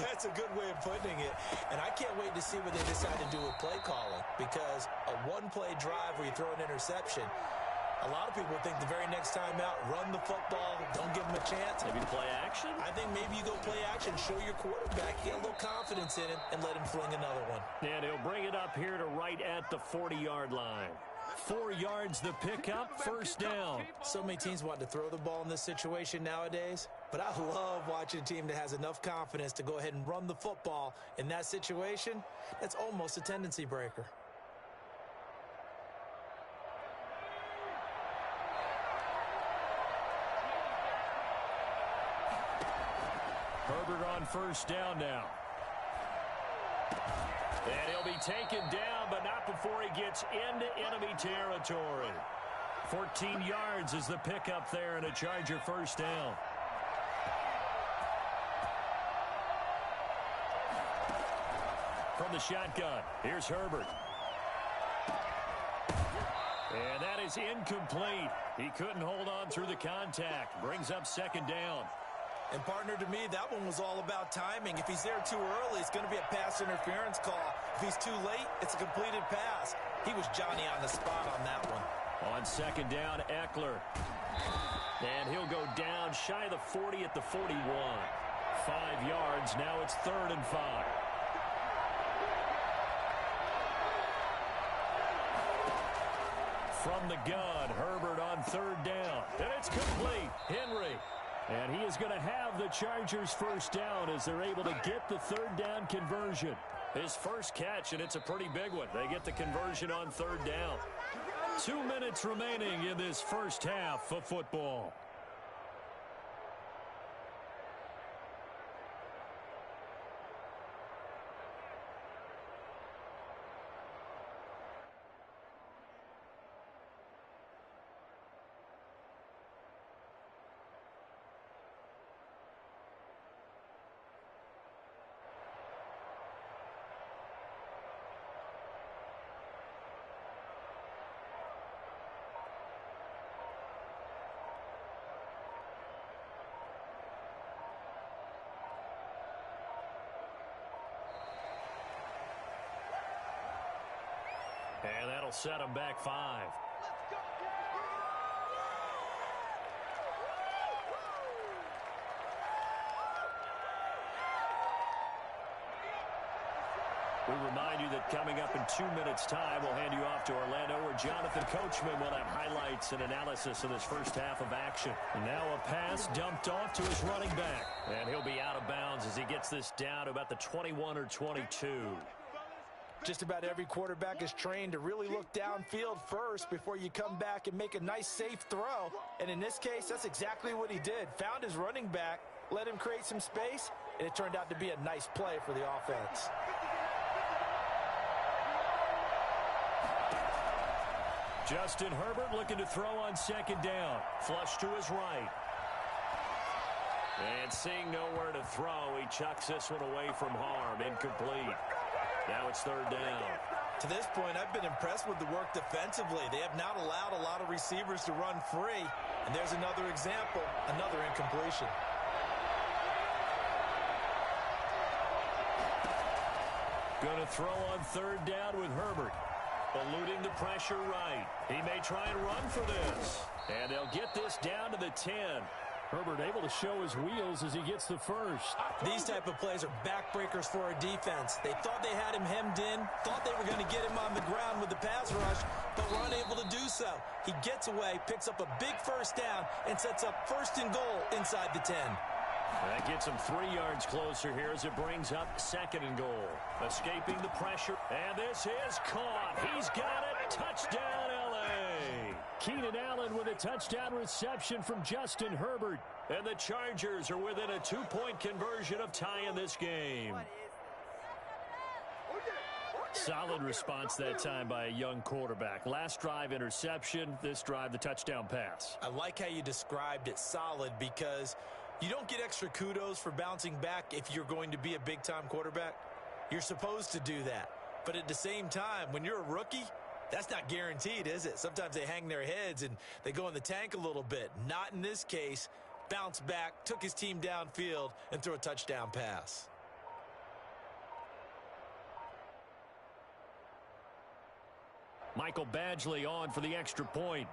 That's a good way of putting it. And I can't wait to see what they decide to do with play calling. Because a one-play drive where you throw an interception, a lot of people think the very next time out, run the football, don't give them a chance. Maybe play action? I think maybe you go play action, show your quarterback, get a little confidence in him, and let him fling another one. And he'll bring it up here to right at the 40-yard line. 4 yards the pickup, first down. So many teams want to throw the ball in this situation nowadays, but I love watching a team that has enough confidence to go ahead and run the football in that situation. That's almost a tendency breaker. Herbert on first down now. And he'll be taken down, but not before he gets into enemy territory. 14 yards is the pickup there, and a Charger first down. From the shotgun, here's Herbert. And that is incomplete. He couldn't hold on through the contact. Brings up second down. And, partner, to me, that one was all about timing. If he's there too early, it's going to be a pass interference call. If he's too late, it's a completed pass. He was Johnny on the spot on that one. On second down, Eckler. And he'll go down shy of the 40 at the 41. 5 yards. Now it's 3rd and 5. From the gun, Herbert on 3rd down. And it's complete. Henry. And he is going to have the Chargers first down as they're able to get the 3rd down conversion. His first catch, and it's a pretty big one. They get the conversion on 3rd down. 2 minutes remaining in this first half of football. And that'll set them back 5. We remind you that coming up in 2 minutes' time, we'll hand you off to Orlando, where Jonathan Coachman will have highlights and analysis of this first half of action. And now a pass dumped off to his running back. And he'll be out of bounds as he gets this down to about the 21 or 22. Just about every quarterback is trained to really look downfield first before you come back and make a nice, safe throw. And in this case, that's exactly what he did. Found his running back, let him create some space, and it turned out to be a nice play for the offense. Justin Herbert looking to throw on second down. Flush to his right. And seeing nowhere to throw, he chucks this one away from harm. Incomplete. Now it's third down. To this point, I've been impressed with the work defensively. They have not allowed a lot of receivers to run free. And there's another example, another incompletion. Going to throw on third down with Herbert. Eluding the pressure right. He may try and run for this. And they'll get this down to the 10. Herbert able to show his wheels as he gets the first. These type of plays are backbreakers for a defense. They thought they had him hemmed in, thought they were going to get him on the ground with the pass rush, but were unable to do so. He gets away, picks up a big first down, and sets up first and goal inside the 10. That gets him 3 yards closer here as it brings up second and goal. Escaping the pressure, and this is caught. He's got it. Touchdown, L.A. Keenan Allen with a touchdown reception from Justin Herbert. And the Chargers are within a 2-point conversion of tying this game. Solid response that time by a young quarterback. Last drive interception, this drive the touchdown pass. I like how you described it, solid, because you don't get extra kudos for bouncing back if you're going to be a big-time quarterback. You're supposed to do that. But at the same time, when you're a rookie, that's not guaranteed, is it? Sometimes they hang their heads and they go in the tank a little bit. Not in this case. Bounce back, took his team downfield, and threw a touchdown pass. Michael Badgley on for the extra point.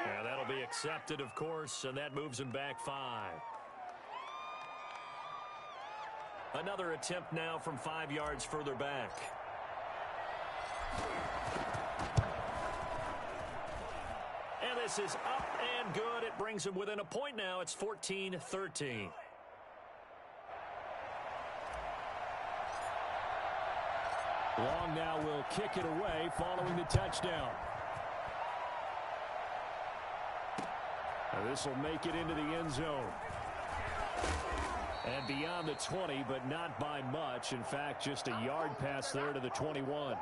Yeah, that'll be accepted, of course, and that moves him back 5. Another attempt now from 5 yards further back. And this is up and good. It brings him within a point now. It's 14-13. Long now will kick it away following the touchdown. This will make it into the end zone. And beyond the 20, but not by much. In fact, just a yard pass there to the 21.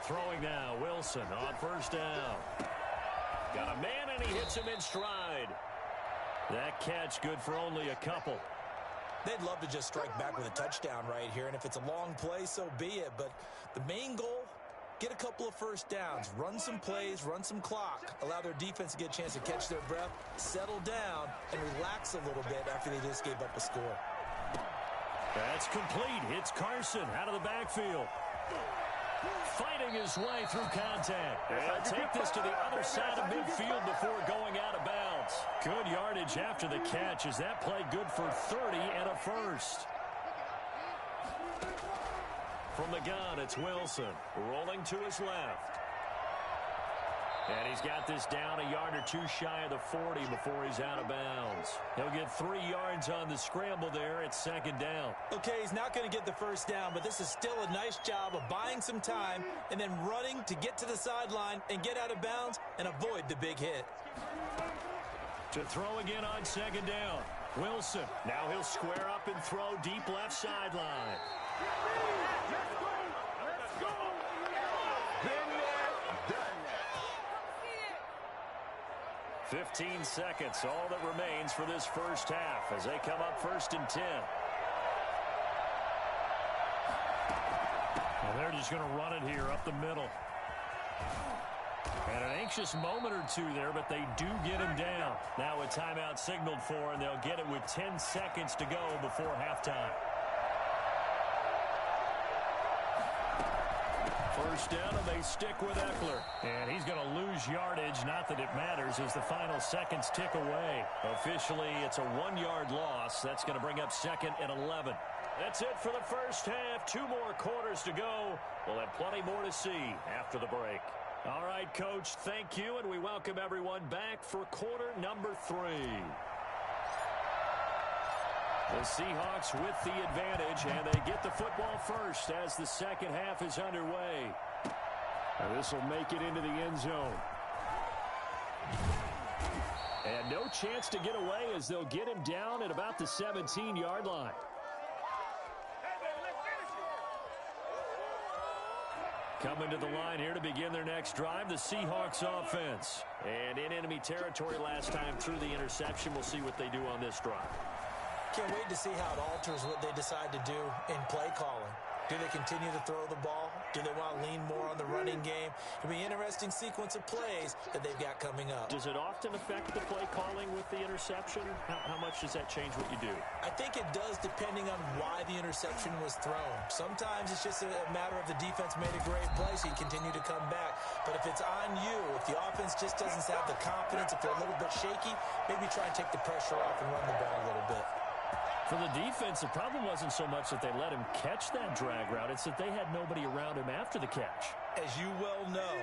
Throwing now, Wilson on first down. Got a man, and he hits him in stride. That catch good for only a couple. They'd love to just strike back with a touchdown right here, and if it's a long play, so be it. But the main goal, get a couple of first downs, run some plays, run some clock, allow their defense to get a chance to catch their breath, settle down, and relax a little bit after they just gave up a score. That's complete. It's Carson out of the backfield. Fighting his way through contact. And take this to the other side of midfield before going out of bounds. Good yardage after the catch. Is that play good for 30 and a first? From the gun, it's Wilson rolling to his left. And he's got this down a yard or two shy of the 40 before he's out of bounds. He'll get 3 yards on the scramble there. It's second down. Okay, he's not going to get the first down, but this is still a nice job of buying some time and then running to get to the sideline and get out of bounds and avoid the big hit. To throw again on second down. Wilson. Now he'll square up and throw deep left sideline. 15 seconds, all that remains for this first half as they come up first and 10. Well, they're just going to run it here up the middle. And an anxious moment or two there, but they do get him down. Now a timeout signaled for, and they'll get it with 10 seconds to go before halftime. First down, and they stick with Eckler. And he's going to lose yardage. Not that it matters as the final seconds tick away. Officially, it's a 1-yard loss. That's going to bring up second and 11. That's it for the first half. 2 more quarters to go. We'll have plenty more to see after the break. All right, Coach, thank you, and we welcome everyone back for quarter number 3. The Seahawks with the advantage, and they get the football first as the second half is underway. This will make it into the end zone. And no chance to get away as they'll get him down at about the 17-yard line. Coming to the line here to begin their next drive, the Seahawks offense. And in enemy territory last time through the interception. We'll see what they do on this drive. Can't wait to see how it alters what they decide to do in play calling. Do they continue to throw the ball? Do they want to lean more on the running game? It'll be an interesting sequence of plays that they've got coming up. Does it often affect the play calling with the interception? How much does that change what you do? I think it does depending on why the interception was thrown. Sometimes it's just a matter of the defense made a great play, so you continue to come back. But if it's on you, if the offense just doesn't have the confidence, if they're a little bit shaky, maybe try and take the pressure off and run the ball a little bit. For the defense, the problem wasn't so much that they let him catch that drag route. It's that they had nobody around him after the catch. As you well know,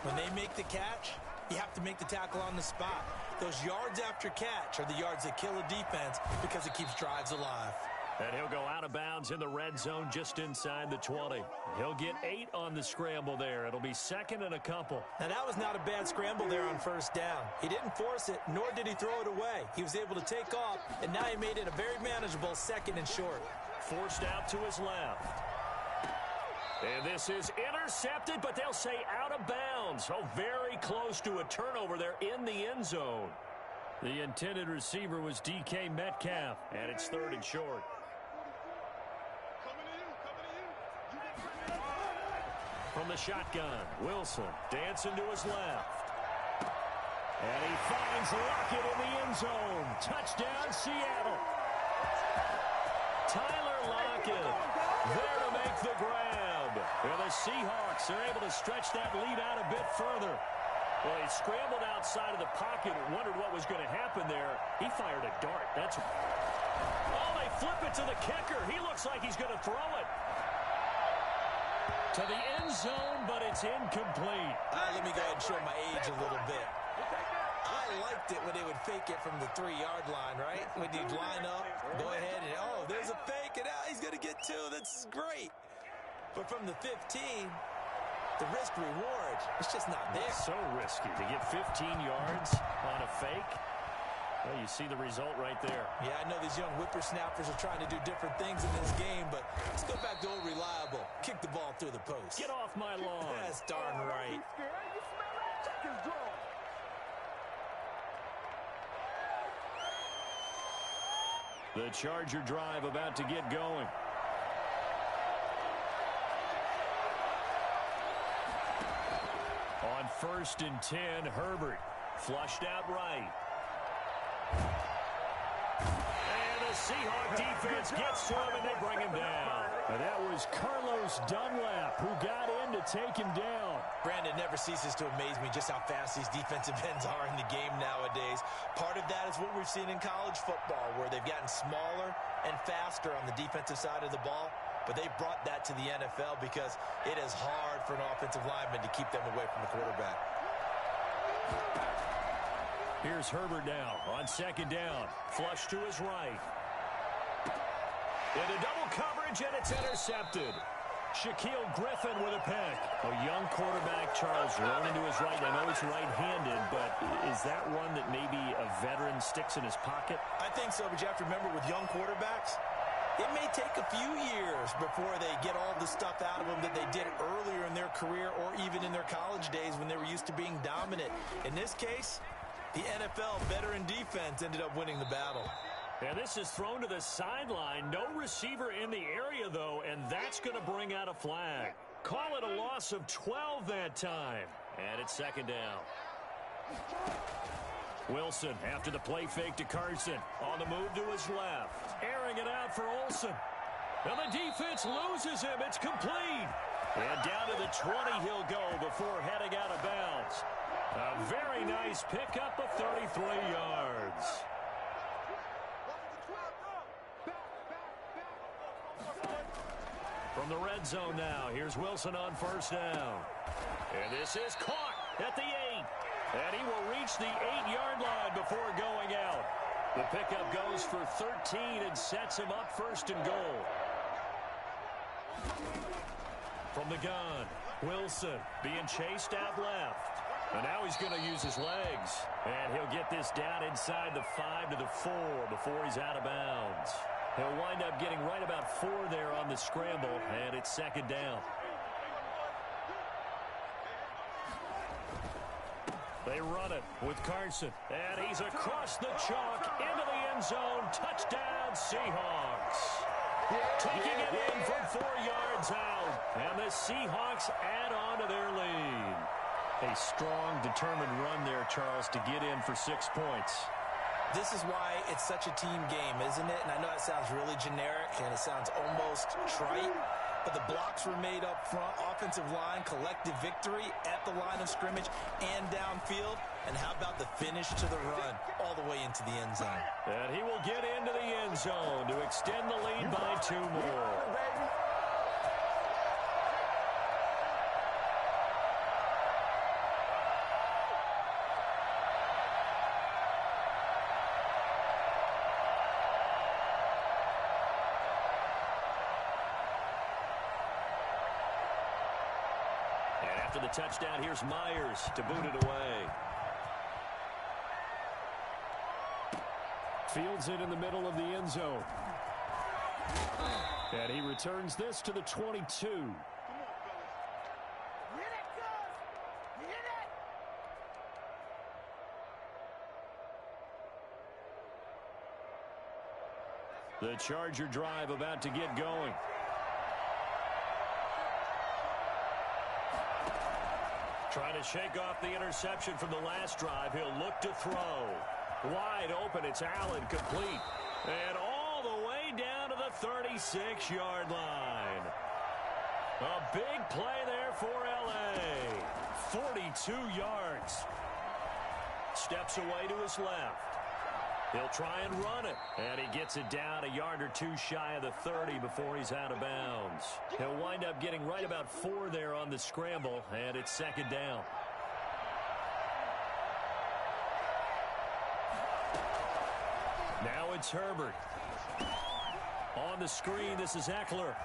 when they make the catch, you have to make the tackle on the spot. Those yards after catch are the yards that kill a defense because it keeps drives alive. And he'll go out of bounds in the red zone just inside the 20. He'll get 8 on the scramble there. It'll be second and a couple. Now, that was not a bad scramble there on first down. He didn't force it, nor did he throw it away. He was able to take off, and now he made it a very manageable second and short. Forced out to his left. And this is intercepted, but they'll say out of bounds. Oh, very close to a turnover there in the end zone. The intended receiver was DK Metcalf, and it's third and short. From the shotgun, Wilson dancing to his left. And he finds Lockett in the end zone. Touchdown, Seattle. Tyler Lockett there to make the grab. And the Seahawks are able to stretch that lead out a bit further. Well, he scrambled outside of the pocket and wondered what was going to happen there. He fired a dart. Oh, they flip it to the kicker. He looks like he's going to throw it to the end zone, but it's incomplete. Let me go ahead and show my age a little bit. I liked it when they would fake it from the 3-yard line, right? When you'd line up, go ahead and, oh, there's a fake, and he's going to get 2. That's great. But from the 15, the risk-reward, it's just not there. It's so risky to get 15 yards on a fake. Well, you see the result right there. Yeah, I know these young whippersnappers are trying to do different things in this game, but let's go back to old reliable. Kick the ball through the post. Get off my lawn. That's darn right. The Charger drive about to get going. On 1st and 10, Herbert flushed out right. And the Seahawk defense gets to him, and they bring him down. And that was Carlos Dunlap who got in to take him down. Brandon, never ceases to amaze me just how fast these defensive ends are in the game nowadays. Part of that is what we've seen in college football, where they've gotten smaller and faster on the defensive side of the ball. But they brought that to the NFL because it is hard for an offensive lineman to keep them away from the quarterback. Here's Herbert now on 2nd down. Flush to his right. Into double coverage, and it's intercepted. Shaquille Griffin with a pick. A young quarterback, Charles, rolling to his right. I know he's right-handed, but is that one that maybe a veteran sticks in his pocket? I think so, but you have to remember with young quarterbacks, it may take a few years before they get all the stuff out of them that they did earlier in their career or even in their college days when they were used to being dominant. In this case, the NFL veteran defense ended up winning the battle. And this is thrown to the sideline. No receiver in the area, though, and that's going to bring out a flag. Call it a loss of 12 that time. And it's 2nd down. Wilson after the play fake to Carson. On the move to his left. Airing it out for Olsen. And the defense loses him. It's complete. And down to the 20 he'll go before heading out of bounds. A very nice pickup of 33 yards. From the red zone now, here's Wilson on 1st down. And this is caught at the 8. And he will reach the 8-yard line before going out. The pickup goes for 13 and sets him up 1st and goal. From the gun, Wilson being chased out left. And now he's going to use his legs. And he'll get this down inside the 5 to the 4 before he's out of bounds. He'll wind up getting right about 4 there on the scramble, and it's second down. They run it with Carson, and he's across the chalk into the end zone. Touchdown, Seahawks. Taking it in from 4 yards out, and the Seahawks add on to their lead. A strong, determined run there, Charles, to get in for 6 points. This is why it's such a team game, isn't it? And I know it sounds really generic, and it sounds almost trite, but the blocks were made up front, offensive line, collective victory at the line of scrimmage and downfield. And how about the finish to the run all the way into the end zone? And he will get into the end zone to extend the lead by 2 more. After the touchdown, here's Myers to boot it away. Fields it in the middle of the end zone. And he returns this to the 22. The Charger drive about to get going. Trying to shake off the interception from the last drive. He'll look to throw. Wide open. It's Allen, complete. And all the way down to the 36-yard line. A big play there for L.A. 42 yards. Steps away to his left. He'll try and run it. And he gets it down a yard or 2 shy of the 30 before he's out of bounds. He'll wind up getting right about 4 there on the scramble, and it's second down. Now it's Herbert. On the screen, this is Eckler.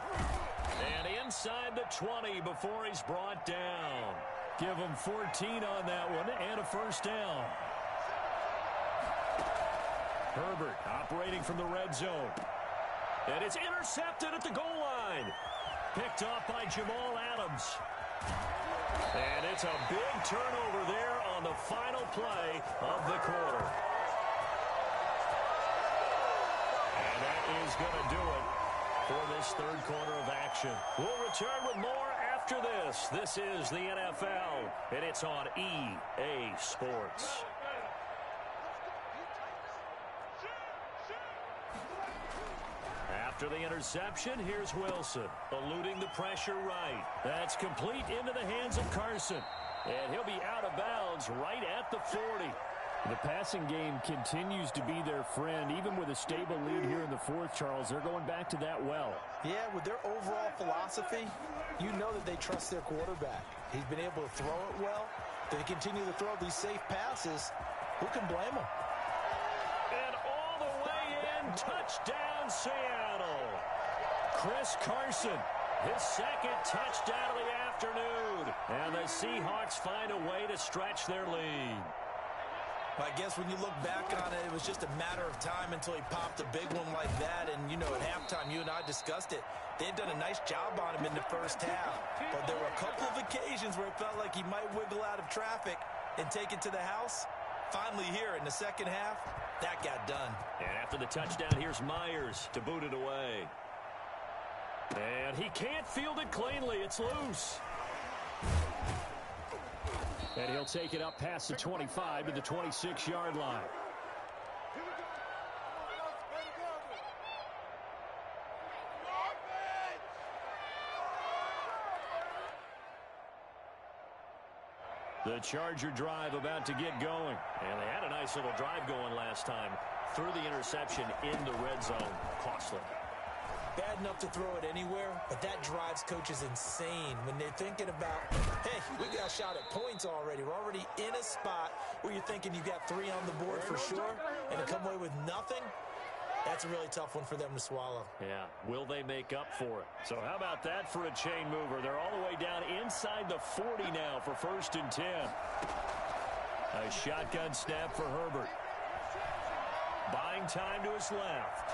And inside the 20 before he's brought down. Give him 14 on that one and a first down. Herbert operating from the red zone. And it's intercepted at the goal line. Picked off by Jamal Adams. And it's a big turnover there on the final play of the quarter. And that is going to do it for this third quarter of action. We'll return with more after this. This is the NFL, and it's on EA Sports. After the interception, here's Wilson, eluding the pressure right. That's complete into the hands of Carson. And he'll be out of bounds right at the 40. The passing game continues to be their friend. Even with a stable lead here in the fourth, Charles, they're going back to that well. Yeah, with their overall philosophy, you know that they trust their quarterback. He's been able to throw it well. They continue to throw these safe passes. Who can blame them? And all the way in, touchdown Seattle. Chris Carson, his second touchdown of the afternoon. And the Seahawks find a way to stretch their lead. I guess when you look back on it, it was just a matter of time until he popped a big one like that. And, you know, at halftime, you and I discussed it. They'd done a nice job on him in the first half. But there were a couple of occasions where it felt like he might wiggle out of traffic and take it to the house. Finally here in the second half, that got done. And after the touchdown, here's Myers to boot it away. And he can't field it cleanly. It's loose. And he'll take it up past the 25 to the 26-yard line. The Charger drive about to get going. And they had a nice little drive going last time. Threw the interception in the red zone. Costly. Bad enough to throw it anywhere, but that drives coaches insane when they're thinking about, hey, we got a shot at points already. We're already in a spot where you're thinking you got 3 on the board for sure, and to come away with nothing, That's a really tough one for them to swallow. Yeah, will they make up for it? So how about that for a chain mover? They're all the way down inside the 40 now for 1st and 10. A shotgun snap for Herbert. Buying time to his left.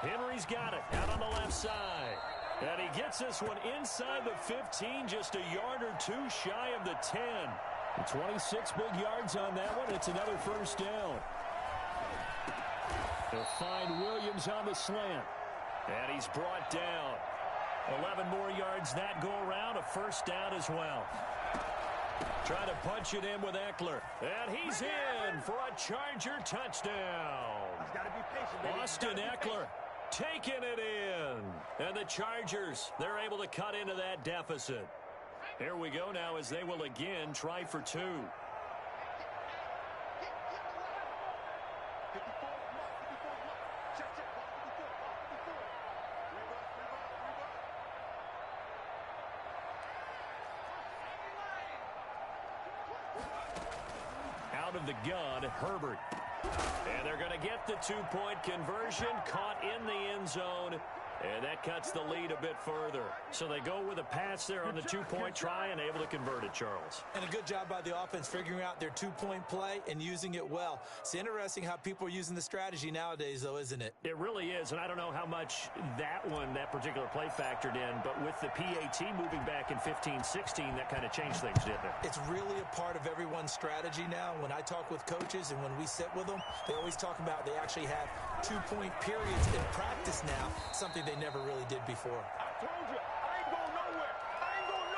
Henry's got it out on the left side. And he gets this one inside the 15, just a yard or two shy of the 10. 26 big yards on that one. It's another 1st down. They'll find Williams on the slant. And he's brought down. 11 more yards that go around. A 1st down as well. Trying to punch it in with Eckler. And he's in for a Charger touchdown. Austin Eckler taking it in. And the Chargers, they're able to cut into that deficit. Here we go now as they will again try for 2. Out of the gun, Herbert. And they're going to get the 2-point conversion, caught in the end zone. And that cuts the lead a bit further. So they go with a pass there on the 2-point try and able to convert it, Charles. And a good job by the offense figuring out their 2-point play and using it well. It's interesting how people are using the strategy nowadays, though, isn't it? It really is, and I don't know how much that particular play factored in, but with the PAT moving back in 15-16, that kind of changed things, didn't it? It's really a part of everyone's strategy now. When I talk with coaches and when we sit with them, they always talk about they actually have 2-point periods in practice now, something they never really did before. I told you, I ain't going nowhere. I ain't going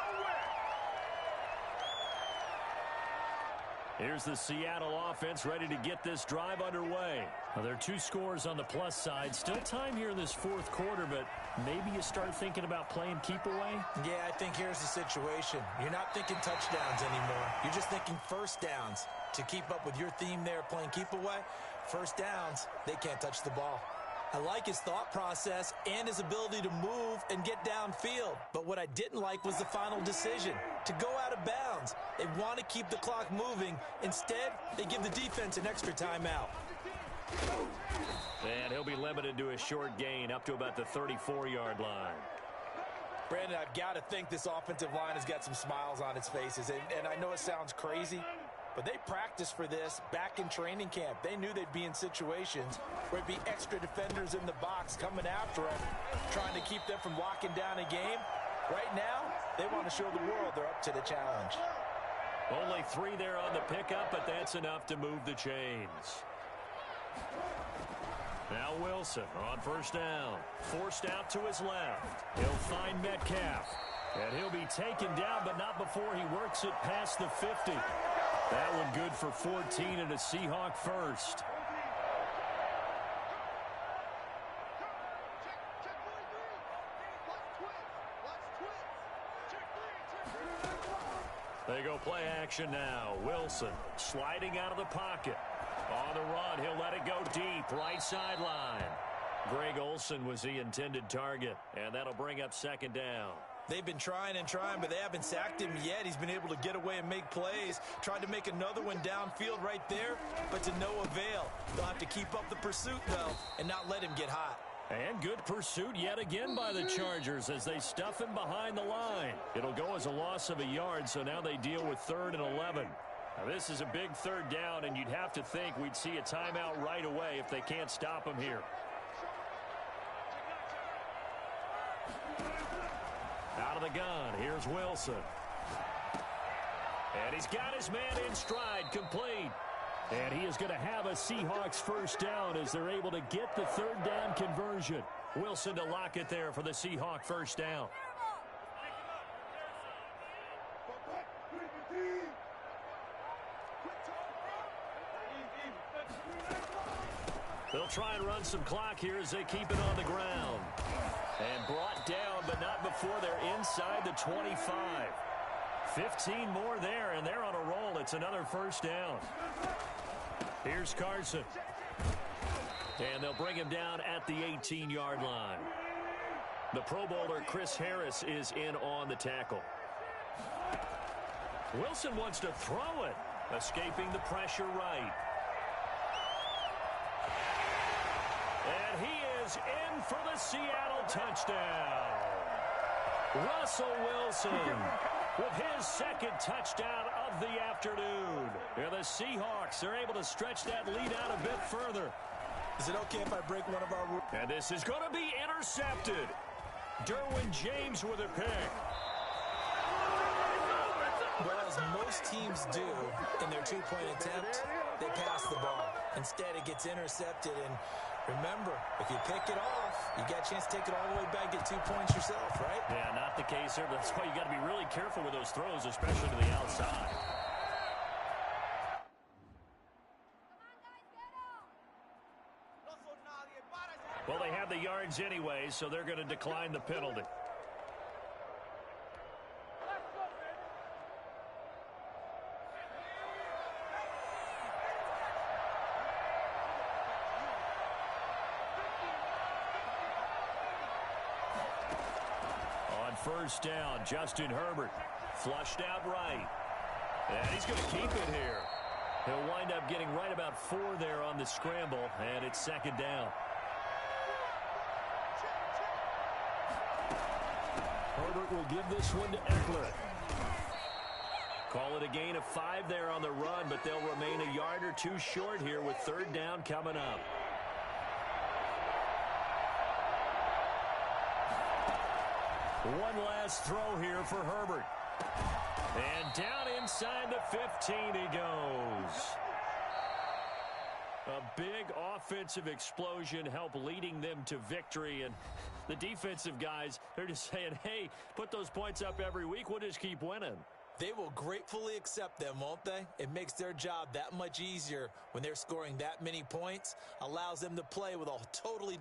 nowhere. Here's the Seattle offense ready to get this drive underway. Well, there are 2 scores on the plus side. Still time here in this 4th quarter, but maybe you start thinking about playing keep away? Yeah, I think here's the situation. You're not thinking touchdowns anymore. You're just thinking 1st downs. To keep up with your theme there, playing keep away, 1st downs, they can't touch the ball. I like his thought process and his ability to move and get downfield. But what I didn't like was the final decision, to go out of bounds. They want to keep the clock moving. Instead, they give the defense an extra timeout. And he'll be limited to a short gain up to about the 34-yard line. Brandon, I've got to think this offensive line has got some smiles on its faces. And I know it sounds crazy, but they practiced for this back in training camp. They knew they'd be in situations where it'd be extra defenders in the box coming after them, trying to keep them from locking down a game. Right now, they want to show the world they're up to the challenge. Only 3 there on the pickup, but that's enough to move the chains. Now Wilson on 1st down. Forced out to his left. He'll find Metcalf. And he'll be taken down, but not before he works it past the 50. That one good for 14 and a Seahawk 1st. They go play action now. Wilson sliding out of the pocket. On the run, he'll let it go deep. Right sideline. Greg Olsen was the intended target, and that'll bring up 2nd down. They've been trying and trying, but they haven't sacked him yet. He's been able to get away and make plays. Tried to make another one downfield right there, but to no avail. They'll have to keep up the pursuit, though, and not let him get hot. And good pursuit yet again by the Chargers as they stuff him behind the line. It'll go as a loss of a yard, so now they deal with 3rd and 11. Now this is a big 3rd down, and you'd have to think we'd see a timeout right away if they can't stop him here. Out of the gun, here's Wilson. And he's got his man in stride, complete. And he is going to have a Seahawks 1st down as they're able to get the 3rd down conversion. Wilson to lock it there for the Seahawk 1st down. They'll try and run some clock here as they keep it on the ground. And brought down, but not before they're inside the 25. 15 more there, and they're on a roll. It's another 1st down. Here's Carson. And they'll bring him down at the 18-yard line. The Pro Bowler Chris Harris is in on the tackle. Wilson wants to throw it. Escaping the pressure right. And he is in for the Seattle touchdown. Russell Wilson with his second touchdown of the afternoon. And the Seahawks are able to stretch that lead out a bit further. Is it okay if I break one of our rules? And this is going to be intercepted. Derwin James with a pick. Well, as most teams do in their two-point attempt, they pass the ball. Instead, it gets intercepted. And remember, if you pick it off, you got a chance to take it all the way back, get 2 points yourself, right? Yeah, not the case here. That's why you got to be really careful with those throws, especially to the outside. Well, they have the yards anyway, so they're going to decline the penalty. On first down, Justin Herbert flushed out right. And he's going to keep it here. He'll wind up getting right about 4 there on the scramble, and it's second down. Herbert will give this one to Eckler. Call it a gain of 5 there on the run, but they'll remain a yard or 2 short here with third down coming up. One last throw here for Herbert. And down inside the 15 he goes. A big offensive explosion helped leading them to victory. And the defensive guys, they're just saying, hey, put those points up every week. We'll just keep winning. They will gratefully accept them, won't they? It makes their job that much easier when they're scoring that many points. Allows them to play with a totally